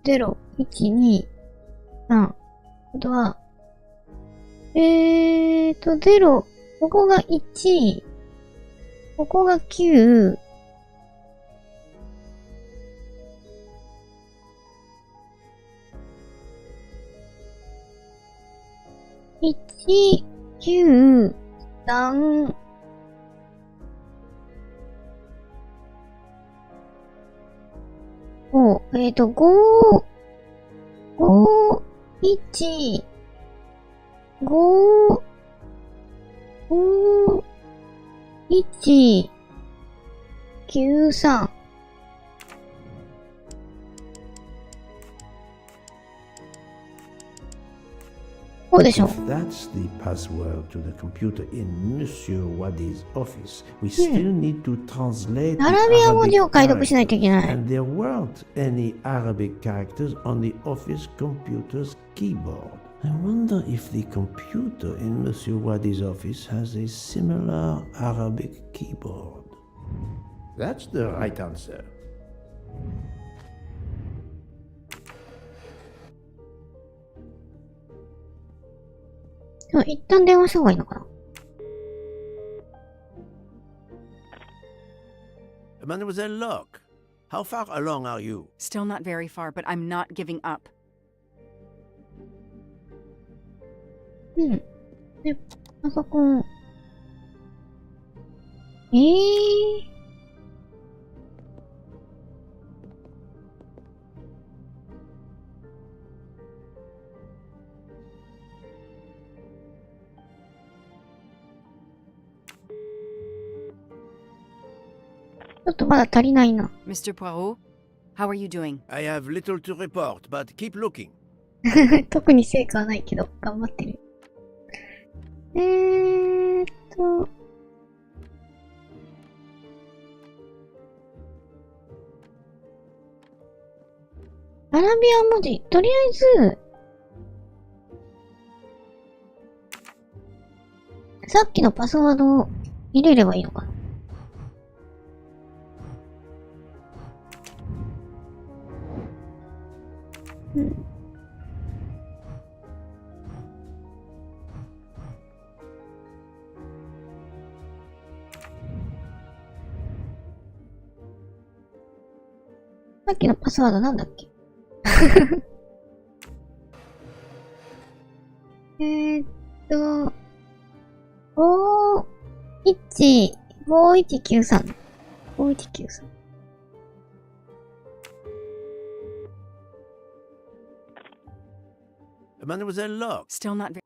0、1、2、3。あとは、0、ここが1、ここが9、1、9、3、5、5、5、1、5、5、1、9、3。こうでしょ。That's the password to the computer in Monsieur Wadi's office. We still need to translate the アラビア文字を Arabic 解読しないといけない。 and there weren't any Arabic characters on the office computer's keyboard. I wonder if the computer in Monsieur Wadi's office has a similar Arabic keyboard. That's the right answer. では一旦電話した方がいいのかな。 Mademoiselle Locke, how far along are you? Still not very far, but I'm not giving up. うん。で、パソコン。ちょっとまだ足りないな。Mr. Poirot, how are you doing? I have little to report, but keep looking. 特に成果はないけど、頑張ってる。アラビア文字、とりあえず、さっきのパスワードを入れればいいのかな。うん。さっきのパスワードなんだっけ5193。5193。Mademoiselle Locke. Still not very...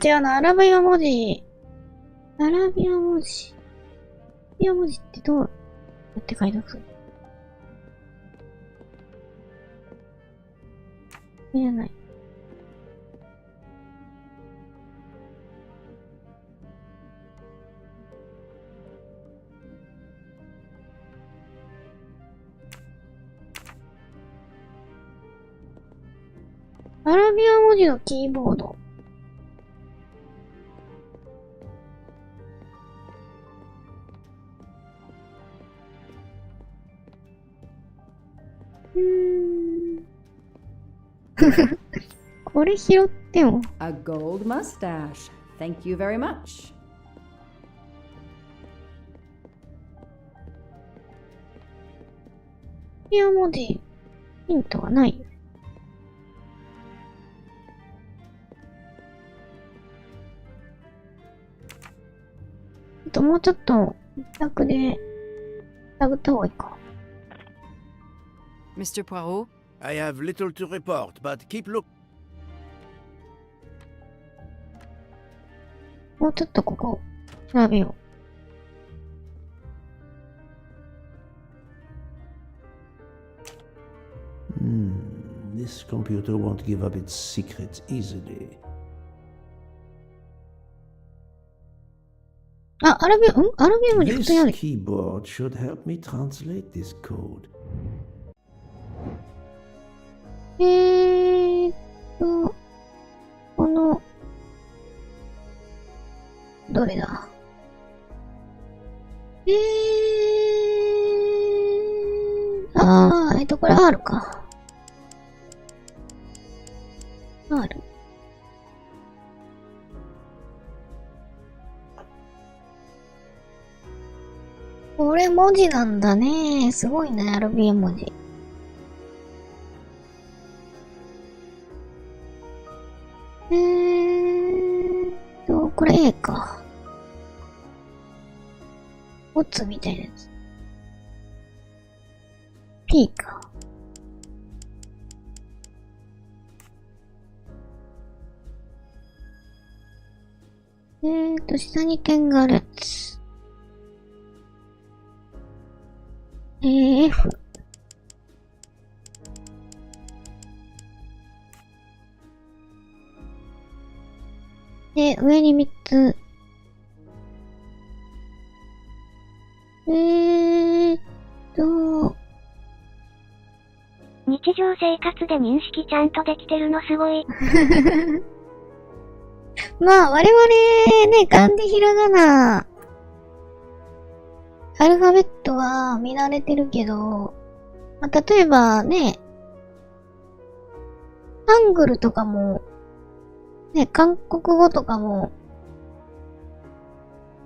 違うな。アラビア文字。アラビア文字。アラビア文字ってどうやって解読する？見えない。アラビア文字のキーボード。これ拾っても。A gold mustache. Thank you very much. いビア文字、ヒントはない。もうちょっと、楽で、探った方がいいか。Mr. Poirot? I have little to report, but keep look. もうちょっとここ、調べよう。This computer won't give up its secrets easily. あ、アラビア文字普通にある。This keyboard should help me translate this code. この、どれだこれ R か。R。これ文字なんだね。すごいね、アラビア文字。これ A か。オツみたいなやつ。P か。下に点があるやつ。F。で、上に3つ。日常生活で認識ちゃんとできてるのすごい。まあ、我々ね、漢字ひらがな、アルファベットは見慣れてるけど、まあ、例えばね、ハングルとかも、ね、韓国語とかも、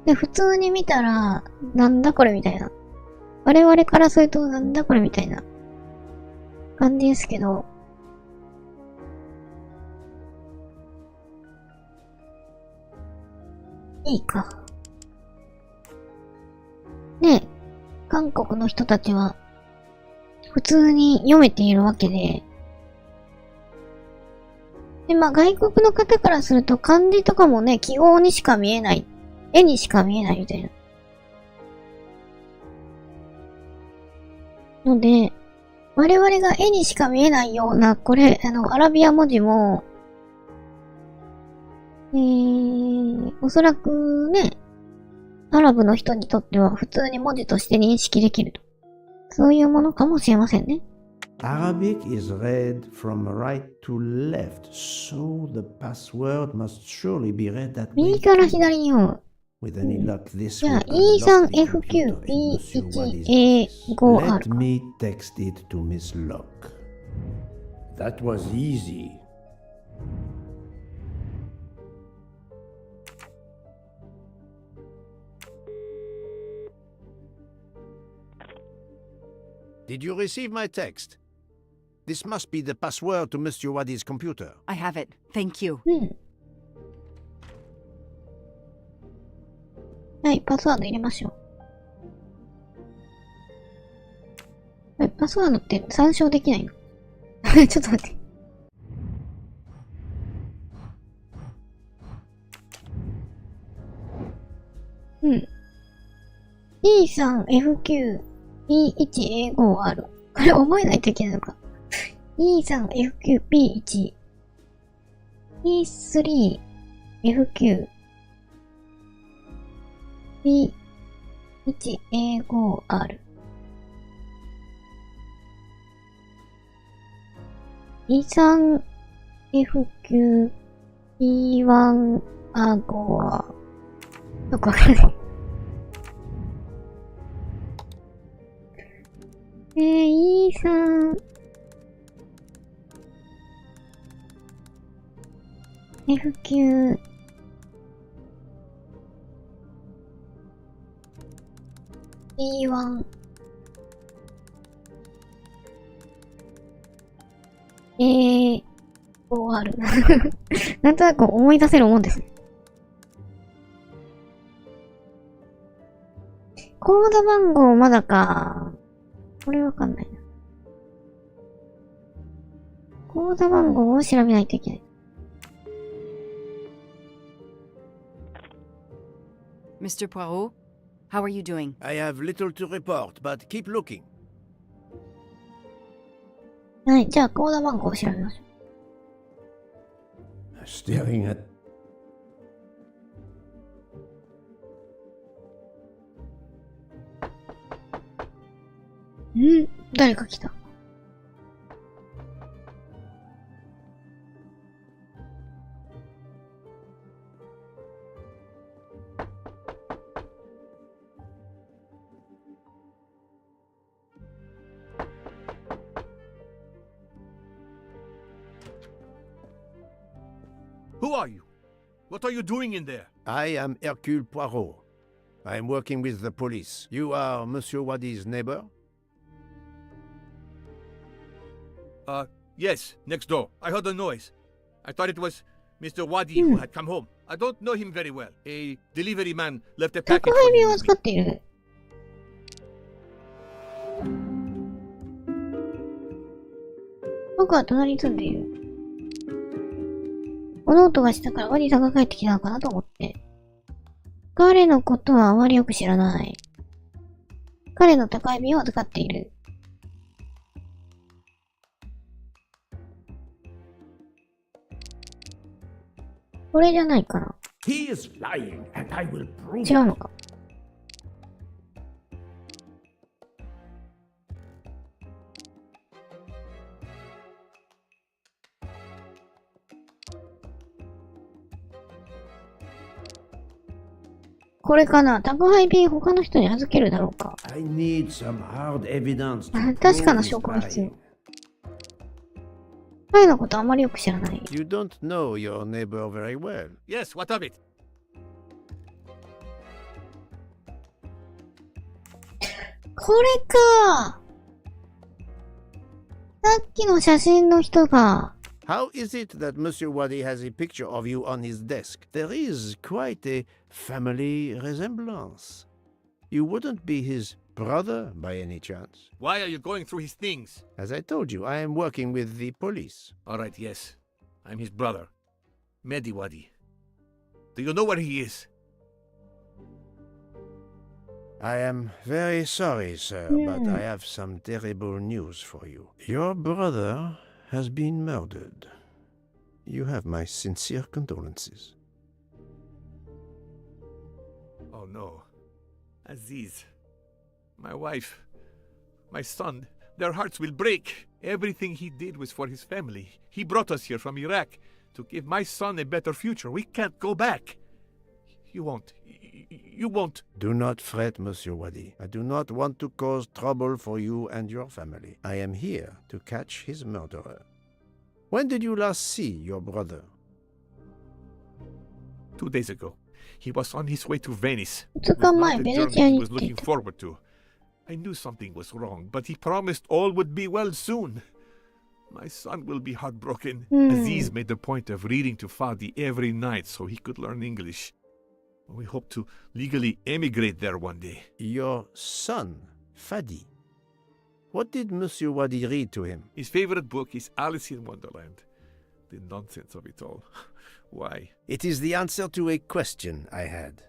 で、普通に見たら、なんだこれみたいな。我々からすると、なんだこれみたいな感じですけど、いいか。ね、韓国の人たちは、普通に読めているわけで、で、まあ外国の方からすると漢字とかもね、記号にしか見えない。絵にしか見えないみたいな。ので、我々が絵にしか見えないような、これ、アラビア文字も、おそらくね、アラブの人にとっては普通に文字として認識できると。そういうものかもしれませんね。Arabic is read from right to left, so the password must surely be read that way. 右から左に読む。With any luck, this じゃあ、will unlock the computer in Monsieur Waddy's office. E3F9B1A5R Let me text it to Miss Locke. That was easy. Did you receive my text? This must be the password to Monsieur Waddy's computer. I have it. Thank you. はい、パスワード入れましょう。はい、パスワードって参照できないのちょっと待って。E3F9B1A5R。これ覚えないといけないのか。E3F9B1。E3F9。B1A5R。E3F9 B1A5R。よくわからない。E3 F9 B1 OR なんとなく思い出せるもんですね。口座番号まだか。これわかんないな。口座番号を調べないといけない。Mr. Poirot, how are you doing? I have little to report, but keep looking. はい、じゃあ口座番号を調べましょう。Staring at... 誰か来た。Who are you? What are you doing in there? I am Hercule Poirot. I am working with the police. You are Monsieur Wadi's neighbor? Yes, next door. I heard a noise. I thought it was Mr. Wadi who had come home. I don't know him very well. A delivery man left a 宅 package 配 for 便 him を with 扱 me. っている。僕は隣に住んでいる。物音がしたからワディさんが帰ってきたのかなと思って。彼のことはあまりよく知らない。彼の宅配便を預かっている。これじゃないかな。He is lying, and I will prove 違うのか。これかな。宅配便他の人に預けるだろうか。I need some hard evidence to 確か prove な he's 証拠が必要 lying.。彼のことあまりよく知らない。You don't know your neighbor very well. Yes, what of it? これか。さっきの写真の人が。How is it that Monsieur Wadi has a picture of you on his desk? There is quite a family resemblance. You wouldn't be his brother by any chance. Why are you going through his things? As I told you, I am working with the police. All right, yes. I'm his brother. Mehdi Wadi. Do you know where he is? I am very sorry, sir, but I have some terrible news for you. Your brother has been murdered. You have my sincere condolences. Oh no. Aziz. My wife. My son. Their hearts will break. Everything he did was for his family. He brought us here from Iraq to give my son a better future. We can't go back. You won't. You won't. Do not fret, Monsieur Wadi. I do not want to cause trouble for you and your family. I am here to catch his murderer. When did you last see your brother? 2 days ago. He was on his way to Venice. 2日前、 Not ベ the ネチア journey に he 行 was ってい looking た。 forward to. I knew something was wrong, but he promised all would be well soon. My son will be heartbroken. Aziz made a point of reading to Fadi every night so he could learn English. We hope to legally emigrate there one day. Your son, Fadi. What did Monsieur Wadi read to him? His favorite book is Alice in Wonderland. The nonsense of it all. Why? It is the answer to a question I had.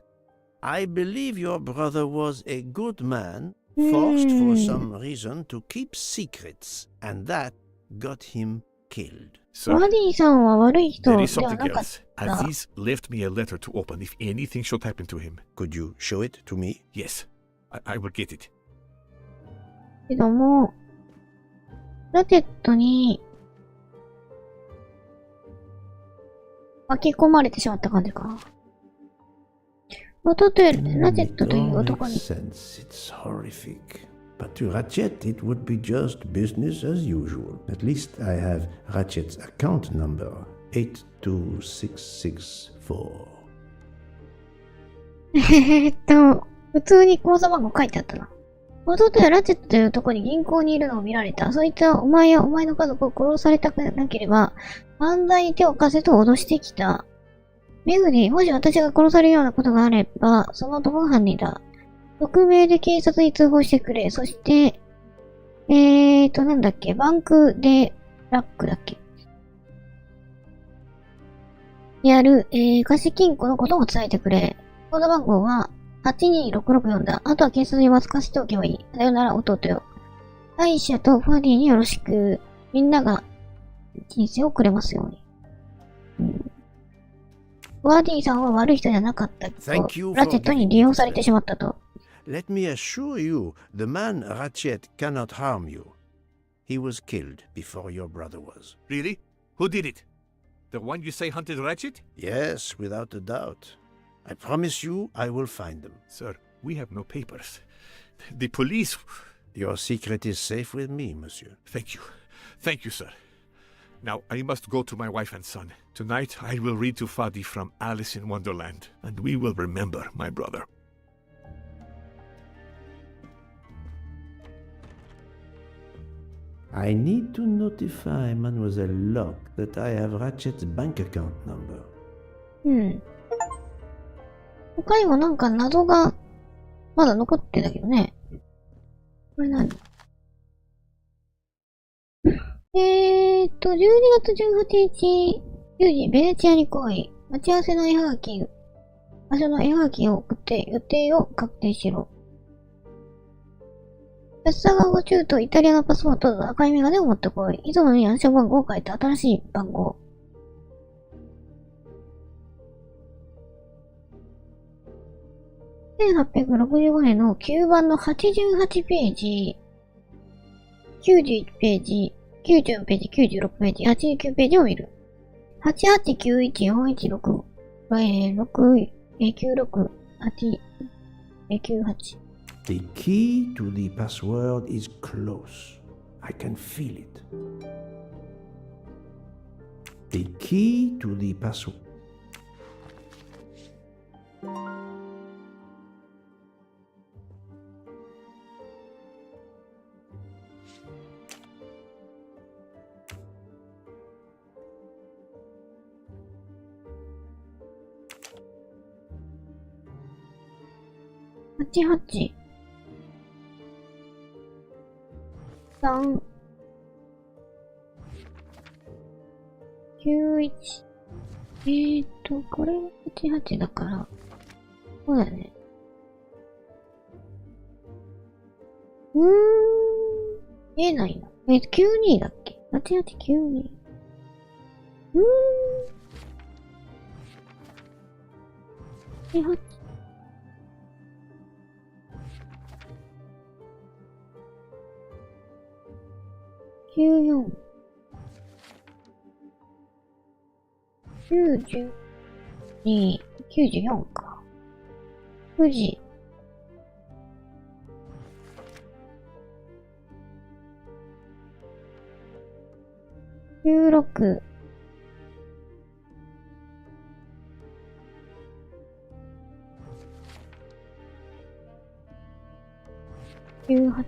I believe your brother was a good man, forced for some reason to keep secrets, and that got him killed. ワディさんは悪い人 There で is は something なかっ else. た。 Aziz left me a letter to open if anything should happen to him. Could you show it to me? Yes, I will get it. けども、ラテットに巻き込まれてしまった感じかな。弟よりラテットという男に。 sense. It's horrific. But to Ratchet, it would be just business as usual. At least I have Ratchet's account number, 82664. 普通に口座番号書いてあったな。弟やラチェットという男に銀行にいるのを見られた。そいつはお前やお前の家族を殺されたくなければ、犯罪に手を貸せと脅してきた。メグリー、もし私が殺されるようなことがあれば、その男が犯人だ。匿名で警察に通報してくれ。そして、なんだっけ、バンクでラックだっけ。やる、貸金庫のことを伝えてくれ。コード番号は82664だ。あとは警察に渡しておけばいい。さよなら、弟よ。アイシャとファディによろしく。みんなが人生をくれますように。ファディさんは悪い人じゃなかったけど、ラチェットに利用されてしまったと。Let me assure you, the man Ratchet cannot harm you. He was killed before your brother was. Really? Who did it? The one you say hunted Ratchet? Yes, without a doubt. I promise you I will find them. Sir, we have no papers. The police... Your secret is safe with me, monsieur. Thank you. Thank you, sir. Now, I must go to my wife and son. Tonight, I will read to Fadi from Alice in Wonderland, and we will remember my brother. I need to notify Mademoiselle Locke that I have Ratchet's bank account number. 他にもなんか謎がまだ残ってんだけどね。これ何12月18日、10時、ベネチアに来い。待ち合わせの絵はがき、場所の絵はがきを送って予定を確定しろ。安さが中とイタリアのパスポートと赤いメガネを持ってこい。いつものように暗証番号を書いた新しい番号。1865年の9番の88ページ、91ページ、94ページ、96ページ、89ページを見る。8891416、96、98。The key to the password is close. I can feel it. The key to the password.88 3 91これが88だから、そうだよね。見えないな。92だっけ ?8892。88。94。92、94か。富士。16。18。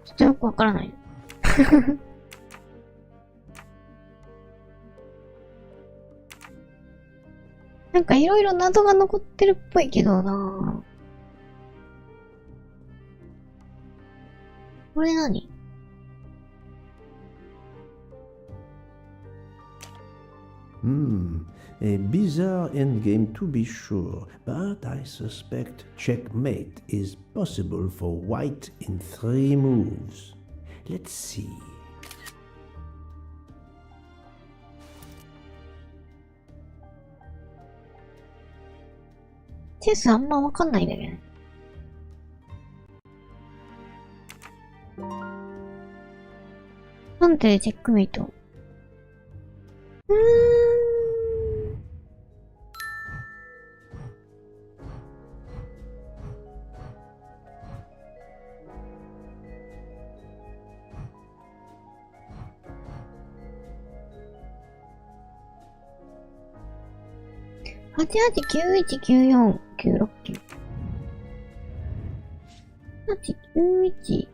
ちょっとよくわからない。なんかいろいろ謎が残ってるっぽいけどな。これ何？A bizarre endgame to be sure, but I suspect checkmate is possible for white in 3 moves. Let's see. チェスあんまわかんないんだけどね。なんでチェックメイト。88919496。8891。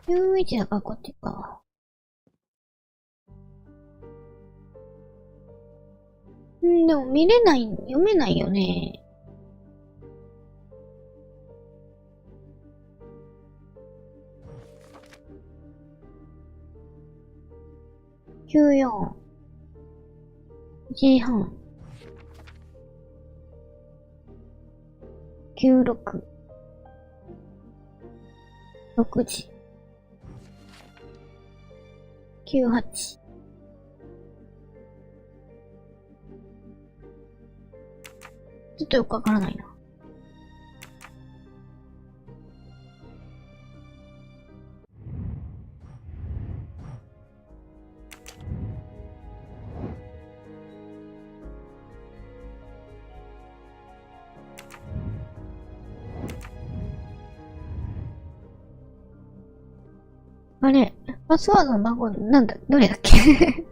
91だからこっちか。でも見れない、読めないよね。94。1時半。96。6時。98。ちょっとよくわからないな。あれ、パスワードの番号なんだ、どれだっけ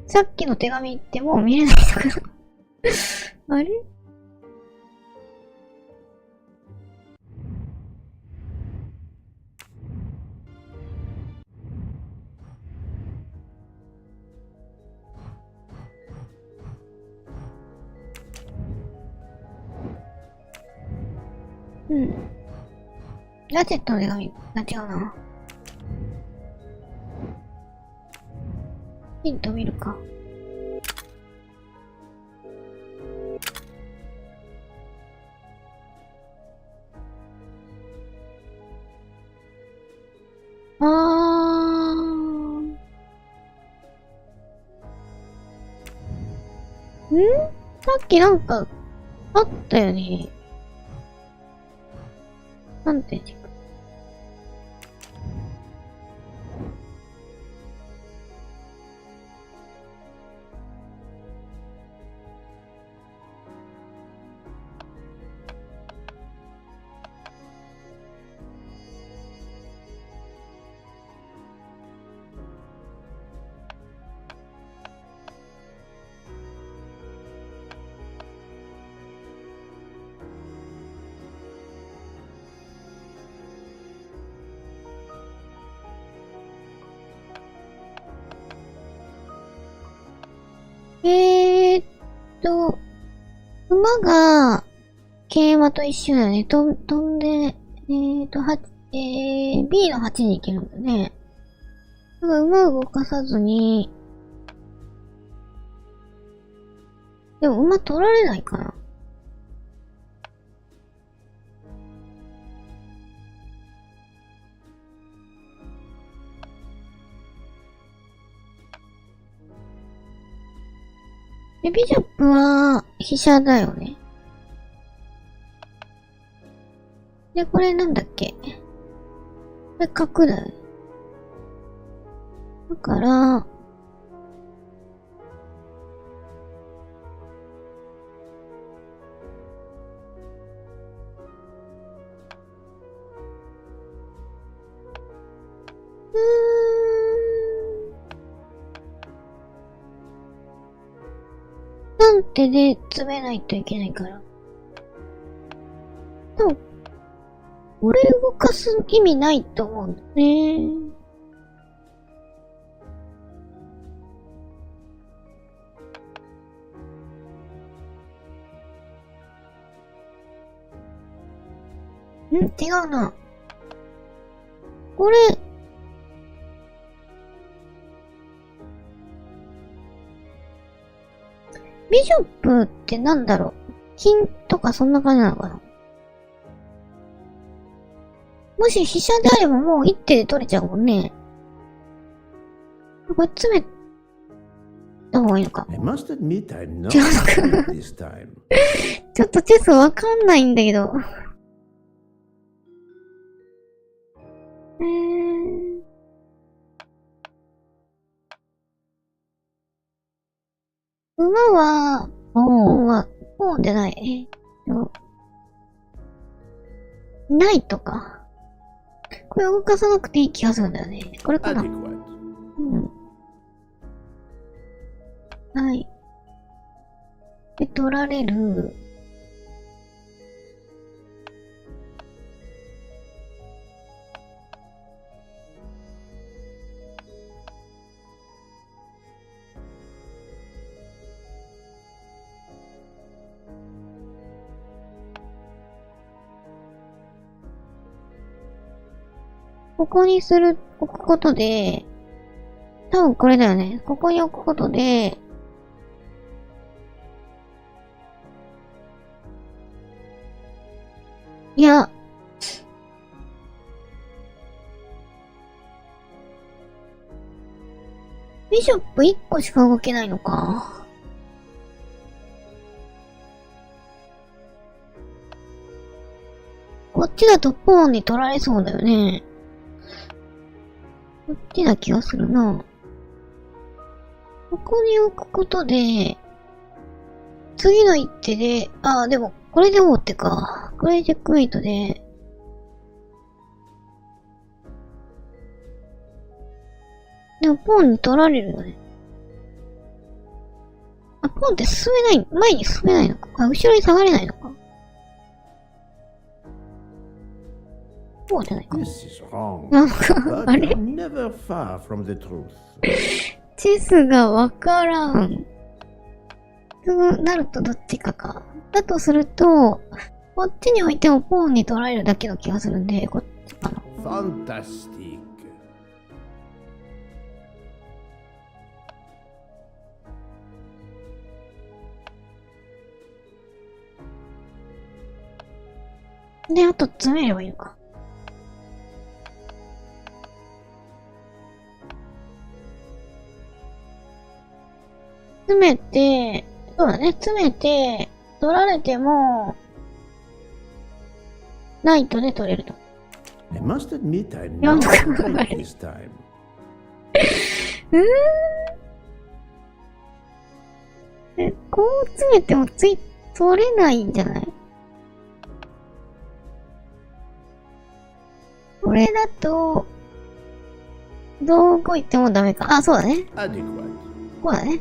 さっきの手紙ってもう見れないのかなあれうん。ガジェットの手紙、違うな。ヒント見るか。さっきなんか、あったよね。なんて字か。馬が、桂馬と一緒だよね。飛んで、B の8に行けるんだね。だから馬を動かさずに、でも馬取られないかな。で、ビショップは飛車だよね。で、これなんだっけ？これ角だよね。だから、なんてで詰めないといけないから。でも、これ動かす意味ないと思うんだね。違うな。これ、ビショップってなんだろう、金とかそんな感じなのかな。もし飛車であればもう一手で取れちゃうもんね。これ詰めた方がいいのか。I must admit I'm not 違う good のか。this time. ちょっとチェスわかんないんだけど。馬は、ポーンじゃない。ないとか。これ動かさなくていい気がするんだよね。これかな。Adequate. うん。はい。で、取られる。ここに置くことで、多分これだよね。ここに置くことで、いや、ビショップ1個しか動けないのか。こっちだとポーンに取られそうだよね。こっちな気がするな。ここに置くことで、次の一手で、でも、これで王手か。これチェックメイトで、でも、ポーンに取られるよね。ポーンって進めない、前に進めないのか。後ろに下がれないのか。ポーンじゃないか。This is wrong. なんか、But あれ I'm never far from the truth. チェスがわからん。そうなるとどっちかか。だとすると、こっちに置いてもポーンに取られるだけの気がするんで、こっちかな。Fantastic. で、あと詰めればいいのか。詰めて、そうだね、詰めて、取られても、ナイトで取れると。I must admit I'm やん not のか right this time. こう詰めても取れないんじゃない？これだと、どこ行ってもダメか。そうだね。Adequate. こうだね。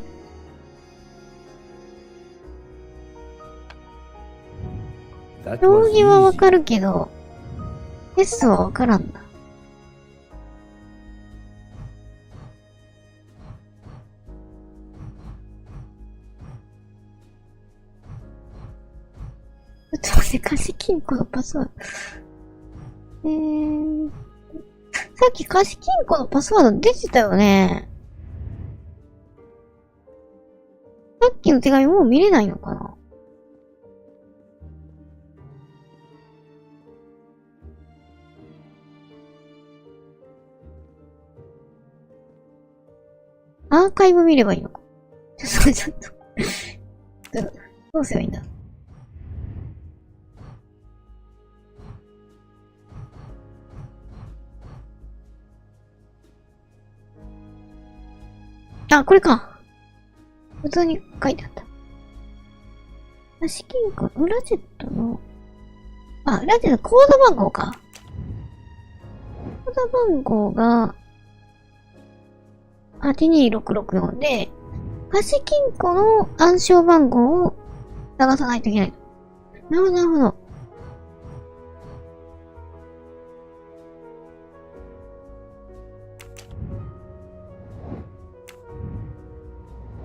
That 将 was 棋はわ easy. かるけど、チェスはわからんな。ちょっと待って、貸金庫のパスワード。さっき貸金庫のパスワード出てたよね。さっきの手紙もう見れないのかな？アーカイブ見ればいいのか。ちょっと。どうすればいいんだ。これか。普通に書いてあった。貸金庫、ラジェットの、ラジェットコード番号か。コード番号が、82664で、貸金庫の暗証番号を探さないといけない。なるほど、なるほど。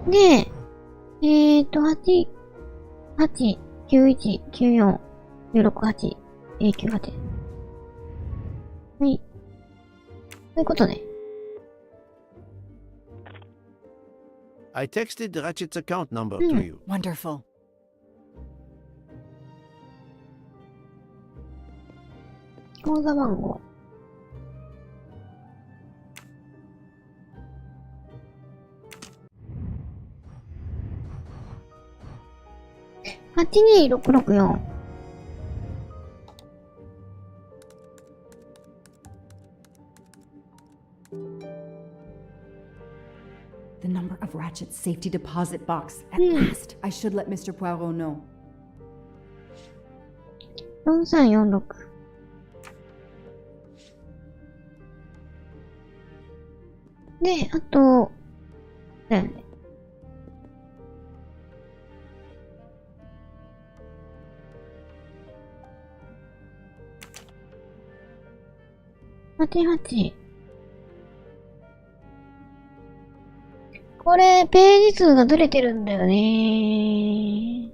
で、8、91、94、168、98。はい。そういうことね。I texted Ratchet's account number to you. Wonderful. Call the 番号。82664。The number of Ratchet's safety deposit box. At last, I should let Mr. Poirot know. 4346。で、あと、だよね。88。これ、ページ数がずれてるんだよね。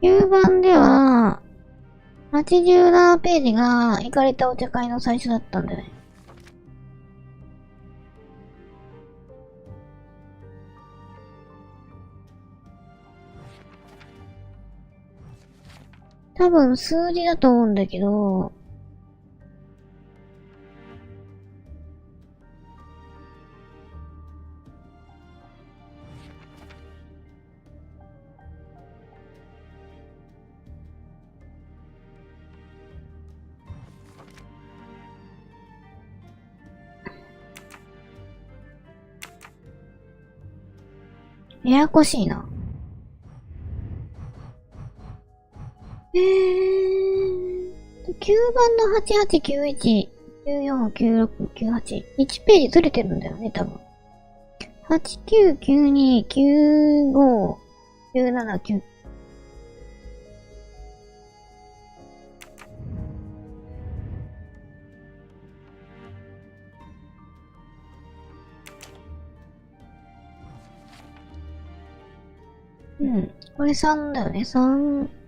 9番では、87ページが行かれたお茶会の最初だったんだよね。多分数字だと思うんだけど、ややこしいな。9番の8891、94、96、98。1ページずれてるんだよね、多分。8992、95、17、9。うん。これ3だよね、3。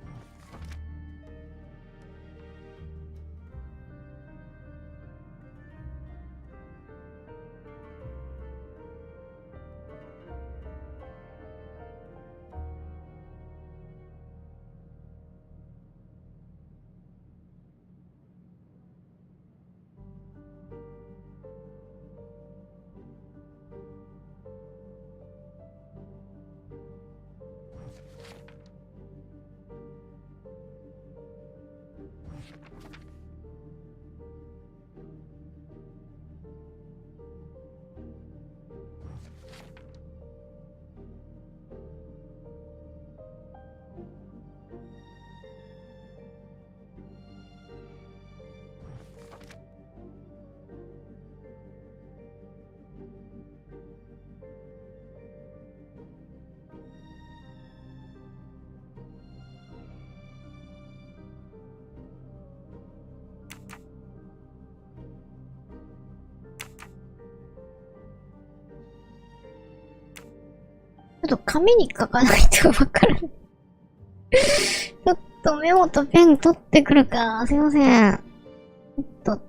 ちょっと紙に書かないとわからない。ちょっとメモとペン取ってくるか。すいません。っと。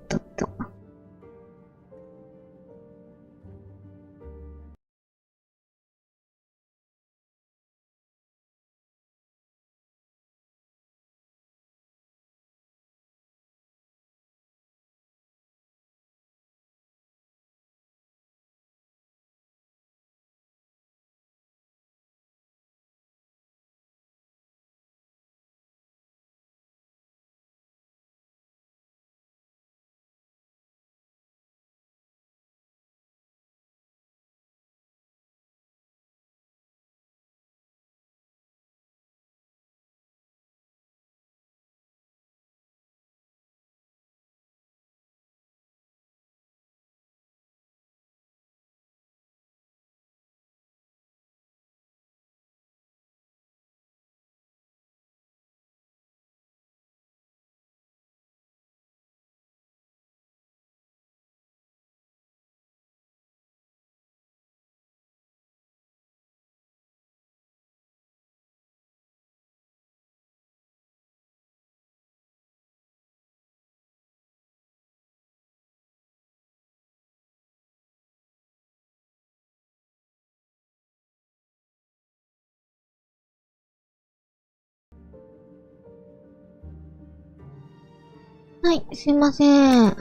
はい、すいません。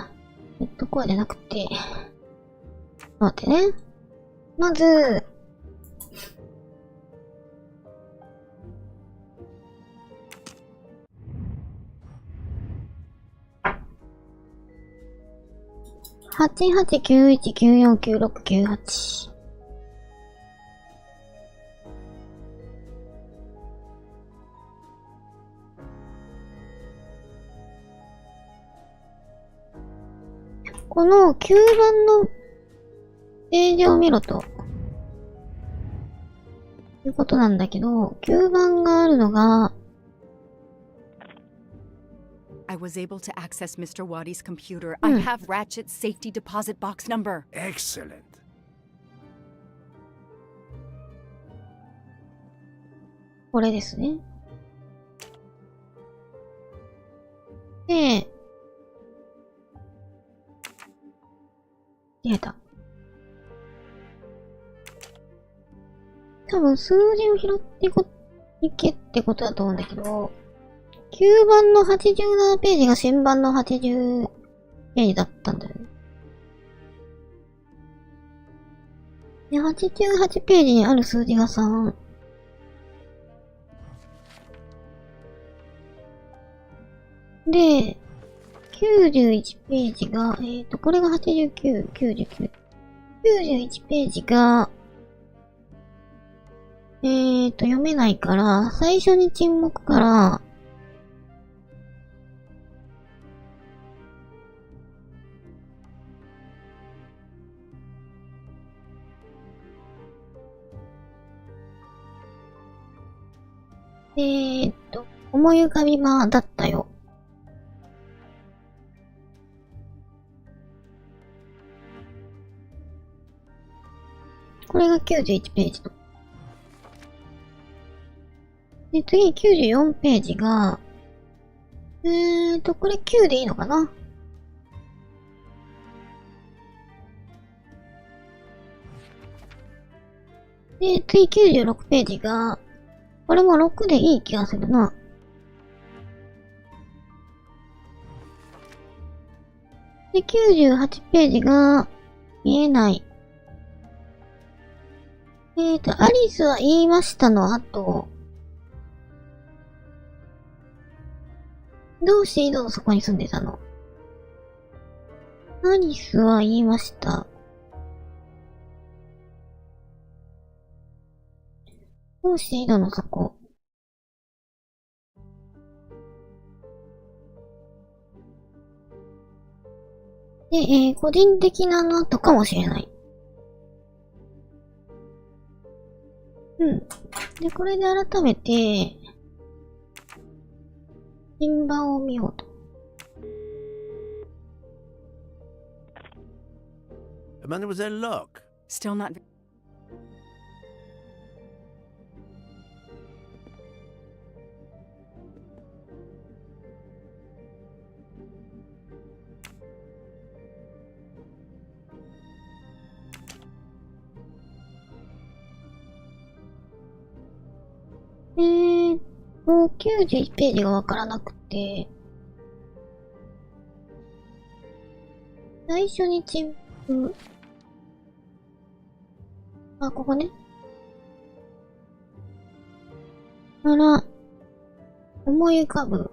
こうじゃなくて。待ってね。まず、8891949698。この9番のページを見ろと。いうことなんだけど、9番があるのが、I was able to access Mr. Wadi's computer. I have Ratchet's safety deposit box number. Excellent. これですね。で、出た。多分数字を拾っていけってことだと思うんだけど、9番の87ページが新版の80ページだったんだよね。で、88ページにある数字が3。で、91ページが、これが89、99。91ページが、読めないから、最初に沈黙から、思い浮かびまだったよ。これが91ページと。で、次94ページが、これ9でいいのかな？で、次96ページが、これも6でいい気がするな。で、98ページが、見えない。アリスは言いましたの後、どうして井戸の底に住んでたの？アリスは言いました。どうして井戸の底？で、個人的なの後かもしれない。で、これで改めて、新版を見ようと。Mademoiselle Locke. Still not.もう91ページがわからなくて、最初に沈黙。あ、ここね。から、思い浮かぶ。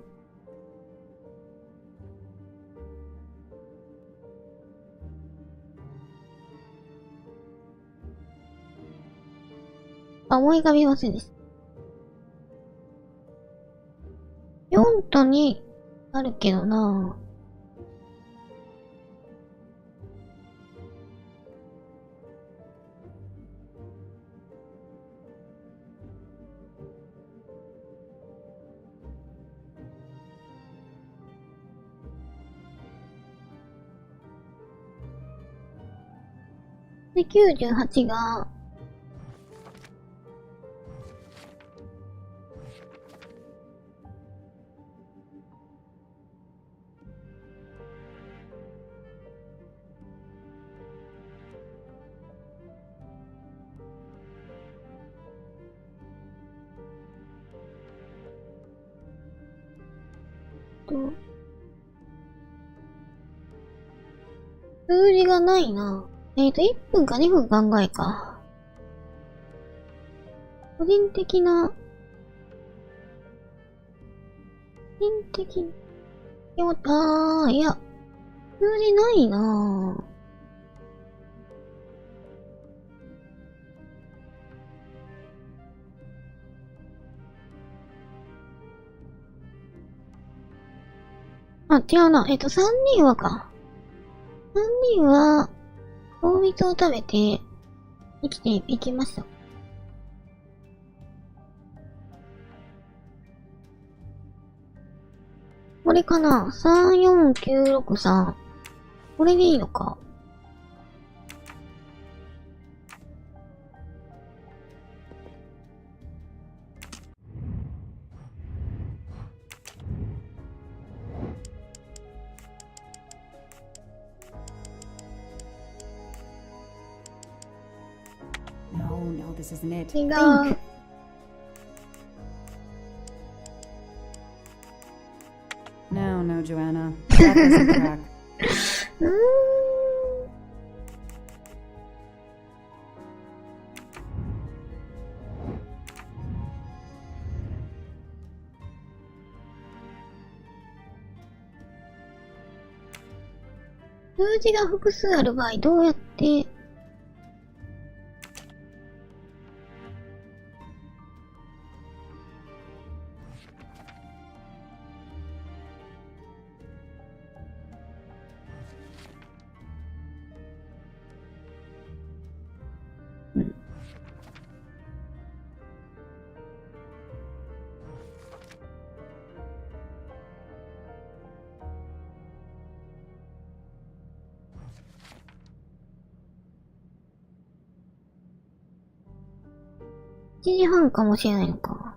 あ、思い浮かびませんでした。4と2あるけどなぁ。で、98が、数字がないな。1分か2分考えか。個人的な、いや、数字ないなぁ。あ、違うな。3人はか。3人は、糖蜜を食べて、生きていきました。これかな ?34963。これでいいのか。No, this isn't it. 違う。No, Joanna. That doesn't track. 数字が複数ある場合、どうやって、1時半かもしれないのか。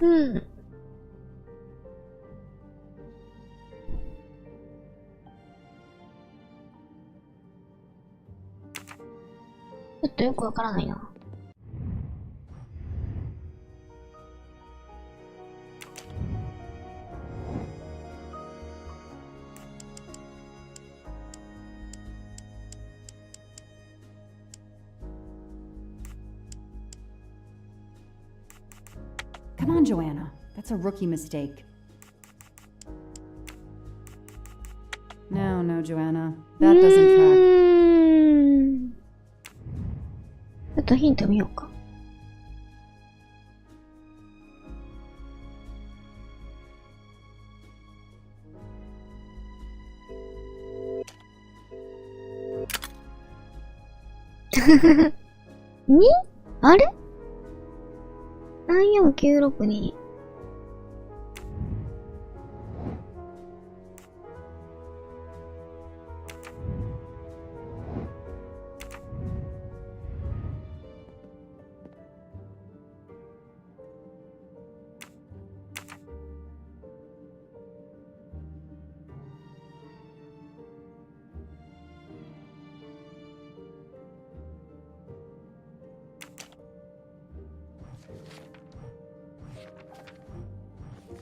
うん。ちょっとよくわからないな。Come on, Joanna. That's a rookie mistake. No, Joanna. That doesn't track. ちょっとヒント見ようか。2? あれ ?34962。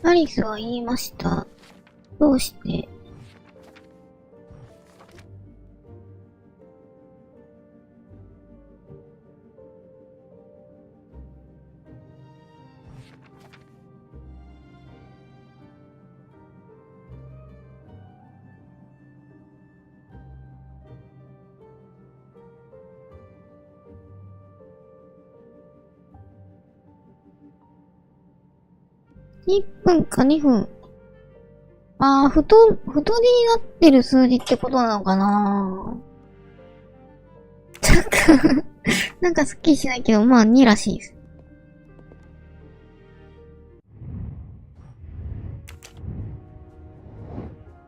アリスは言いました。どうして1分か2分。ああ、太りになってる数字ってことなのかなちょっとなんかすっきりしないけど、まあ2らしいです。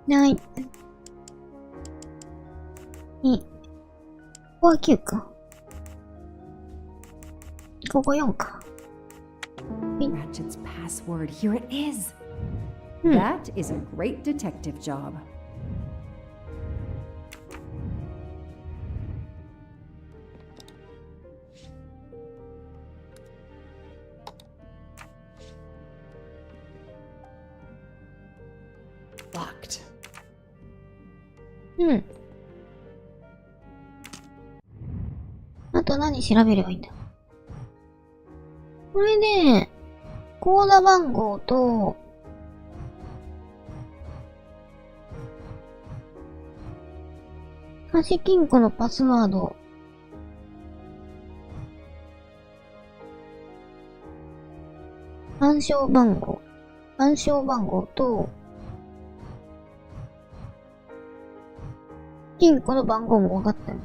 はい。2。ここは9か。ここ4か。Ratchet's password. Here it is. That is a great detective job. Locked. うん。あと何調べればいいんだ。これで、口座番号と、貸金庫のパスワード、暗証番号と、金庫の番号も分かったよ。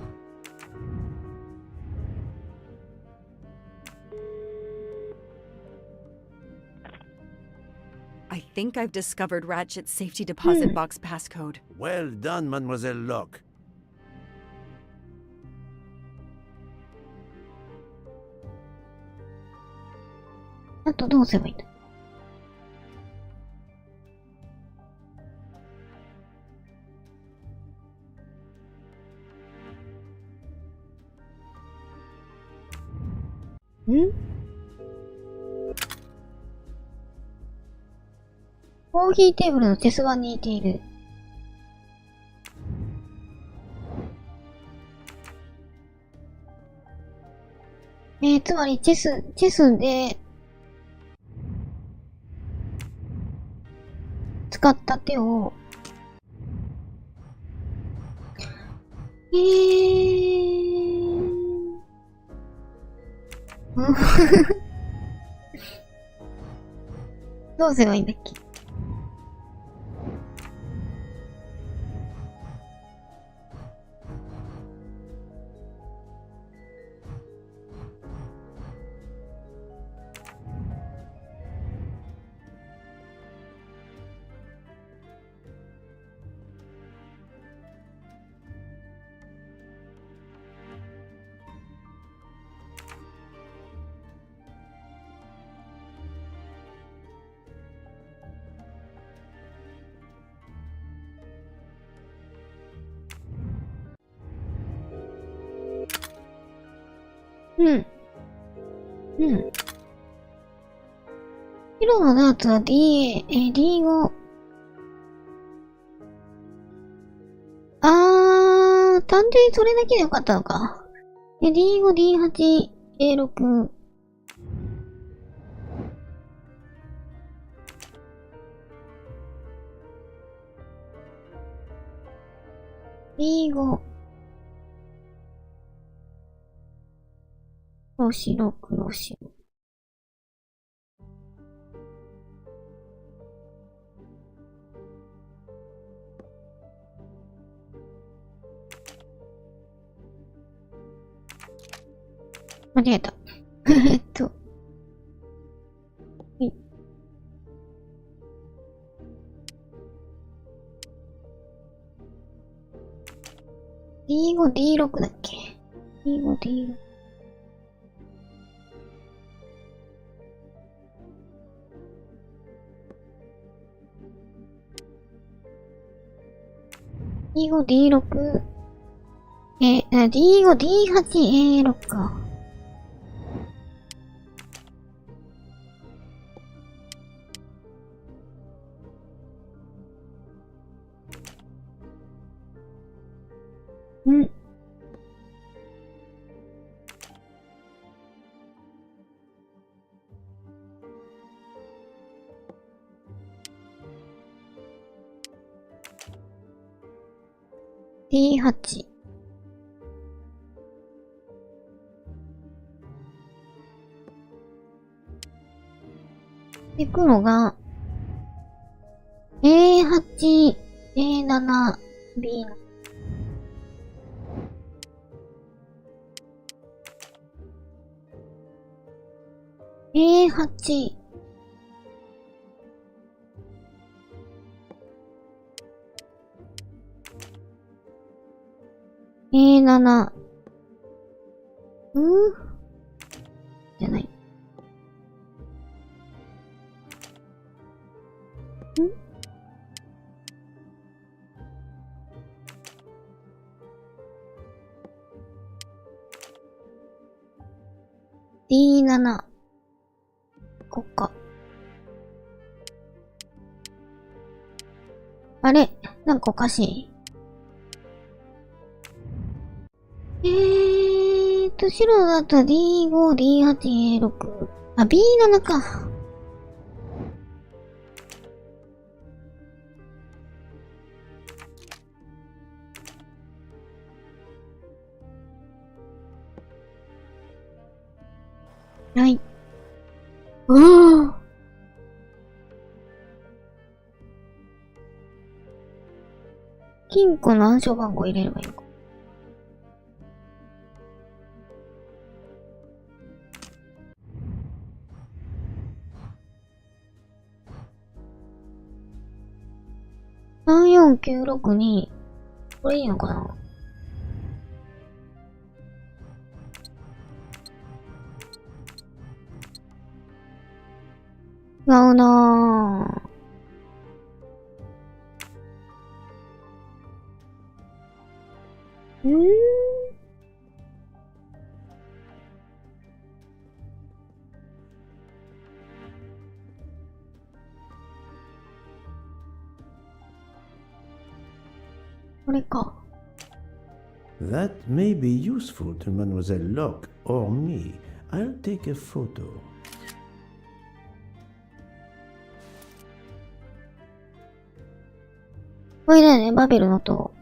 I think I've discovered Ratchet's safety deposit box passcode. Well done, Mademoiselle Locke. あとどうすればいいんだ。コーヒーテーブルのチェス盤に似ている。つまりチェスで、使った手を、どうすればいいんだっけ。白のダーツは D5。単純にそれだけでよかったのか。D5、D8、A6。D5。黒白、黒白。間違えた。D5、D6 だっけ？ D5、D6。D5、D6。D5、D8、A6 か。D8。で、黒が、A8、A7、B7。A8。A7。じゃない。D7。こっか。あれなんかおかしい。白だと D5、D8、A6。あ、B7 か。はい。金庫の暗証番号入れればいいのか。34962。これいいのかな。違うなぁ。これか。That may be useful to Mademoiselle Locke or me. I'll take a photo. これだよね、バベルの塔。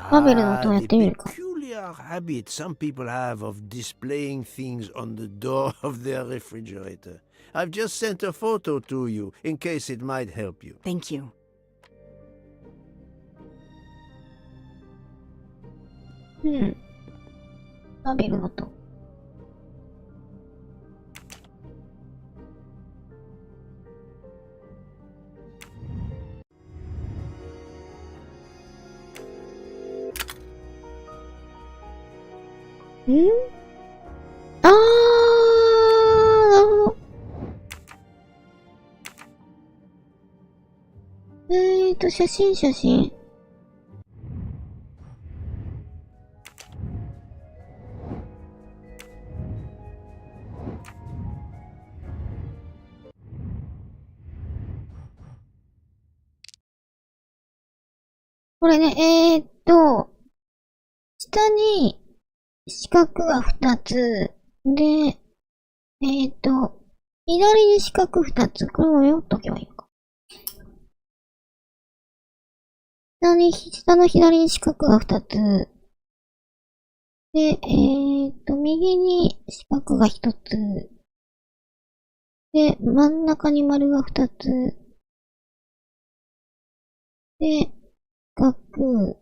バベルの塔やってみるか。Peculiar habit some people have of displaying things on the door of their refrigerator. I've just sent a photo to you in case it might help you. Thank you. バベルの塔。なるほど。写真。これね、下に四角が2つ。で、左に四角2つ。これを読っとけばいいのか。下の左に四角が2つ。で、右に四角が1つ。で、真ん中に丸が2つ。で、四角。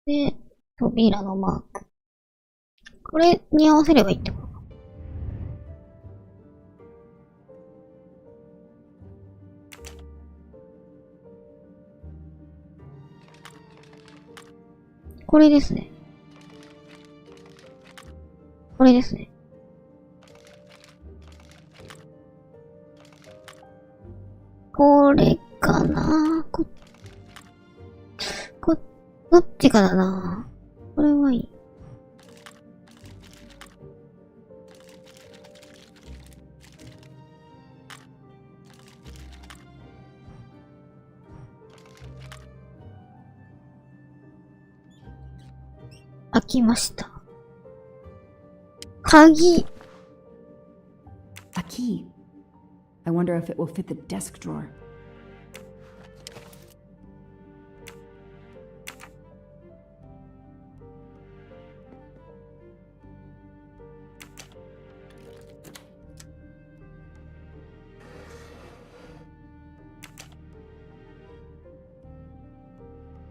で、扉のマーク。これに合わせればいいってことか。これですね。これですね。これかなどっちかだな。これはいい。開きました。鍵。A key. I wonder if it will fit the desk drawer.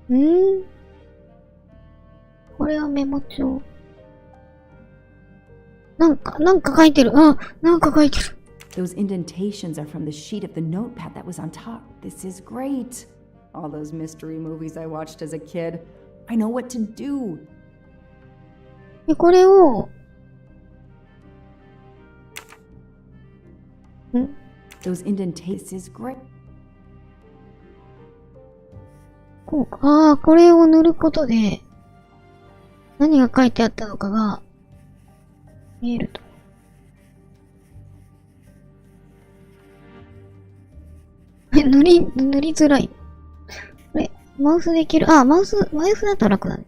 Hmm? これはメモ帳。なんか書いてる。あ、なんか書いてる。Those indentations are from the sheet of the notepad that was on top. This is great. All those mystery movies I watched as a kid. I know what to do. で、これを、Those indentations is great. こう、ああ、これを塗ることで、何が書いてあったのかが、見えると。塗りづらい。これ、マウスでいける。あ、マウスだと楽だね。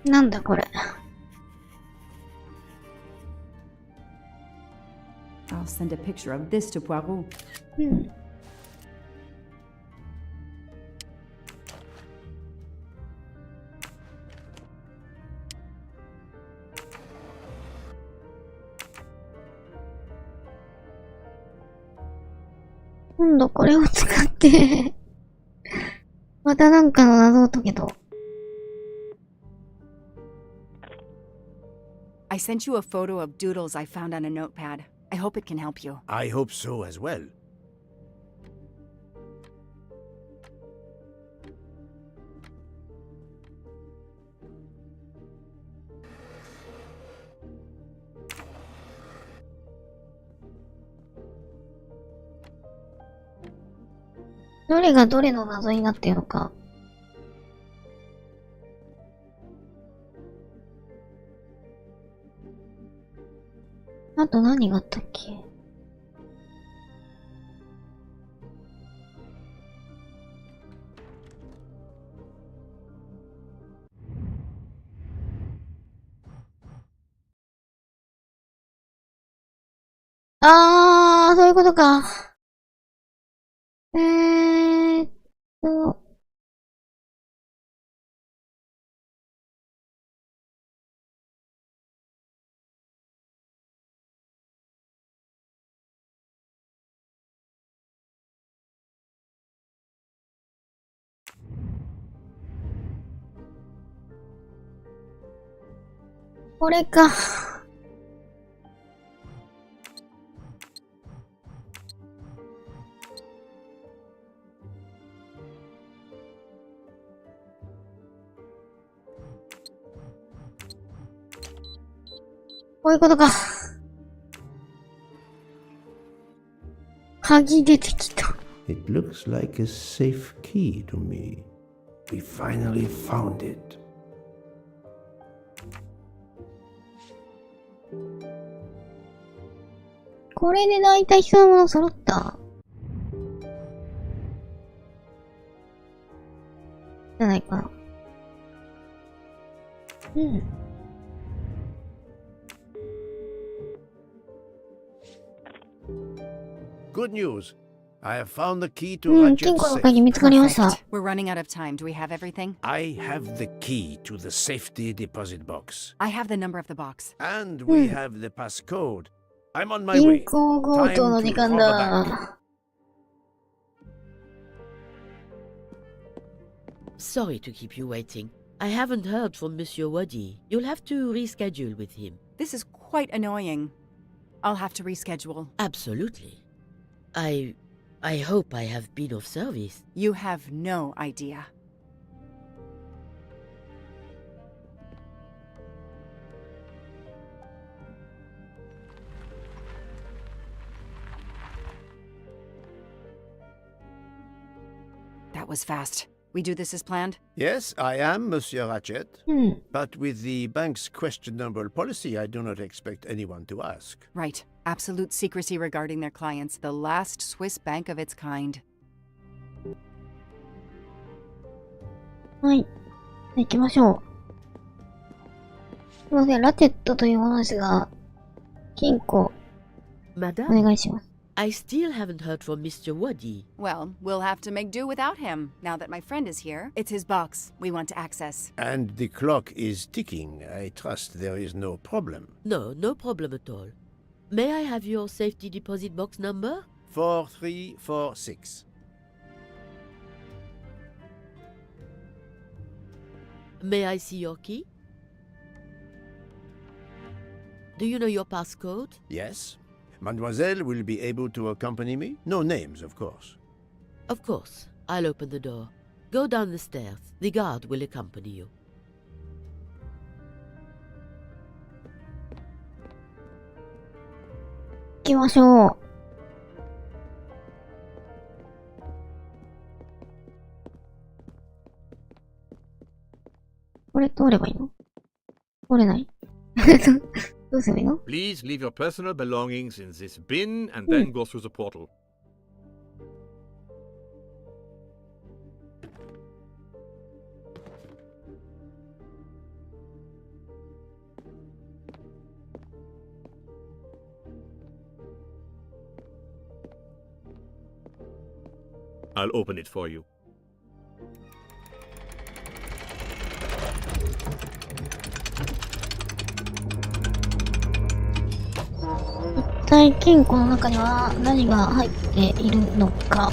なんだこれ。I'll send a picture of this to Poirot. うん。今度これを使ってまたなんかの謎を解けと。I sent you a photo of doodles I found on a notepad. I hope it can help you. I hope so as well. どれがどれの謎になっているのか。あと何があったっけ？あー、そういうことか。ーっと。これか。こういうことか。鍵出てきた。It looks like a safe key to me. We finally found it. これで大体必要なもの揃った。じゃないかな。うん。Good news. I have found the key to 金 Ratchet's 庫の safe. 鍵見つかりました。We're running out of time. Do we have everything? I have the key to the safety deposit box. I have the number of the box. And we have the passcode. I'm on my 銀 way. 行強盗の時間だ。Sorry to keep you waiting. I haven't heard from Monsieur Waddy. You'll have to reschedule with him. This is quite annoying. I'll have to reschedule. Absolutely. I hope I have been of service. You have no idea. was fast. We do this as planned? Yes, I am Monsieur Ratchet. うん。 But with the bank's questionable policy, I do not expect anyone to ask. Right. Absolute secrecy regarding their clients. The last Swiss bank of its kind. はい。行きましょう。すいません、ラチェットというものですが、金庫、お Madame, 願いします。I still haven't heard from Mr. Waddy. Well, we'll have to make do without him. Now that my friend is here, it's his box we want to access. And the clock is ticking. I trust there is no problem. No, no problem at all. May I have your safety deposit box number? 4346. May I see your key? Do you know your passcode? Yes. Mademoiselle will be able to accompany me? No names, of course. Of course. I'll open the door. Go down the stairs. The guard will accompany you. 行きましょう。これ通ればいいの？通れない。どうすればいいの？ Please leave your personal belongings in this bin and then go through the portal. I'll open it for you. 一体金庫の中には何が入っているのか。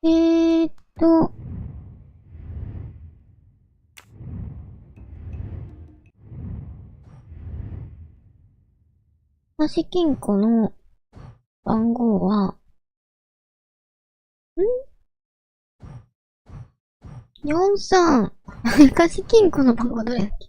えーっと、貸金庫の番号は、43。貸金庫の番号どれだっけ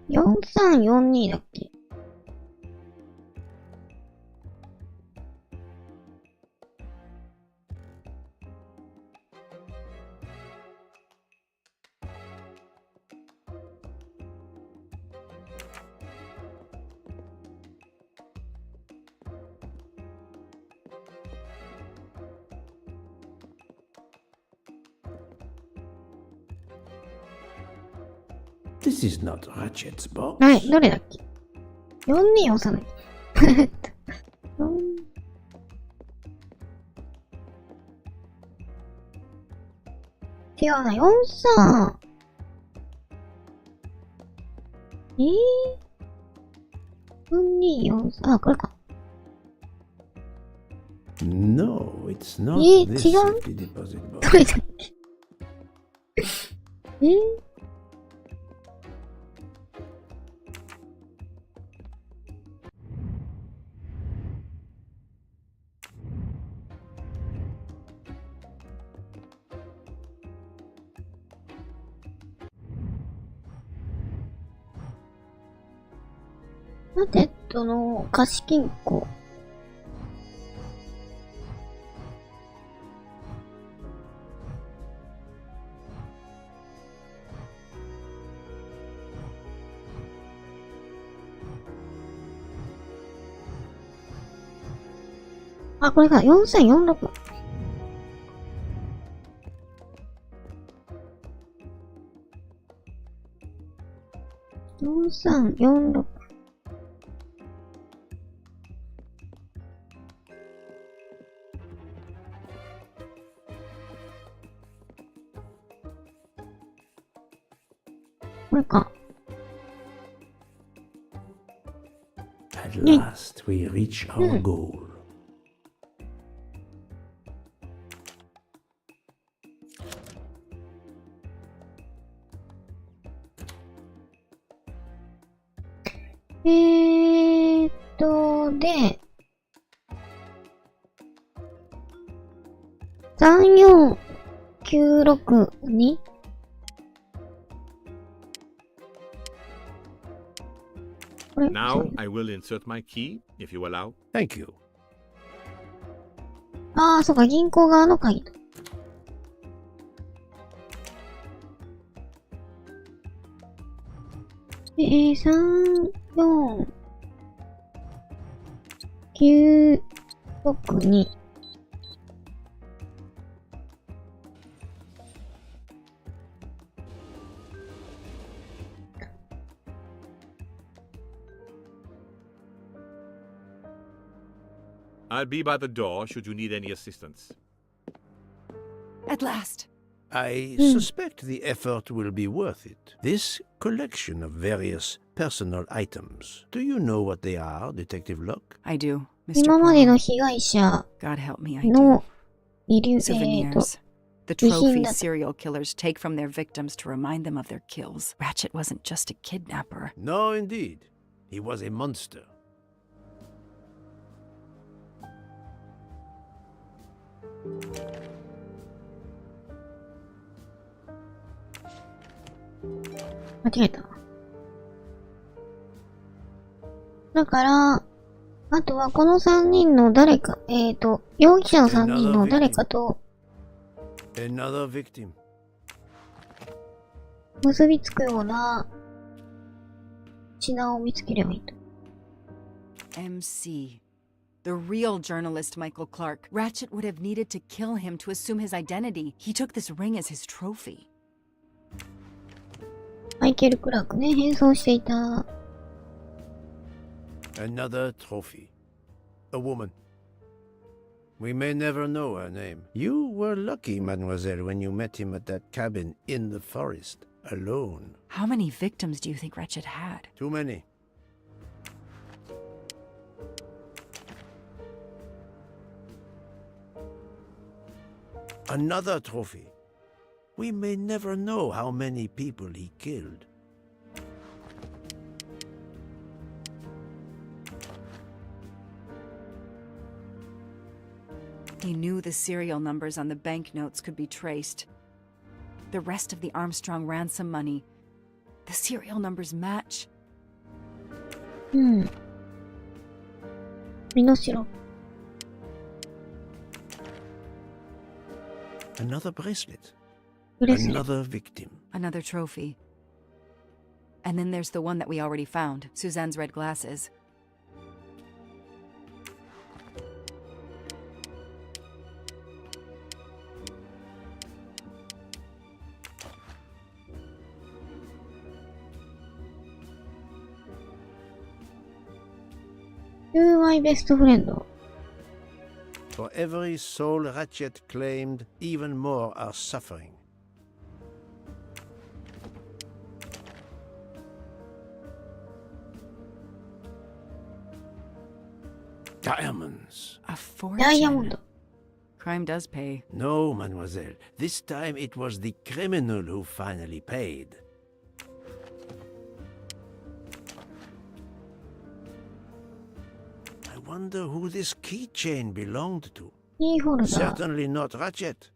？4342だっけ？This is not Ratchet's box. はい、どれだっけ？ 4243。違うな、43。4243。あ、これか。No, it's not 違 this う？ safety deposit ど box. れだっけ？ラテットの貸金庫。あ、これか、4346。4346。これか。At last, we reach our goal.で、34962? Now I will insert my key, if you allow. Thank you. ああ、そうか、銀行側の鍵だ。3、4、9、6、2。I'll be by the door should you need any assistance. At last. I suspect the effort will be worth it. This collection of various personal items. Do you know what they are, Detective Locke? I do, Mr. 今までの Poirot. 被害者 God help me, I の do. 遺留、Souvenirs. The 遺品 trophies だと。 serial killers take from their victims to remind them of their kills. Ratchet wasn't just a kidnapper. No, indeed. He was a monster.間違えた。だから、あとはこの3人の誰か、容疑者の3人の誰かと Another victim. 結びつくような品を見つければいいと。MC. The real journalist Michael Clark. Ratchet would have needed to kill him to assume his identity. He took this ring as his trophy. マイケル・クラークね、変装していた。Another trophy. A woman. We may never know her name. You were lucky, mademoiselle, when you met him at that cabin in the forest, alone. How many victims do you think Ratchet had? Too many. Another trophy. We may never know how many people he killed. He knew the serial numbers on the banknotes could be traced. The rest of the Armstrong ransom money. The serial numbers match. うん。身代。 Another bracelet. ブレスレット。 Another victim. Another trophy. And then there's the one that we already found, Suzanne's red glasses. You my best friend. For every soul Ratchet claimed, even more are suffering. Diamonds. A ダイヤモン fortune. ド。 Crime does pay. No, mademoiselle. This time it was the criminal who finally paid. I wonder who this keychain belonged to. キーホルダー。 Certainly not Ratchet.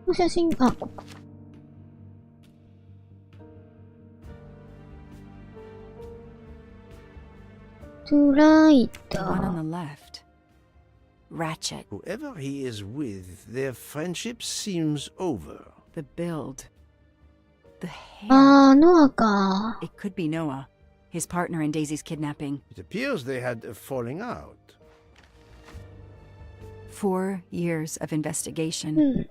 この写真、あ、ここ。トゥライタ The one ー。 on the left. Ratchet. Whoever he is with, their friendship seems over. The build. The hair. あー、ノアか。 It could be Noah, his partner in Daisy's kidnapping. It appears they had a falling out. 4 years of investigation. うん。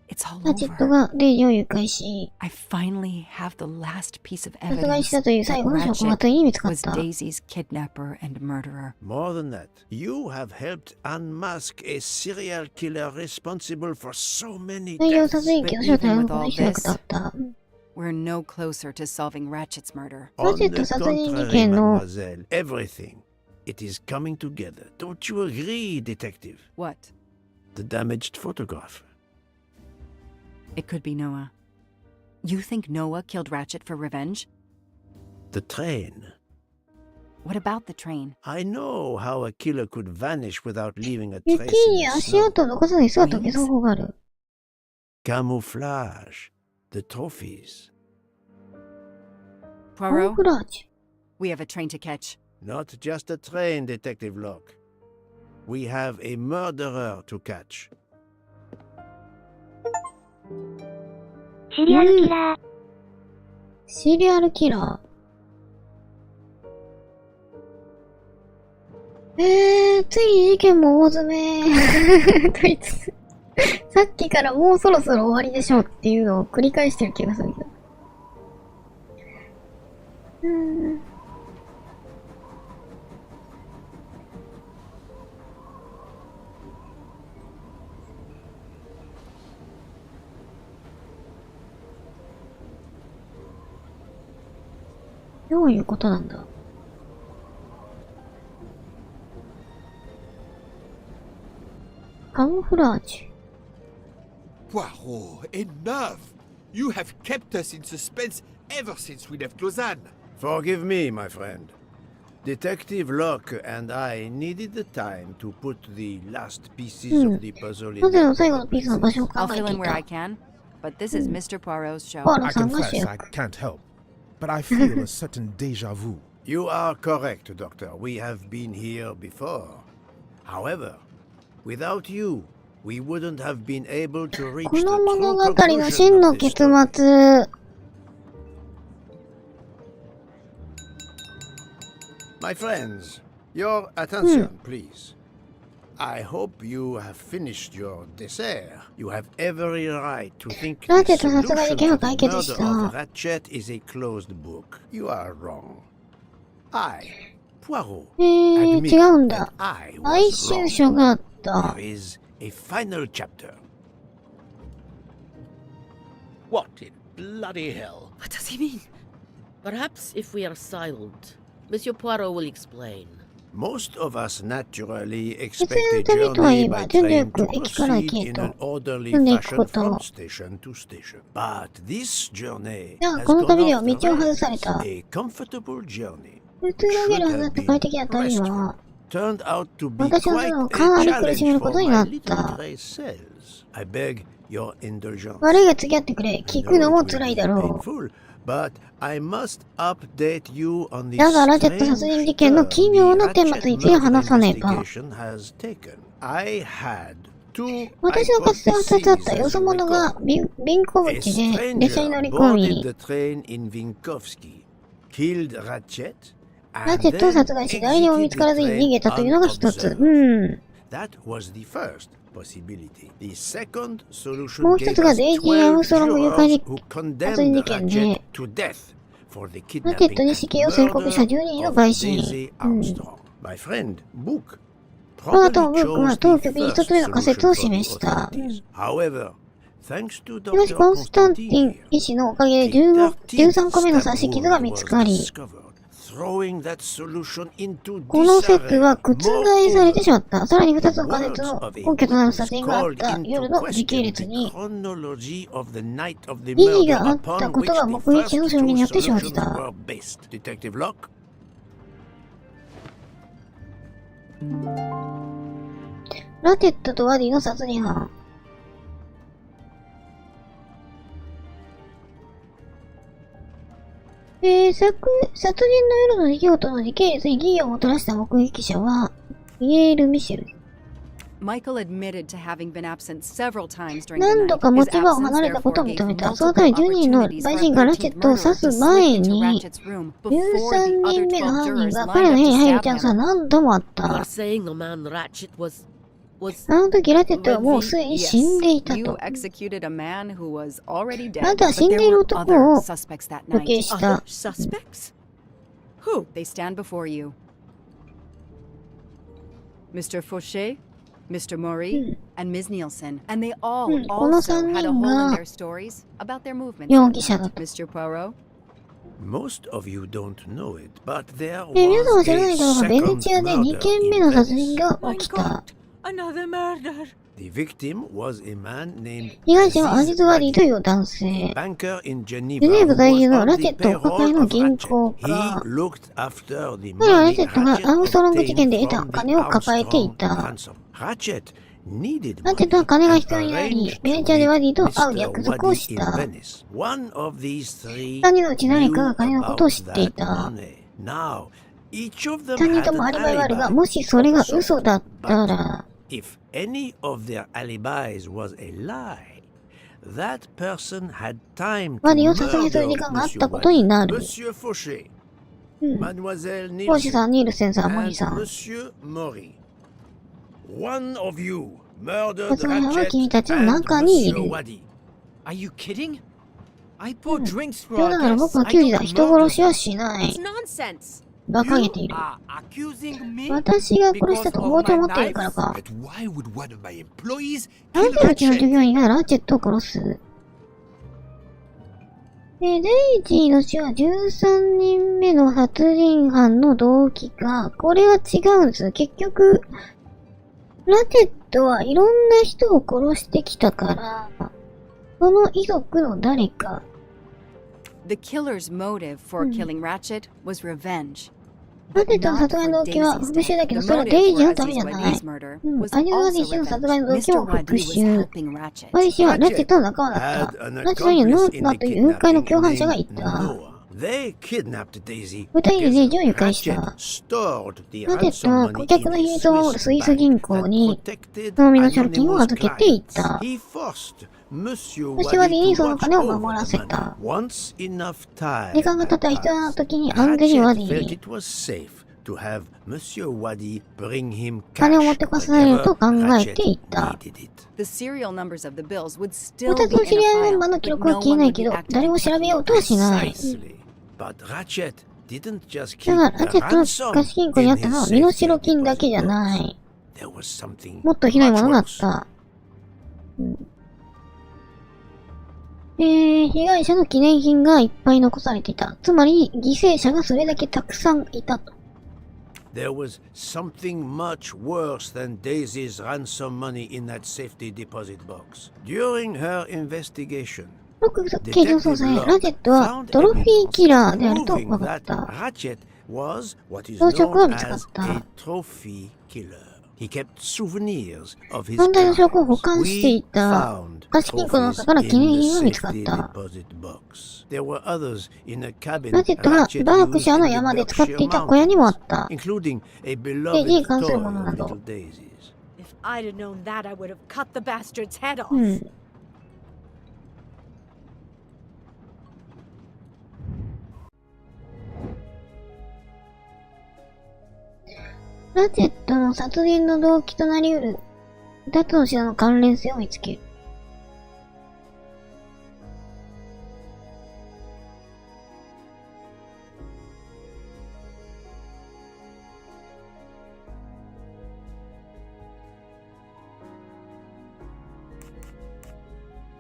It's all ラチットがデイジーを誘拐し、I finally have the last piece of 殺害 evidence したという最後の証拠が that ついに見つかっ was た。Daisy's kidnapper and murderer. More than that, you have helped unmask a serial killer responsible for so many 大量 deaths. 殺人鬼の正体をこの人役だった。 We're no closer to solving Ratchet's murder. On the Ratchet 殺人事 contrary, 件の mademoiselle, everything. It is coming together. Don't you agree, detective? What? The damaged photograph. It could be Noah. You think Noah killed Ratchet for revenge? The train. What about the train? I know how a killer could vanish without leaving a 雪 trace に in the 足 snow. 跡を残さずに姿を消す方法がある。 Camouflage. The trophies. カモ Poirot, フラージ we have a train to catch. Not just a train, Detective Locke. We have a murderer to catch. シリアルキラー。シリアルキラー。ついに事件も大詰めと言いつつ、さっきからもうそろそろ終わりでしょうっていうのを繰り返してる気がするけど。どういうことなんだ？カモフラージュ。 Poirot, enough! You have kept us in suspense ever since we left Lausanne. Forgive me, my friend. Detective Locke and I needed the time to put the last pieces of the puzzle in パズルの their 最後のピースの場所を考 I'll え fill て in い where I た。 can, but this is Mr. Poirot's show. ポアロ I さんが confess 主 I 役。 can't help, but I feel a certain deja vu. You are correct, Doctor. We have been here before. However, without you, we wouldn't have been able to reach こ the の true 物語の conclusion 真 of の this 結 story. 末。My friends, your attention, please. I hope you have finished your dessert. You have every right to think the ラチェット殺害 solution 事件は to the 解決 murder し of た。 Ratchet is a closed book. You are wrong. I, Poirot, 違 admit うん that だ。 I 哀 was 愁書 wrong. があった。 There is a final chapter. What in bloody hell? What does he mean? Perhaps if we are silent, Monsieur Poirot will explain. Most of us naturally 普 expect 通 a の旅とはいえ journey ば、 by 順序よ train く to 駅から proceed 駅へ in と an orderly 進んでいく fashion こと from。station to station. But this journey だが has この gone 旅では off 道を the 外され rails. た。 A comfortable journey 普通のゲルはずっと快適だった旅は、 turned out to be 私の quite 頭を a かなり苦しめ challenge るこ for とにな my った。 little gray cells. I beg your indulgence. 悪いが付き合ってくれ。 I 聞 know くの it も will 辛い be だろ painful, but I must update you on the う。だが、ラチェット殺人事件の奇妙な顛末について話さねば。 has taken. I had two 私のかつては2つあったよそ者がビンコ A ブチで stranger 列車に乗り込 boarded み、 the train in Vinkovsky, killed Ratchet, ラチェットを殺害し、誰にも見つからずに逃げたというのが一つ。うん。 That was the first possibility. The second solution もう一つ gave が us デイジー・アーム 12ストロング誘拐 jurors 事 who 殺人 condemned 事件で Ratchet to death for the ラチェッ kidnapping トに死刑を宣告した12人の陪審 of Daisy 員。うん。 Armstrong. My friend, Book 我が友 probably ブックは chose 当 the 局に first 一つ目の仮説を solution 示 for し the た。 authorities. However, thanks to しかし、 Dr. コンスタンティン Constantine, 医師のおかげで13個目の刺し傷が見つかり、 throwing that solution into この説は disarray. 覆されてしまった。さらに2つの仮説 Words の of a 根拠となる殺 witness 人があっ called た into 夜の時系 question 列 the に chronology of the night of the 意義 murder があった upon こと which が the 目撃者の first 証言 two によって生じ solutions た。 were based. Detective Locke? ラテットとワディの殺人犯。殺人の夜の出来事の時系列に疑義をもたらした目撃者は、イエール・ミシェル。 Michael admitted to having been absent several times during the 何 night. 度か His 持ち場を absence 離れたことを therefore 認め gave た。そのため multiple 12人の opportunities 陪 for 審がラチェ 13th ットを murderer 刺 to す前 slip into に、 Ratchet's room before the 13 other 人目の 12犯人 jurors が lined 彼の up 部屋に to 入る stab チャンスは him. 何度もあった。 You are saying the man Ratchet was あの時ラチェットはもうすでに死んでいた You と。 executed a man who was already あな dead. たは死ん But でい there る were 男 other を suspects that 処刑 night. した Suspects? Who? They stand before you. Mr. Fauché, Mr. Mori, and Ms. Nielsen. And they all この also 3 had a 人 hole in が their stories about their movements. 容 that 疑者だ night. と。 Mr. Poirot? Most of you don't know it, but there 皆さんは was 知らな a いだろうが、ベネ second チアで2 murder 件目 in の殺 Venice. 人が起きた。 Another murder. The victim was a man named 被害者はアジ Aziz ズ・ワディと Wadi, いう男 a 性。 banker in ジュ Geneva ネー who ブ在住 was の on ラ the チェットお抱え payroll の of 銀 Ratchet. 行 He 家。 looked after the 彼はラ money チェットが Ratchet アームストロング事件で obtained 得た from the 金を抱えてい Armstrong た。 ransom. Ratchet needed ラチェットは money 金が and 必要になり、 arranged ベネ to チアでワディ meet と会う Mr. 約束をし Wadi in た。 Venice. One of these three 3人のうち誰 knew かが金のことを知 about ってい that た。 money. Now, each of them 3人 had とも an アリバイがあるが、 alibi. もしそれが Also, 嘘だったら、 if any of their alibis was a lie, that person had time to ワディを殺害する murder 時間があっ Monsieur たことにな Wadi, る。 Monsieur Fauché, うん。 Mademoiselle 講師 Nielsen, さん、ニールセンさん、モ and リさん。 Monsieur Mori. One of you murdered 殺害犯は Ratchet 君たちの and 中にい Monsieur る。 Wadi. Are you kidding? I bought drinks for 冗 our 談なら guests. 僕は I 刑事だ。 don't 人 murder 殺しは them. しない It's。nonsense. 馬鹿げている。 are accusing me? 私が殺したと包丁を持っているからか。 But why would one of my employees あな kill たたちの従 Ratchet? 業員がラチェットを殺す。デイジーの死は13人目の殺人犯の動機か。これは違うんです。結局、ラチェットはいろんな人を殺してきたから、その遺族の誰か。The killer's motive for killing Ratchet was revenge. ラチェットの殺害の動機は復讐だけど、それはデイジーのためじゃない。アニズ・ワディ氏の殺害の動機も復讐。ワディ氏はラチェットの仲間だった。ラチェットにはノーナという誘拐の共犯者がいた。They kidnapped Daisy 二人でデイジーを誘拐 because した。 Ratchet stored the ラチェットは ransom 顧 money 客の in 秘 a 密を守る Swiss スイス銀行 bank に that protected その身の借金を anonymous 預けてい clients. た。 He forced Monsieur そしてワディ Wadi に to その watch 金を over 守ら the せ money. た。 Once enough time 時間が経った必要な時に安全にワデ Ratchet felt ィ it was safe to have Monsieur Wadi bring him 金を持 cash ってこさせると whenever 考えてい Ratchet た。 needed it. The serial numbers of the bills would still 二 be つの知 in り a 合いメン file, バーの記 but 録は no 消え one ない would け be ど、誰 actively も調べ checking よう them. とはしない。 Precisely. But Ratchet didn't just だ keep が、ラ the チェットの ransom 貸金庫にあ in ったの his は身代 safety 金だけじゃ deposit な box. い。 There was something もっとひどいも much のだっ worse. た。被害者の記念品がいっぱい残されていた。つまり、犠牲者がそれだけたくさんいたと。There was something much worse than Daisy's ransom money in that safety deposit box. During her investigation, 僕、刑事の捜査で、ラチェットはトロフィーキラーであると proving 分かっ that た。 Ratchet was what is 装飾は known 見つかっ as た。 a trophy killer. He kept souvenirs of his 問題の証拠を crimes. 保管してい We た。 found 貸金庫の中から trophies 記念 in the 品が見つかっ safety た。 deposit box. There were others in a cabin ラチェットが Ratchet バークシャーの used in the 山で使って Berkshire いた小屋にもあっ Mountains, た。 including a で、家 beloved に関する toy もの of など。 little daisies. If I'd have known that, I would have cut the bastard's head off. うん。ラチェットの殺人の動機となり得る二つの品の関連性を見つける。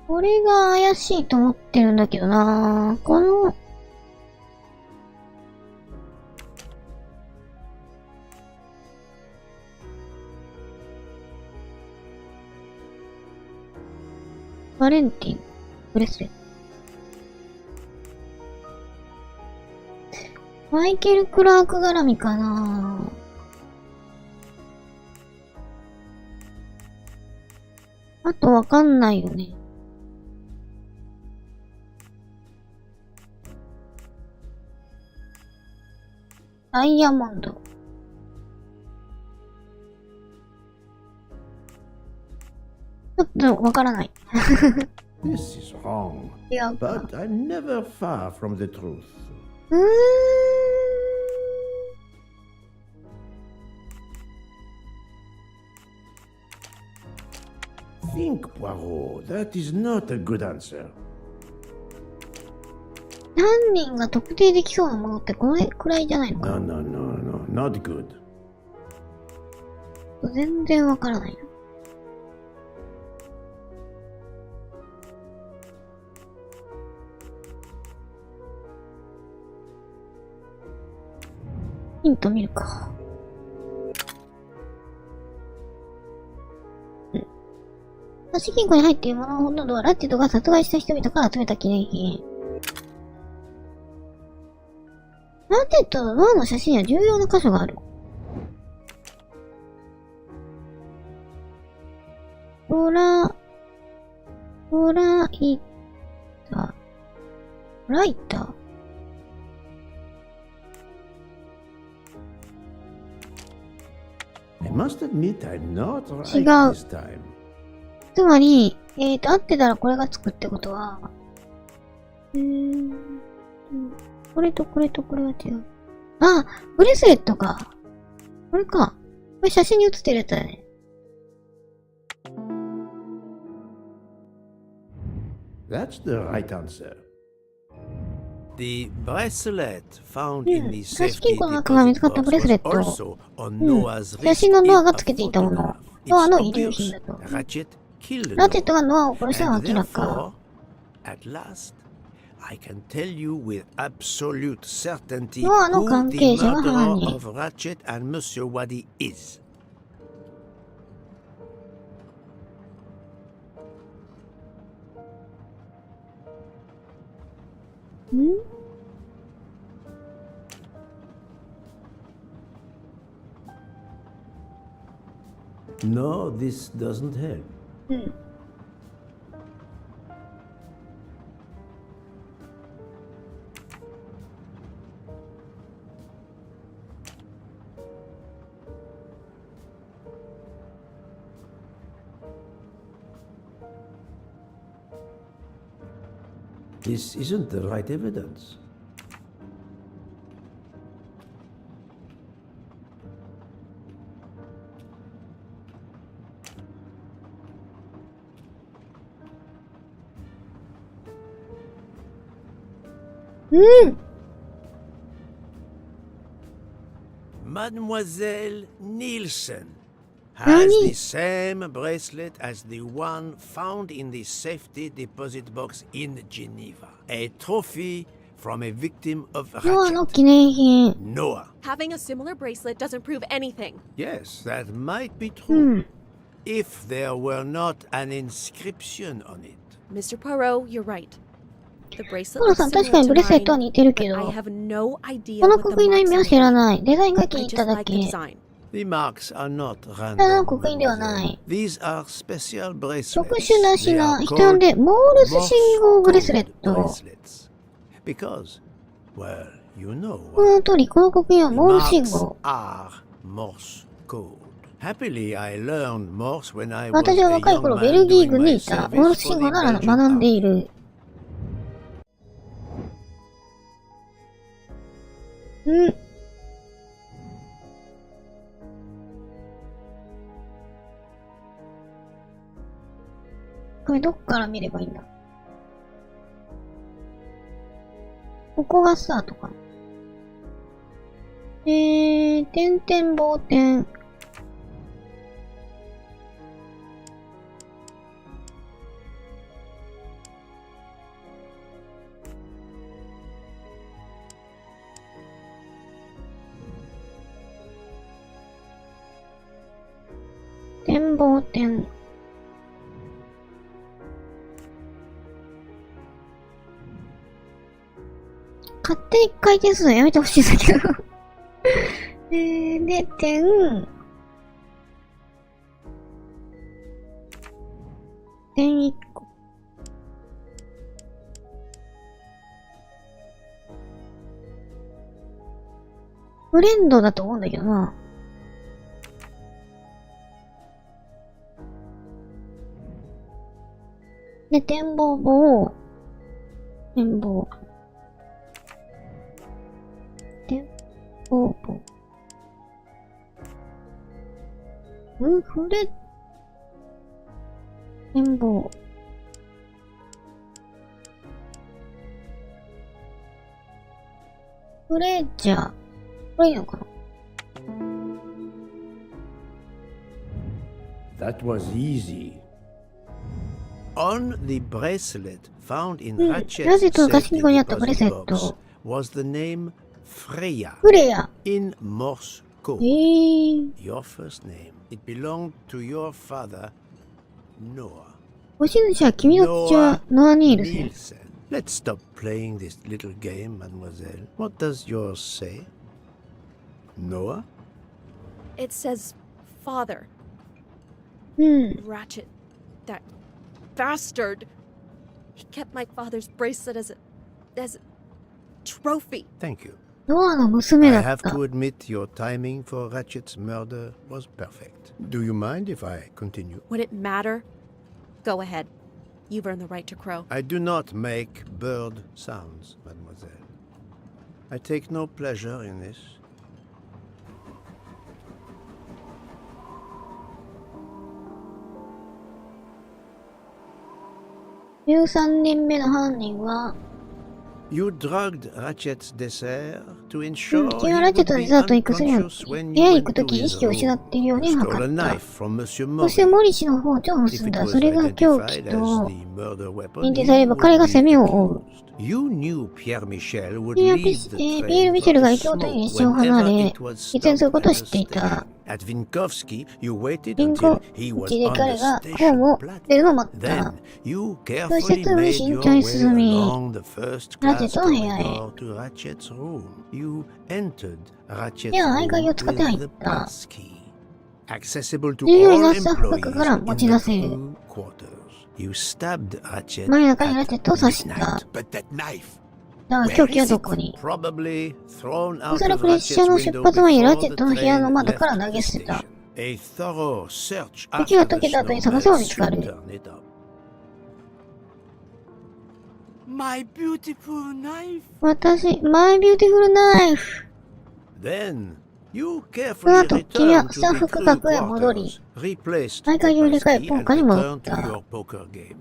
これが怪しいと思ってるんだけどなぁ。この、バレンティン、ブレスレット。マイケル・クラーク絡みかなぁ。あとわかんないよね。ダイヤモンド。ちょっとわからない。 This is wrong. 違うか。 But I'm never far from the truth. うーん。 Ratchet うーん。 was うーん。 a think, Poirot, that is not a good answer. 何人が特定できそうなものってこれくらいじゃないのか No, no, no, no, not good. 全然わからないな。ヒント見るか。刺し金庫に入っているもののほとんどはラッチェットが殺害した人々から集めた記念品。ラッチェットのノアの写真や重要な箇所がある。ライターI must admit I'm not 違 right う。 this time. つまり、合ってたらこれがつくってことは、これとこれとこれは違う。あ、ブレスレットか。これか。これ写真に写ってるやつだよね。That's the right answer. The bracelet found in the 刺し safety 金庫の中が見つかったブレスレッ deposit ト。 was also on Noah's 写 wrist 真のノア in が a つけていたもの。 photograph. ノア It's の遺留 obvious 品だと。 Ratchet killed ラチェッ Noah. トがノアを殺したのは And 明らか。 therefore, at last, I can tell you with absolute certainty ノアの who 関 the 係者が犯 murderer 人。 of Ratchet and Monsieur Wadi is. No, this doesn't help. This isn't the right evidence. Mademoiselle Nielsen has the same bracelet as the one found in the safety deposit box in Geneva. A trophy from a victim of ノアの Ratchet. 記念品。 Noah. Having a similar bracelet doesn't prove anything. Yes, that might be true. If there were not an inscription on it. Mr. Poirot, you're right. The bracelet ポロ looks さん、確 similar かに to ブレスレットは mine, 似てるけ but ど、 I こ have no idea の what 刻 the 印の意 marks 味は are. 知らない。デザインが気に I 入った just だ like the け。 design. The marks are not ただの random. 刻印ではない These are special bracelets. 特殊な They 品、 are 人呼んで、モールス Morse 信号ブレスレッ code ト。 bracelets. Because, well, you know こ why. の通り、この刻印は The モール信 marks 号。 are Morse code. Happily, I learned Morse when I was 私は a 若い young 頃、 man ベルギー doing 軍に my いた。 service モールス for 信 the 号なら Belgian 学んで army. いる。これどっから見ればいいんだ？ここがスタートかな。点々棒点。展望点。勝手に回転するのやめてほしいんだけど。で、点。点1個。フレンドだと思うんだけどな。で、展望棒。展望。展望棒。フレ展望。これじゃあ、これいいのかな？ That was easy. On the bracelet found in ラ Ratchet's ジェットの貸し safety 金庫にあったブレスレ deposit ッ box ト。was the name Freya フレア。 in Morse code. Your first name. It belonged to your father, Noah. ご主は君の父はノア・ニールセン。 Nielsen. Let's stop playing this little game, mademoiselle. What does yours say? Noah? It says father. Ratchet. That bastard. He kept my father's bracelet as a trophy. Thank you. ノアの娘 I だっ have た。 to admit your timing for Ratchet's murder was perfect. Do you mind if I continue? Would it matter? Go ahead. You've earned the right to crow. I do not make bird sounds, mademoiselle. I take no pleasure in this. 13人目の犯人は、You drugged Ratchet's dessert to ensure 君はラチェットのデザートに薬を部屋に行くとき意識を失っているように図 stole a った。 knife from Monsieur そして Mori. モリ氏の包丁を盗ん If it だ。 was それが凶器 identified と as the murder weapon, 認定されれば彼が攻めを追う。 You knew Pierre Michel would ピエ leave the ール・ train ミシェル for が the 京都に smoke 列車を離 whenever れ、 it was 移転する stopped ことを at 知 the っていた。 station. At Vinkovsky, you waited ビン until コ he う was ちで on 彼 the がホー station ムを出るのを待った platform. Then。you そして carefully すぐに made 慎 your 重に way 進み、 along the first ラチェ class ットの部屋へ。 corridor to Ratchet's room. You entered Ratchet's では、合 room 鍵を使って入 with っ the た。 passkey. Accessible to 従業員 all がスタッフ employees 格から持 in ち the 出せる。 crew quarters. You stabbed Ratchet 真夜中にラチェットを刺した。 midnight. But that knife. だが凶器はどこに？ Probably thrown お out そら of く列車 Ratchet's の出 window 発前にラ before チェッ the トの部屋の train 窓から left 投げ the 捨てた。 station. A thorough search 敵が after 解 the けた後に探せば snowman 見つか soon る。 turned it up. My beautiful knife. 私、マイビューティフルナイフ。 Then you その carefully 後、君は returned ス to タッ the フ crew 区画へ戻 quarters, り、 replaced 合 the 鍵を入れ替え、 passkey ポー and カーに戻っ returned to た。 your poker game.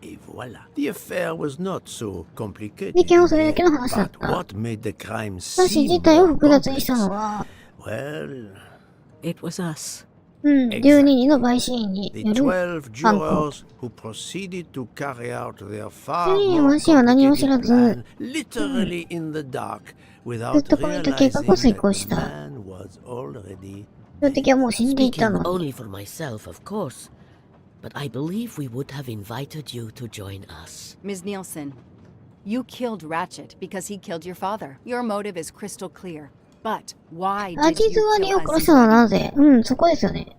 Et voilà. The affair was not so complicated. 事件はそれだけの話だっ But た。 what made the crime しかし seem 事態を more 複雑にした complex? のは、Well, It was us. 12人の陪審員に the よる12犯行。 jurors who proceeded to carry out their far 12人 more は死は何も知ら complicated ず、 plan, literally in the dark, ず without っとこういった計画を realizing 遂 that 行し the た。 man was already 標的はもう死んでいた Speaking のに。 only for myself, of course. But I believe we would have invited you to join us. Ms. Nielsen, you killed Ratchet because he killed your father. Your motive is crystal clear. But why ア did ジ you ズワニ kill を殺したのは Aziz? なぜ？そこですよね。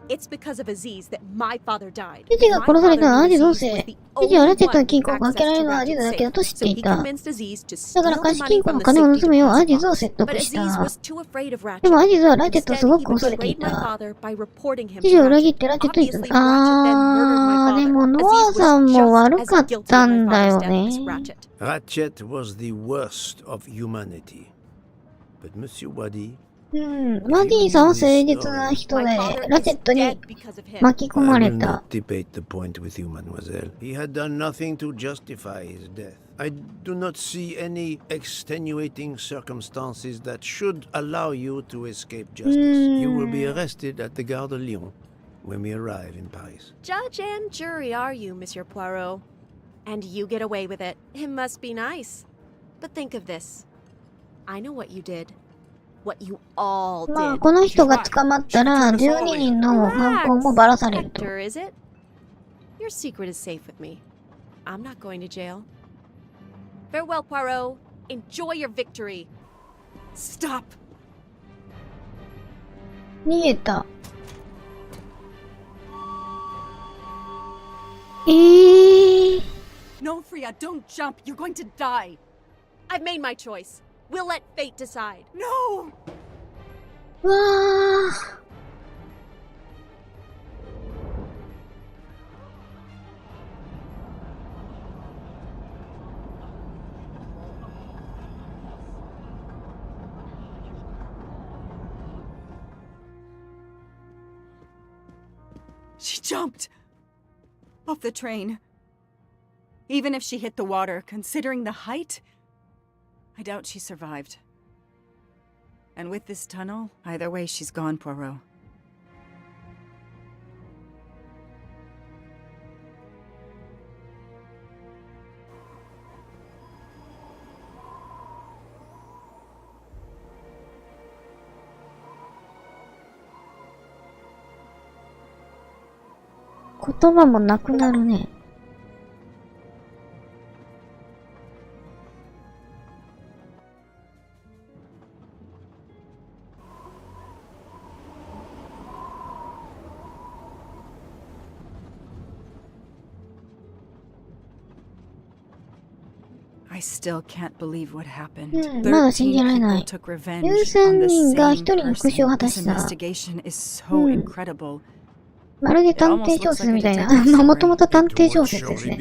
It's because of Aziz that my father died. 父が殺されたのはアジズのせい。 My father knew Aziz was the 父はラチェット only の金庫を one 開けられるのはア with ジズだ access け to だと知 Ratchet's って safe. い So he た。 convinced Aziz to だから steal 貸 the し money 金庫 from の the 金を safety 盗むようア deposit ジズを box. 説得 But し Aziz た。 was too afraid of Ratchet. でもアジズはラチェットを Instead, すご he く恐れてい betrayed my た。 father by reporting him 父 to を裏切っ Ratchet. てラチェットに言っ Obviously, た。Ratchet then murdered my で father. もノ Aziz アさん was も just 悪 as かっ guilty た of ん my だ father's よ death ね。 as Ratchet. Ratchet was the worst of humanity. But Monsieur Wadi, マディさんは誠実な人で、 My father ラチェッ is トに dead because of him. 巻き込 I まれ will た not。debate the point with you, mademoiselle. He had done nothing to justify his death. I do not see any extenuating circumstances that should allow you to escape justice. You will be arrested at the Gare de Lyon when we arrive in Paris. Judge and jury are you, Monsieur Poirot? And you get away with it. It must be nice. But think of this. I know what you did. What you all まあ、 did. この人が捕まったら、12人の犯行もばらされると。 Hector, is it? Your secret is safe with me. I'm not going to jail. Farewell, Poirot. Enjoy your victory. Stop! 逃げた。No, Freya, don't jump. You're going to die. I've made my choice. We'll let fate decide. No! わあ。She jumped off the train. Even if she hit the water, considering the height, I doubt she survived. And with this tunnel, either way, she's gone, Poirot. ?言葉もなくなるね。I still can't believe what happened. まだ信じられない。13人が1人の復讐を果たした。まるで探偵小説みたいな。まあ、もともと探偵小説ですね。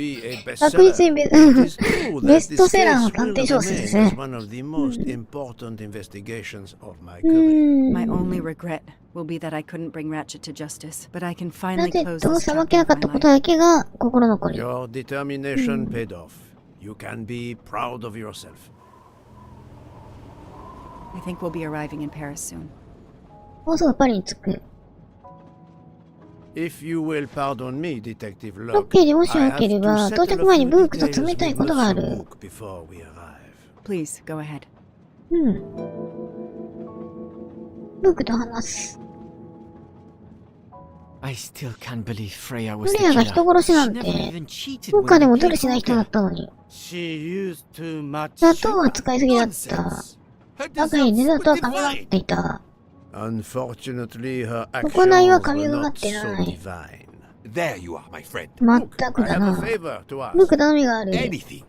確実にベストセラーの探偵小説ですね。My only regret will be that I couldn't bring Ratchet to justice, but I can ラ finally チェ close ットを this 裁 chapter けな of かっ my たこと life. だけが心残り。Your determination paid off. You can be proud of yourself. I think we'll be arriving in Paris soon. もうすぐパリに着く。If you will pardon me, Detective ロッ Locke, キーでもし I よ have けれ to ば、 settle 到 a 着前に few ブークと details 詰めたい with ことがあ Monsieur る。 Book before we arrive. Please, go ahead. ブークと話す。I still can't believe Freya フ was レ the アが killer. 人殺しな She ん never て、 even cheated どっ when かで we もド played ルしない人だ poker. ったのに。 She used too much 砂糖は sugar. 使いすぎだった。 Nonsense. Her 中に desserts デザー were トは噛みがっ divine. ていた。 Unfortunately, her 行いは actions 噛み were がかっ not て so ない。 divine. There you are, my friend. まっ Look, たく I だ have な。 a favor to ブーク ask. 頼みがある。 Anything.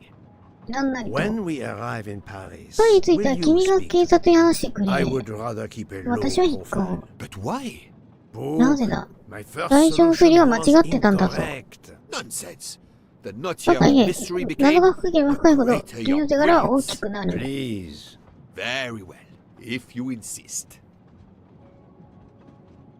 なんなりと。 When we arrive in Paris, パリに着いた will ら you 君が speak? 警察に話してくれ。 I would rather keep a low 私は引っ profile. 込 But why? む。なぜだ My first 最初の振りは間違 solution ってたんだ was ぞ。 incorrect. Nonsense. The バ notchier カ of 言え。 mystery 謎 became が深ければ深いほど、 greater 君の your 手柄は大 brilliance. きくなる。 Please. Very well, if you insist.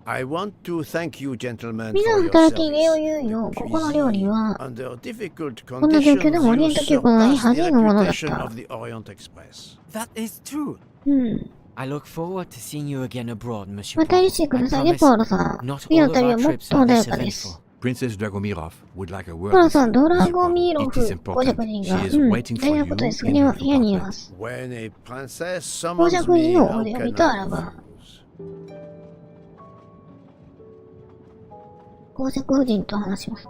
I want to thank you, gentlemen, みんな for の your 働きに礼を service. 言うよ。ここの料理は、 Under difficult こんな状況 conditions, でもオリエン you ト急行のに surpassed 派 the 手なものだっ reputation た。 of the Orient Express. That is true. うん。 I look forward to seeing you again abroad, Monsieur またいら Poirot. してく I ださいね、 promise ポアロさん。 not 次の all of 旅 our はもっ trips と are 穏や this かです。 eventful. Princess Dragomirov would like a word ポアロ with さん、 you. ドラ Monsieur ゴミー Poirot. ロ It is フ公爵 important. 人 She が、is waiting 大 for 事なことで you す。 in に her は部屋にい compartment. ます。 When a princess 公 summons 爵 me, 人を how お呼び can とあ I らば、 refuse? 公爵夫人と話します。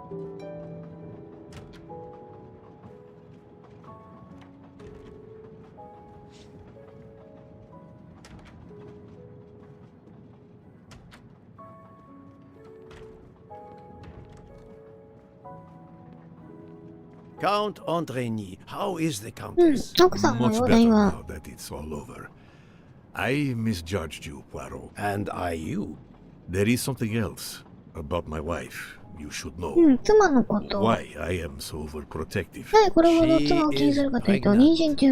Count Andreni, how is the うん、 Countess? 奥さんの Much 容 better 体は、 now that it's all over. I misjudged you, Poirot. And I you. There is something else about my wife you should know. うん、妻のこと。 Why I am so overprotective. なぜこれほど妻を気にするかというと、妊娠中。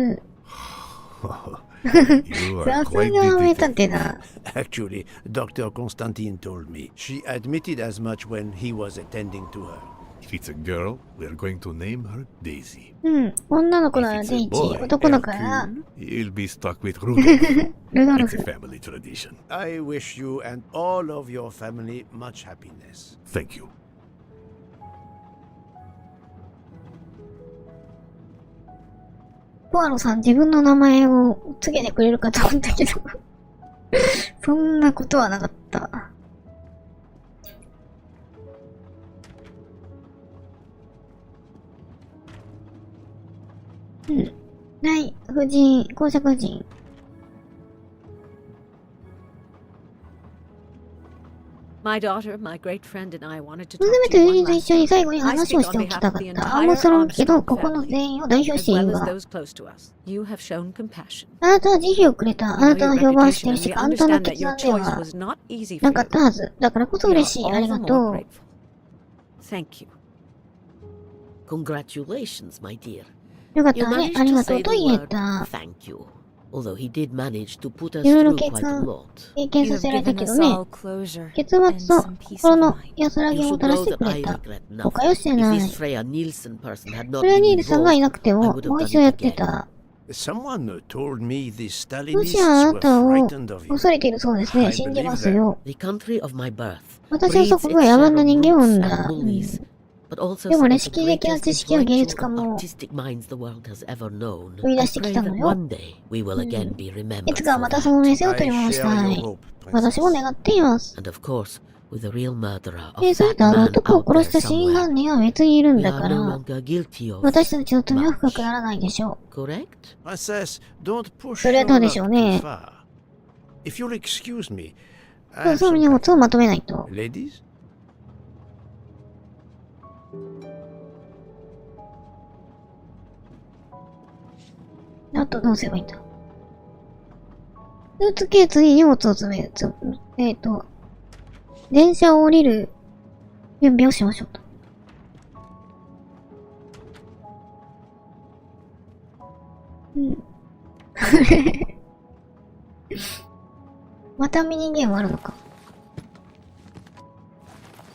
You さ are す quite が名 the 探 detective. 偵だ。 Actually, Dr. Constantine told me. She admitted as much when he was attending to her. If it's a girl, we're going to name her Daisy. うん、女の子な If ら it's デ a イジ boy, ー、男の子なら Hercule, he'll be stuck with Rudolph. ルドル It's フ a。family tradition. I wish you and all of your family much happiness. Thank you. ポアロさん自分の名前を告げてくれるかと思ったけどそんなことはなかった。うん。はい、夫人、公爵夫人。My daughter, my great friend, and I wanted to talk 娘 to と you 友 one 人と一 last 緒に time. 最後に I 話を speak して on おき behalf た of かっ the た。アーム entire ストロン家 Armstrong のここの family, 全員を代表 as して言 well う as が、 those close to us. You have shown compassion. あなたは慈悲をくれた。あ We な know たの your 評判して reputation, る and し、 we 簡単な understand that 決 your 断で choice は was not easy な for かっ you. たはず。だからこそ We 嬉 are しい。あ all り the が more とう。 grateful. Thank you. Congratulations, my dear. よかった You わね。 managed あり to がとう say と the 言え word た。 thank you. although he did manage to put us いろいろ through quite a lot. 経験させられたけどね。結末と心の安らぎ You を should もたら know してく that れ I た。 regret 誤解を nothing. して If ない。 this Freya Nielsen person had フ not レア been ニールさんがいな involved, くて I も would も have う done 一度やっ it て again. た。 Someone told me the ロシアはあ Stalinists な were たを frightened of you. 恐れているそうですね。 I 信じ believe ますよ。 The country of my birth 私は祖 breeds 国が its 野蛮 share な of 人間を生ん brutes だ。 and bullies, but also でも some ね、 of the 識的な greatest 知識や芸術 intellectual 家 and も artistic minds the world has ever known. 生み出 I してき pray たの that よ。 one day we will again be い remembered つか for またその that. 名声を取り戻したい。私も願っています。 And of course, with the real murderer of それ that とあの man 男を out there 殺した真 somewhere, 犯人は別にいるん we だ are か no ら、 longer guilty of 私たちの罪は much. 深くならないでしょ Correct? Princess, don't push それは your どうで luck しょう too ね。 far. If you'll excuse me, う。 I have そう、 some 荷物をまとめないと。 ladies. あとどうすればいいんだ。スーツケースに荷物を詰める。電車を降りる準備をしましょうと。うん。またミニゲームあるのか。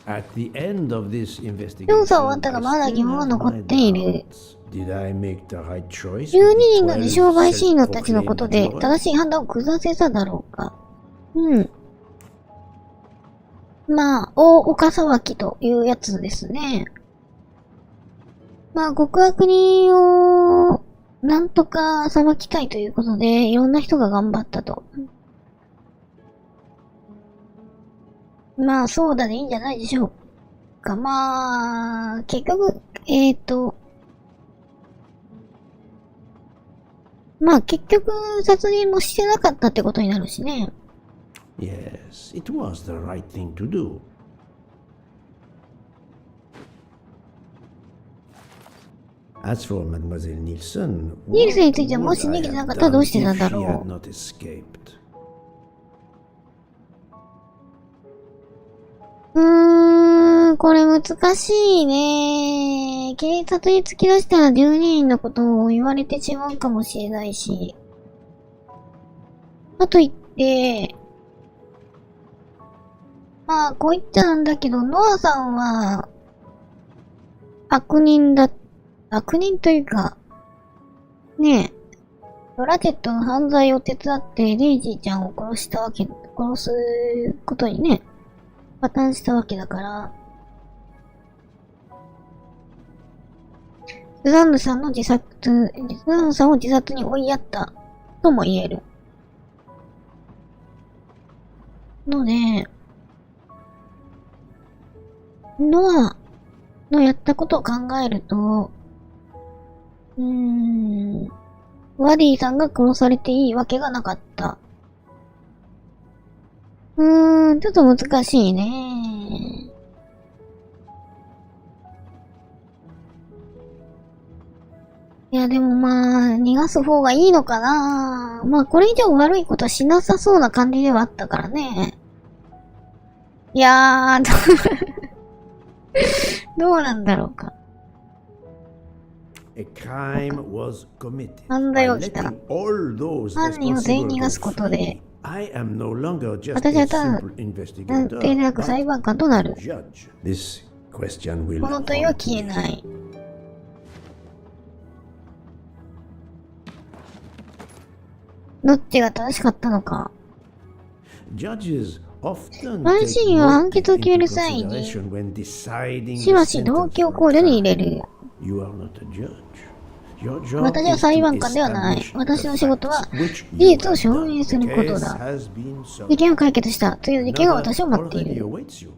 At the end of this investigation, 調査終わったがまだ疑問が残っている。 Did I make the right choice? 12人の自称陪審員のたちのことで正しい判断を下せただろうか。うん。まあ、大岡裁きというやつですね。まあ、極悪人をなんとか裁きたいということで、いろんな人が頑張ったと。まあ、そうだでいいんじゃないでしょうか。まあ、結局、まあ結局殺人もしてなかったってことになるしね。Yes, it was the right thing to do. As for Mademoiselle Nielsen, ニールセンについては what も would し I 逃げてな have かったら done どうしてた if んだ she ろ had う。 not escaped? これ難しいね。警察に突き出したら12人のことを言われてしまうかもしれないし。あと言って、まあ、こう言っちゃなんだけど、ノアさんは、悪人というか、ねえ、ラチェットの犯罪を手伝ってデイジーちゃんを殺すことにね、加担したわけだから、スザンヌさんを自殺に追いやったとも言える。ので、ノアのやったことを考えると、ワディさんが殺されていいわけがなかった。ちょっと難しいね。いや、でもまあ、逃がす方がいいのかな。まあ、これ以上悪いことはしなさそうな感じではあったからね。いやー、どうなんだろうか。A crime was committed. 犯罪を起きた。 Letting all those 犯人を全員 responsible 逃がすことで、 I am no longer just 私 a はただ、 simple なん investigator, てなく but 裁判官となる。 judge. This question will この問いは haunt 消え me. ない。どっちが正しかったのか。 Judges often 陪審 take 員は判 motive 決を決め into る際に、 consideration when deciding し the ばし動 sentence 機を for 考 a 慮に入 crime. れる。 You are not a judge. Your job 私は is 裁 to 判官ではない。 establish 私 the の仕事は facts which 事 you 実を have 証 done. 明する The こと case だ。 has been solved. 事件を解決した。次の事件が Another 私を待ってい already る。 awaits you.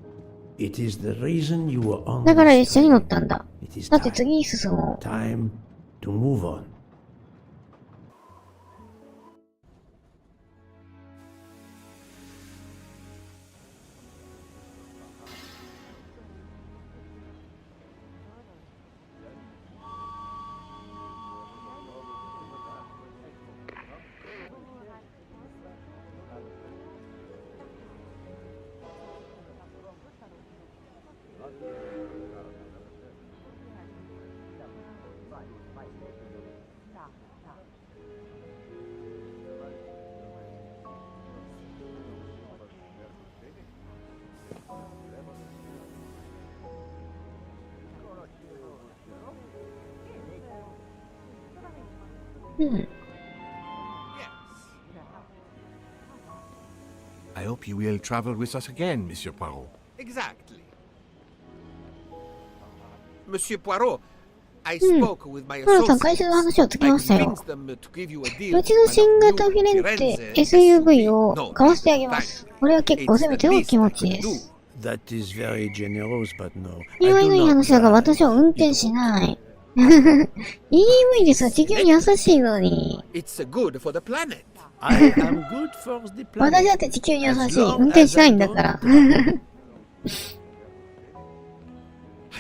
It is the reason you were on だから this 列車に乗っ train. たんだ。 It is だって time. 次に進もう。 Time to move on. I hope you will travel with us again, Monsieur Poirot. Exactly. Monsieur Poirot, I spoke with my ポロさん、会社の話をつけましたよ。 associates. them to give you a う deal ちの新型フィレンツェ SUV を No, 買わせてあげます。これは結構 it's せめ the ての least 気持 I ち can で do. す。 That is very generous, but no. 意外のいい話だが私は運転しない。EV ですわ、地球に優しいのに。It's good for the planet. I am good for the 私 planet. だって地球に優しい。運転しないんだから。 I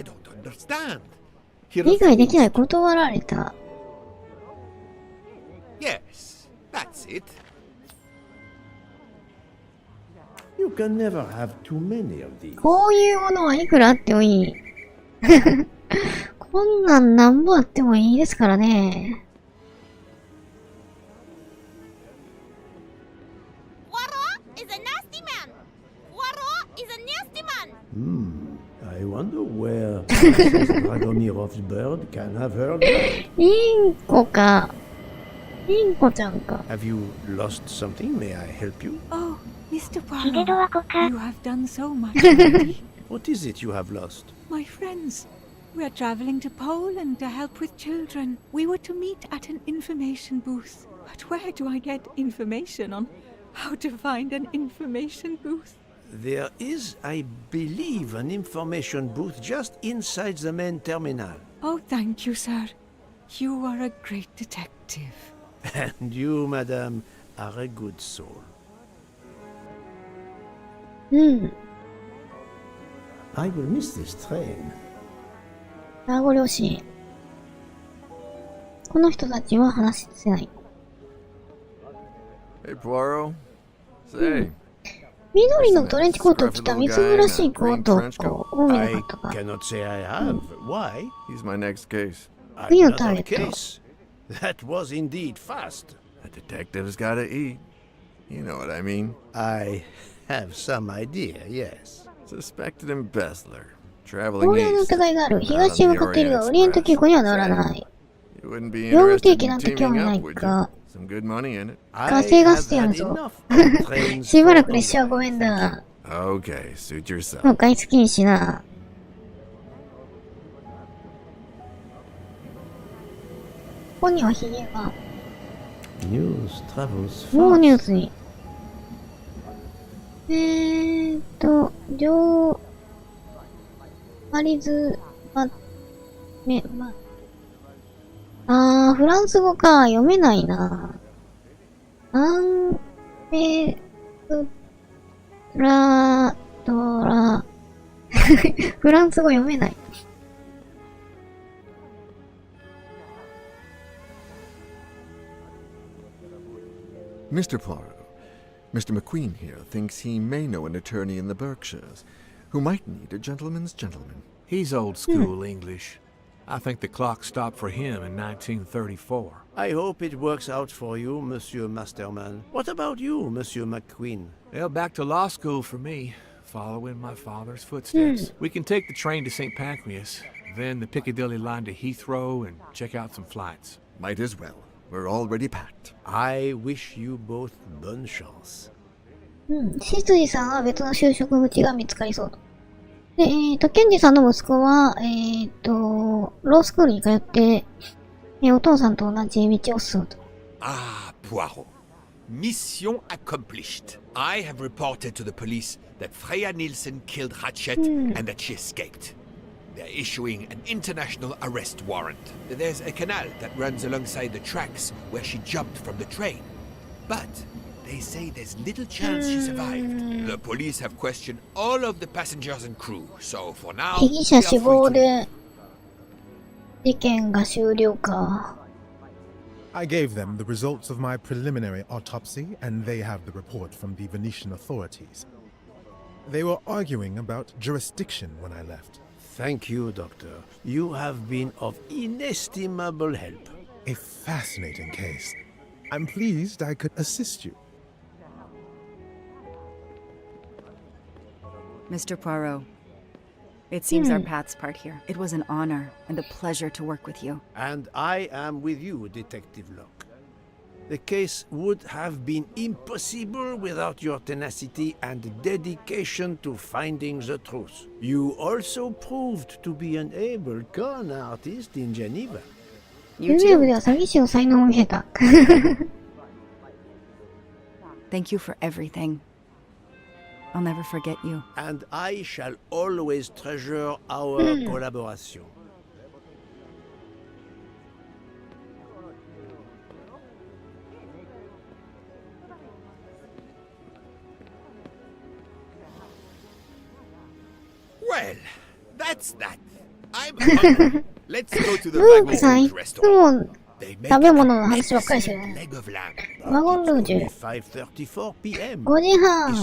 don't understand. 理解できない、断られた。 Yes, that's it. You can never have too many of these. こういうものはいくらあってもいい。こんなんなんぼあってもいいですからね。I wonder where Mrs. Dragomirov's bird can have her bird. インコか。インコちゃんか。 Have you lost something? May I help you? Oh, Mr. ヒゲド Poirot, ワコか。 you have done so much already. What is it you have lost? My friends, we are traveling to Poland to help with children. We were to meet at an information booth. But where do I get information on how to find an information booth? There is, I believe, an information booth just inside the main terminal. Oh, thank you, sir. You are a great detective. And you, madam, are a good soul. うん。 I will miss this train. ご両親。この人たちは話せない。 Hey, Poirot. Say. 緑のトレンチコートを着たみすぼらしいコートを多めの方が。 Cannot say I have. Why? He's my next case. Another case. That was indeed fast. A detective's gotta eat. You know what I mean. I have some idea, yes. Suspected embezzler. 横 Traveling 領の east. 疑いがある。東へ向かっているが、オリエント急行には乗らない。 You wouldn't be 業務 interested 提携 in なんて興味 teaming ない up, would か。 you? Some good money in it. 稼がしてやるぞ。しばらく列車はごめんだ。 Okay, suit も yourself. う外出禁止な。ここにはヒゲが。 News travels もうニュ fast. ースに。マリズ、フランス語か。読めないな。アンペウラドラ。フランス語読めない。Mr. Poirot, Mr. McQueen here thinks he may know an attorney in the Berkshires who might need a gentleman's gentleman. He's old school English. I think the clock stopped for him in 1934. I hope it works out for you, Monsieur Masterman. What about you, Monsieur McQueen? Well, back to law school for me, following my father's footsteps. We can take the train to St. Pancras, then the Piccadilly line to Heathrow and check out some flights. Might as well. We're already packed. I wish you both bonne chance. シツジさんは別の就職口が見つかりそうと。で、ケンジさんの息子は、ロースクールに通って、お父さんと同じ道を進むと。Ah, Poirot. Mission accomplished. I have reported to the police that Freya Nielsen killed Hatchet and that she escaped. They're issuing an international arrest warrant. There's a canal that runs alongside the tracks where she jumped from the train. But they say there's little chance she survived. The police have questioned all of the passengers and crew, so for now, 被疑者 we are 死 free 亡 to で、事件が終了か。I gave them the results of my preliminary autopsy, and they have the report from the Venetian authorities. They were arguing about jurisdiction when I left. Thank you, Doctor. You have been of inestimable help. A fascinating case. I'm pleased I could assist you. Mr. Poirot, it seems our paths part here. It was an honor and a pleasure to work with you. And I am with you, Detective Locke. The case would have been impossible without your tenacity and dedication to finding the truth. You also proved to be an able con artist in Geneva. ニューウェーブでは詐欺師の才能を見せた。Thank you for everything. I'll never forget you. And I shall always treasure our collaboration. Well, that's that. I'm hungry. Let's go to the ルークさんい Wagon つ restaurant. も食べ物の話ばっかりしてるね。ワゴンルージュ。5:34 p.m. 5時半。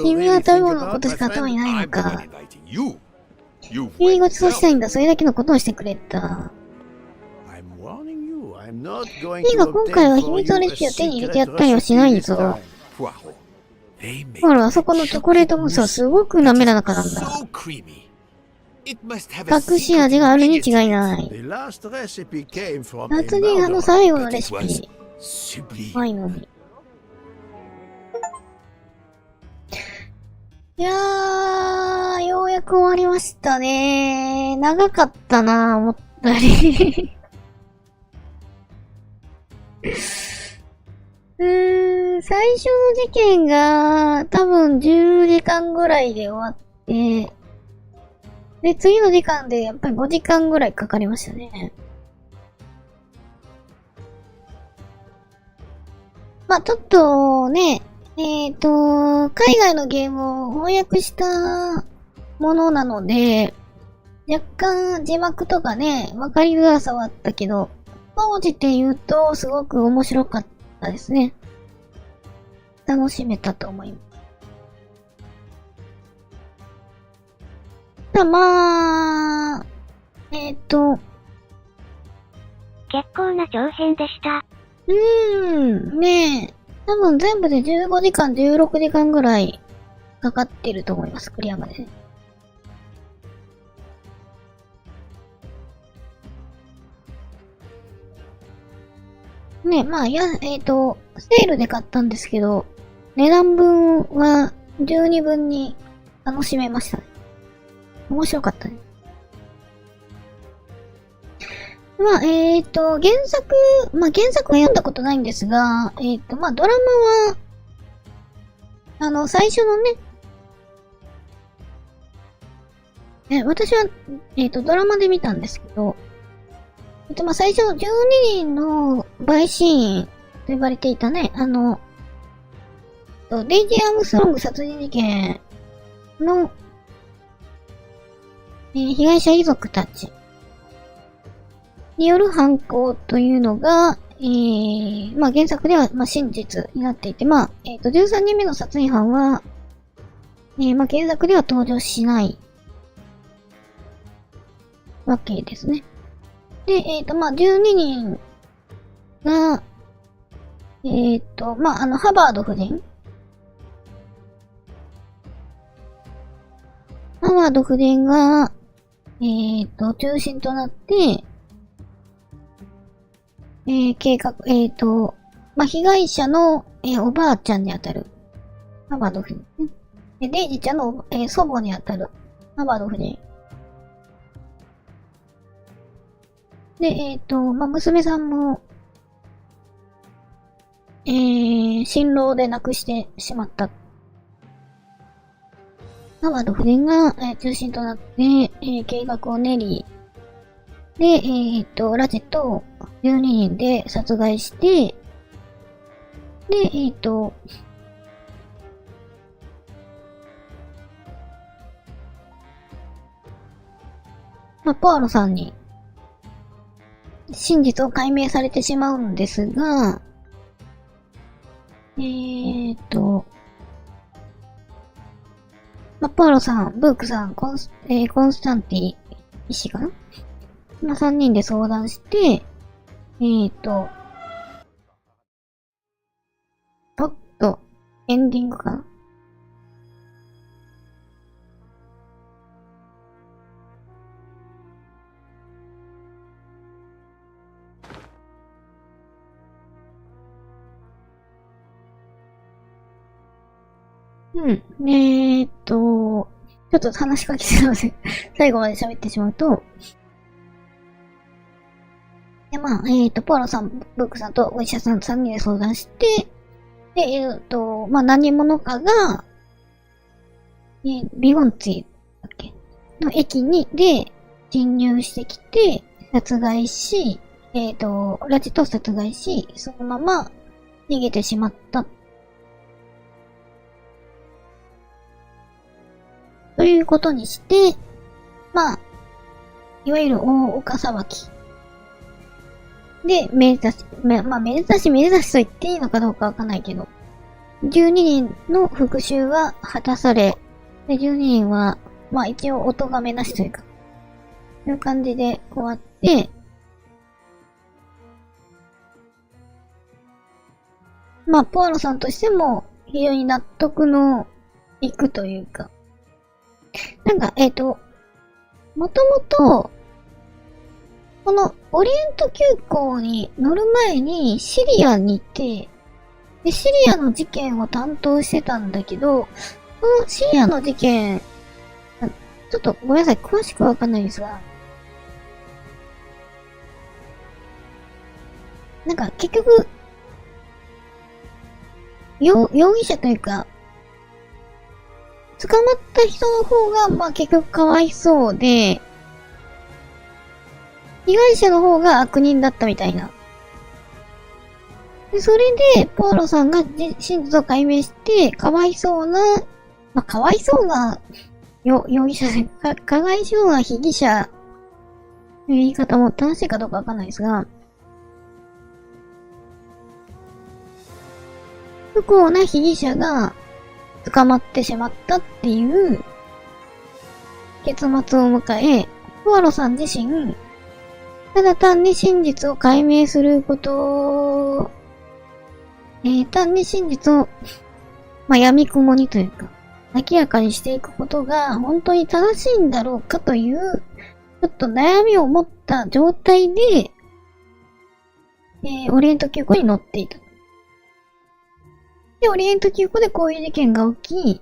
君は食べ物のことしか頭にないのか。君にご馳走したいんだ。それだけのことをしてくれた。いいが今回は秘密のレシピを手に入れてやったりはしないぞ。ほら、あそこのチョコレートムースはすごく滑らかなんだ。隠し味があるに違いない。殺人犯の最後のレシピ。怖いのに。いやー、ようやく終わりましたね。長かったな、思ったり。最初の事件が多分10時間ぐらいで終わって、で、次の時間でやっぱり5時間ぐらいかかりましたね。まあ、ちょっとね、海外のゲームを翻訳したものなので、若干字幕とかね、わかりづらさはあったけど、当時で言うとすごく面白かったですね。楽しめたと思います。まあ、結構な長編でした。ねえ。多分全部で15時間、16時間ぐらいかかってると思います、クリアまで。ねえ、まあ、セールで買ったんですけど、値段分は十二分に楽しめましたね。面白かったね。まあ、原作は読んだことないんですが、まあ、ドラマは、最初のね、私は、ドラマで見たんですけど、まあ、最初の12人の陪審員と呼ばれていたね、デイジー・アームストロング殺人事件の、被害者遺族たちによる犯行というのが、まあ、原作では、まあ、真実になっていて、まあ、13人目の殺人犯は、まあ、原作では登場しないわけですね。で、まあ、12人が、まあ、ハバード夫人が、中心となって、計画、まあ、被害者の、おばあちゃんにあたる、ハバード夫人ね。デイジちゃんの、祖母にあたる、ハバード夫人。で、まあ、娘さんも、心労で亡くしてしまった。ハバード夫人が、中心となって、計画を練り、で、ラチェットを12人で殺害して、で、まあ、ポアロさんに真実を解明されてしまうんですが、まあ、ポアロさん、ブークさん、コンスタンティ医師かな、まあ、3人で相談して、おっと、エンディングかな、うん。ちょっと話しかけてません。最後まで喋ってしまうと。で、まあ、ポアロさん、ブックさんとお医者さん3人で相談して、で、まあ、何者かが、ビゴンツィだっけの駅で侵入してきて、殺害し、ラジと殺害し、そのまま逃げてしまった。ということにして、まあ、いわゆる大岡裁き。で、めでたしと言っていいのかどうかわかんないけど、12人の復讐が果たされ、で、12人は、まあ一応お咎めなしというか、そういう感じで終わって、まあ、ポアロさんとしても、非常に納得のいくというか、なんか、もともと、このオリエント急行に乗る前にシリアに行って、で、シリアの事件を担当してたんだけど、このシリアの事件、ちょっとごめんなさい、詳しくわかんないですが、なんか結局、容疑者というか、捕まった人の方が、まあ結局かわいそうで、被害者の方が悪人だったみたいな。で、それで、ポアロさんが真実を解明して、かわいそうな、まあ、かわいそうな、容疑者で、かわいそうな被疑者、という言い方も正しいかどうかわかんないですが、不幸な被疑者が捕まってしまったっていう結末を迎え、ポアロさん自身、ただ単に真実を解明すること単に真実を、まあ、闇雲にというか、明らかにしていくことが本当に正しいんだろうかという、ちょっと悩みを持った状態で、オリエント急行に乗っていた。で、オリエント急行でこういう事件が起き、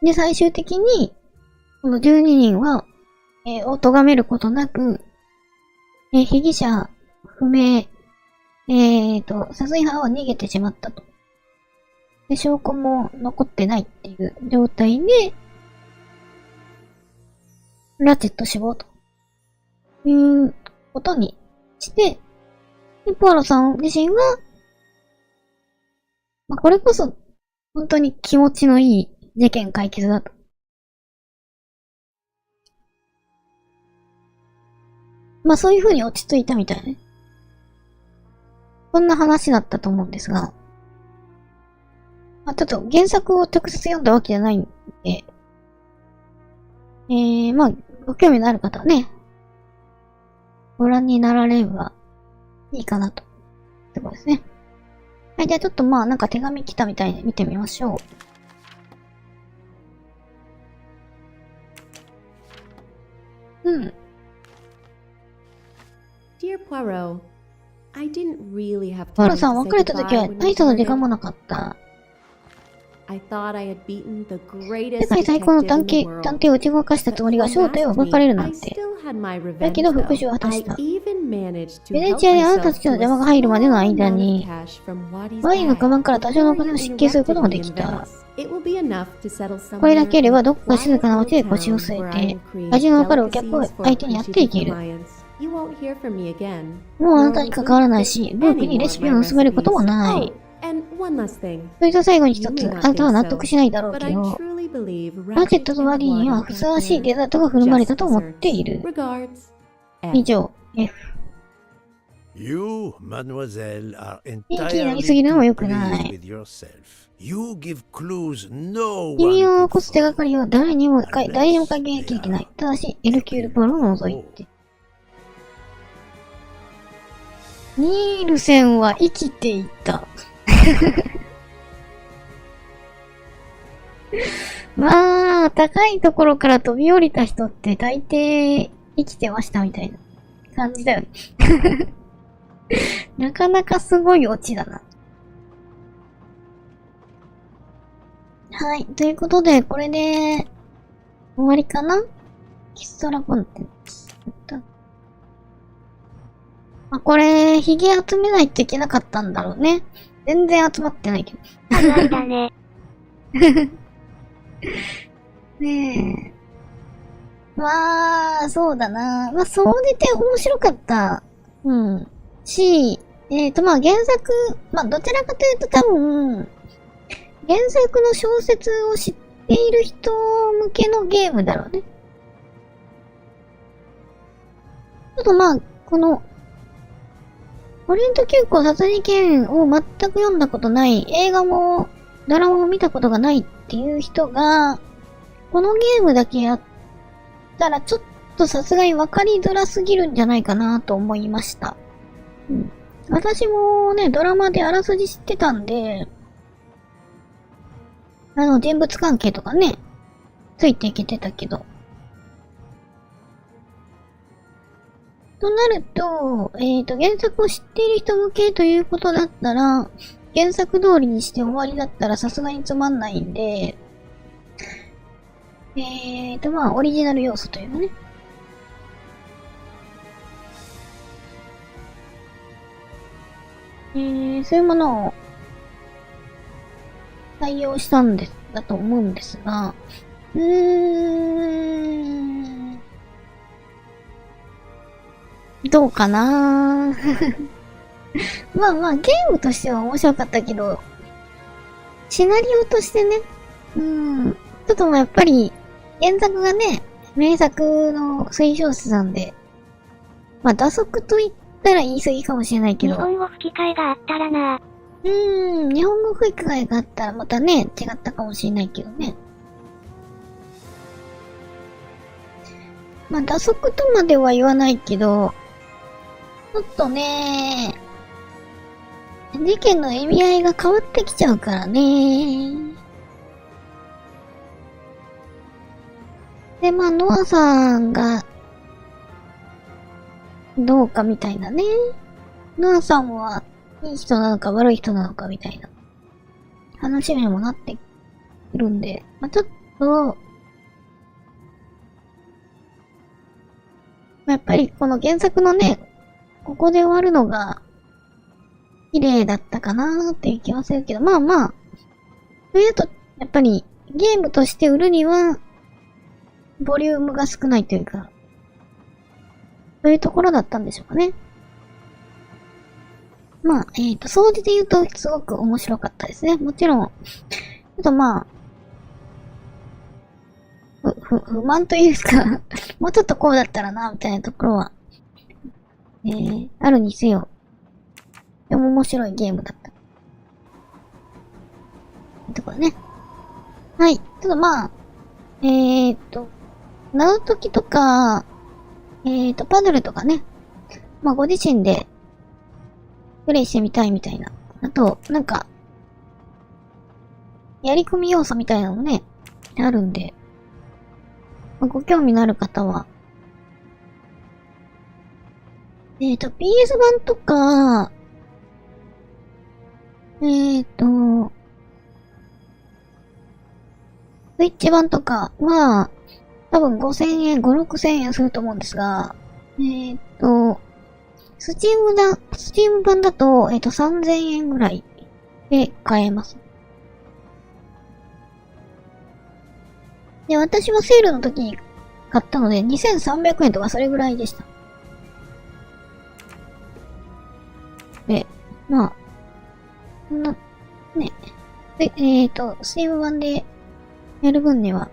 で、最終的に、この12人は、を咎めることなく、被疑者不明、殺人犯は逃げてしまったと。で、証拠も残ってないっていう状態で、ラチェット死亡ということにして、で、ポアロさん自身は、まあ、これこそ、本当に気持ちのいい事件解決だと。まあ、そういう風に落ち着いたみたいね。そんな話だったと思うんですが、まあ、ちょっと原作を直接読んだわけじゃないんで、まあ、ご興味のある方はね、ご覧になられればいいかなと。ってことですね。はい、じゃあちょっとまあなんか手紙来たみたいで見てみましょう。うん。Dear Poirot, I didn't really have ポア time ロさん to 別 say れた時は goodbye when 大 you したの時間 departed. もなかった。 I thought I had beaten the 世 greatest 界最高の detective 探 in the 偵 world. を打ち動かしたつもりが But 正 when 体を you 暴かれる asked な me, ん I て。 still had my だ revenge けど復 though. 讐を果た I した。 even managed to ベネ help チアであなた myself たちの to a 邪魔が入るまでの small 間 amount of に、 cash from Wadi's ワインの bag カバンから多少のお before 金を he 失敬すること interrupted も me で in きた。 Venice. It will be enough to settle これだ somewhere けあれ in ば a どこか静 quiet かな little 街で腰を town 据 where え I て、 will create 味のわかるお客を delicacies for 相手にやっていけ appreciative る。 clients. You won't hear from me again. もうあな Nor たに will 関わらない Luke し、 take ルーク any にレ more シ of ピ my を盗めることも recipes. ない。 Oh, and one last thing. それと最後に You 一 may つ、 not あなたは think 納 so, 得しないだろう but け I ど、 truly believe ラチェッ Ratchet トとワディには and ふ Wadi さわしい got デ their ザートが振る舞われた just と思ってい desserts. る。 Regards, 以 F. 上、F。 You, mademoiselle, are 元気になりす entirely ぎるのも too 良くな pleased い。 with yourself. You give clues no 君 one を could 起こす手が follow. かりは誰にも関係できない。ただし、エルキュールポールを除いて。ニールセンは生きていた。まあ、高いところから飛び降りた人って大抵生きてましたみたいな感じだよね。なかなかすごいオチだな。はい。ということで、これで、終わりかな？キストラコンテンツ。これ、ヒゲ集めないといけなかったんだろうね。全然集まってないけど。あるあるだね。ねえ。まあ、そうだな。まあ、そう出て面白かった。うん。し、まあ、原作、まあ、どちらかというと多分、原作の小説を知っている人向けのゲームだろうね。ちょっとまあ、この、オリエント急行殺人事件を全く読んだことない、映画もドラマも見たことがないっていう人が、このゲームだけやったらちょっとさすがに分かりづらすぎるんじゃないかなと思いました。うん。私もね、ドラマであらすじ知ってたんで、人物関係とかね、ついていけてたけど。となると、原作を知っている人向けということだったら、原作通りにして終わりだったらさすがにつまんないんで、まあ、オリジナル要素というかね。そういうものを採用したんです、だと思うんですが、どうかなまあまあ、ゲームとしては面白かったけど、シナリオとしてね、ちょっとやっぱり、原作がね、名作の推奨説なんで、まあ、打足と言ったら言い過ぎかもしれないけど。日本語吹き替えがあったらな。日本語吹き替えがあったらまたね、違ったかもしれないけどね。まあ、打足とまでは言わないけど、ちょっとね、事件の意味合いが変わってきちゃうからね。で、まあ、ノアさんが、どうかみたいなね。ノアさんは、いい人なのか悪い人なのかみたいな、話にもなってくるんで、まあ、ちょっと、やっぱりこの原作のね、ここで終わるのが、綺麗だったかなーっていう気はするけど、まあまあ、それだと、やっぱり、ゲームとして売るには、ボリュームが少ないというか、そういうところだったんでしょうかね。まあ、総じて言うと、すごく面白かったですね。もちろん、ちょっとまあ、不満というか、もうちょっとこうだったらな、みたいなところは、あるにせよ、でも面白いゲームだった。ところね。はい。ちょっとまあ、謎解きとか、パズルとかね。まあ、ご自身で、プレイしてみたいみたいな。あと、なんか、やり込み要素みたいなのもね、あるんで、まあ、ご興味のある方は、PS 版とか、スイッチ版とかは、多分5000円、5、6000円すると思うんですが、スチーム版だと、3000円ぐらいで買えます。で、私はセールの時に買ったので、2300円とかそれぐらいでした。で、まあ、そんな、ね。で、スチーム版でやる分には、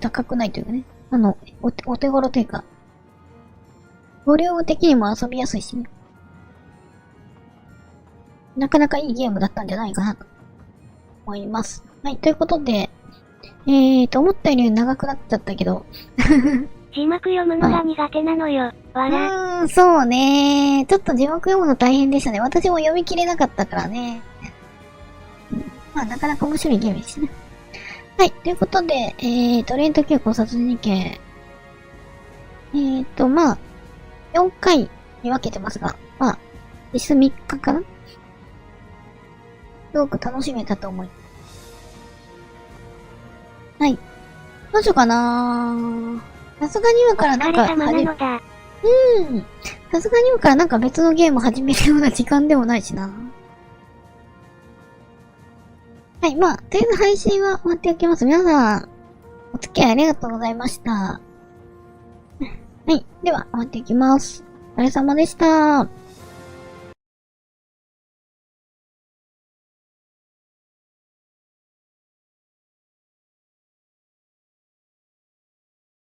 高くないというかね。お手頃というか、ボリューム的にも遊びやすいしね。なかなかいいゲームだったんじゃないかなと思います。はい、ということで、思ったより長くなっちゃったけど。字幕読むのが苦手なのよ。そうね。ちょっと字幕読むの大変でしたね。私も読み切れなかったからね。まあ、なかなか面白いゲームですね。はい、ということで、オリエント急行殺人事件。まあ、4回に分けてますが、まあ、実質3日かなすごく楽しめたと思います。はい。どうしようかな。さすがに今からなんかさすがに今からなんか別のゲーム始めるような時間でもないしな。はい、まあ、とりあえず配信は終わっておきます。皆さん、お付き合いありがとうございました。はい、では終わっていきます。お疲れ様でした。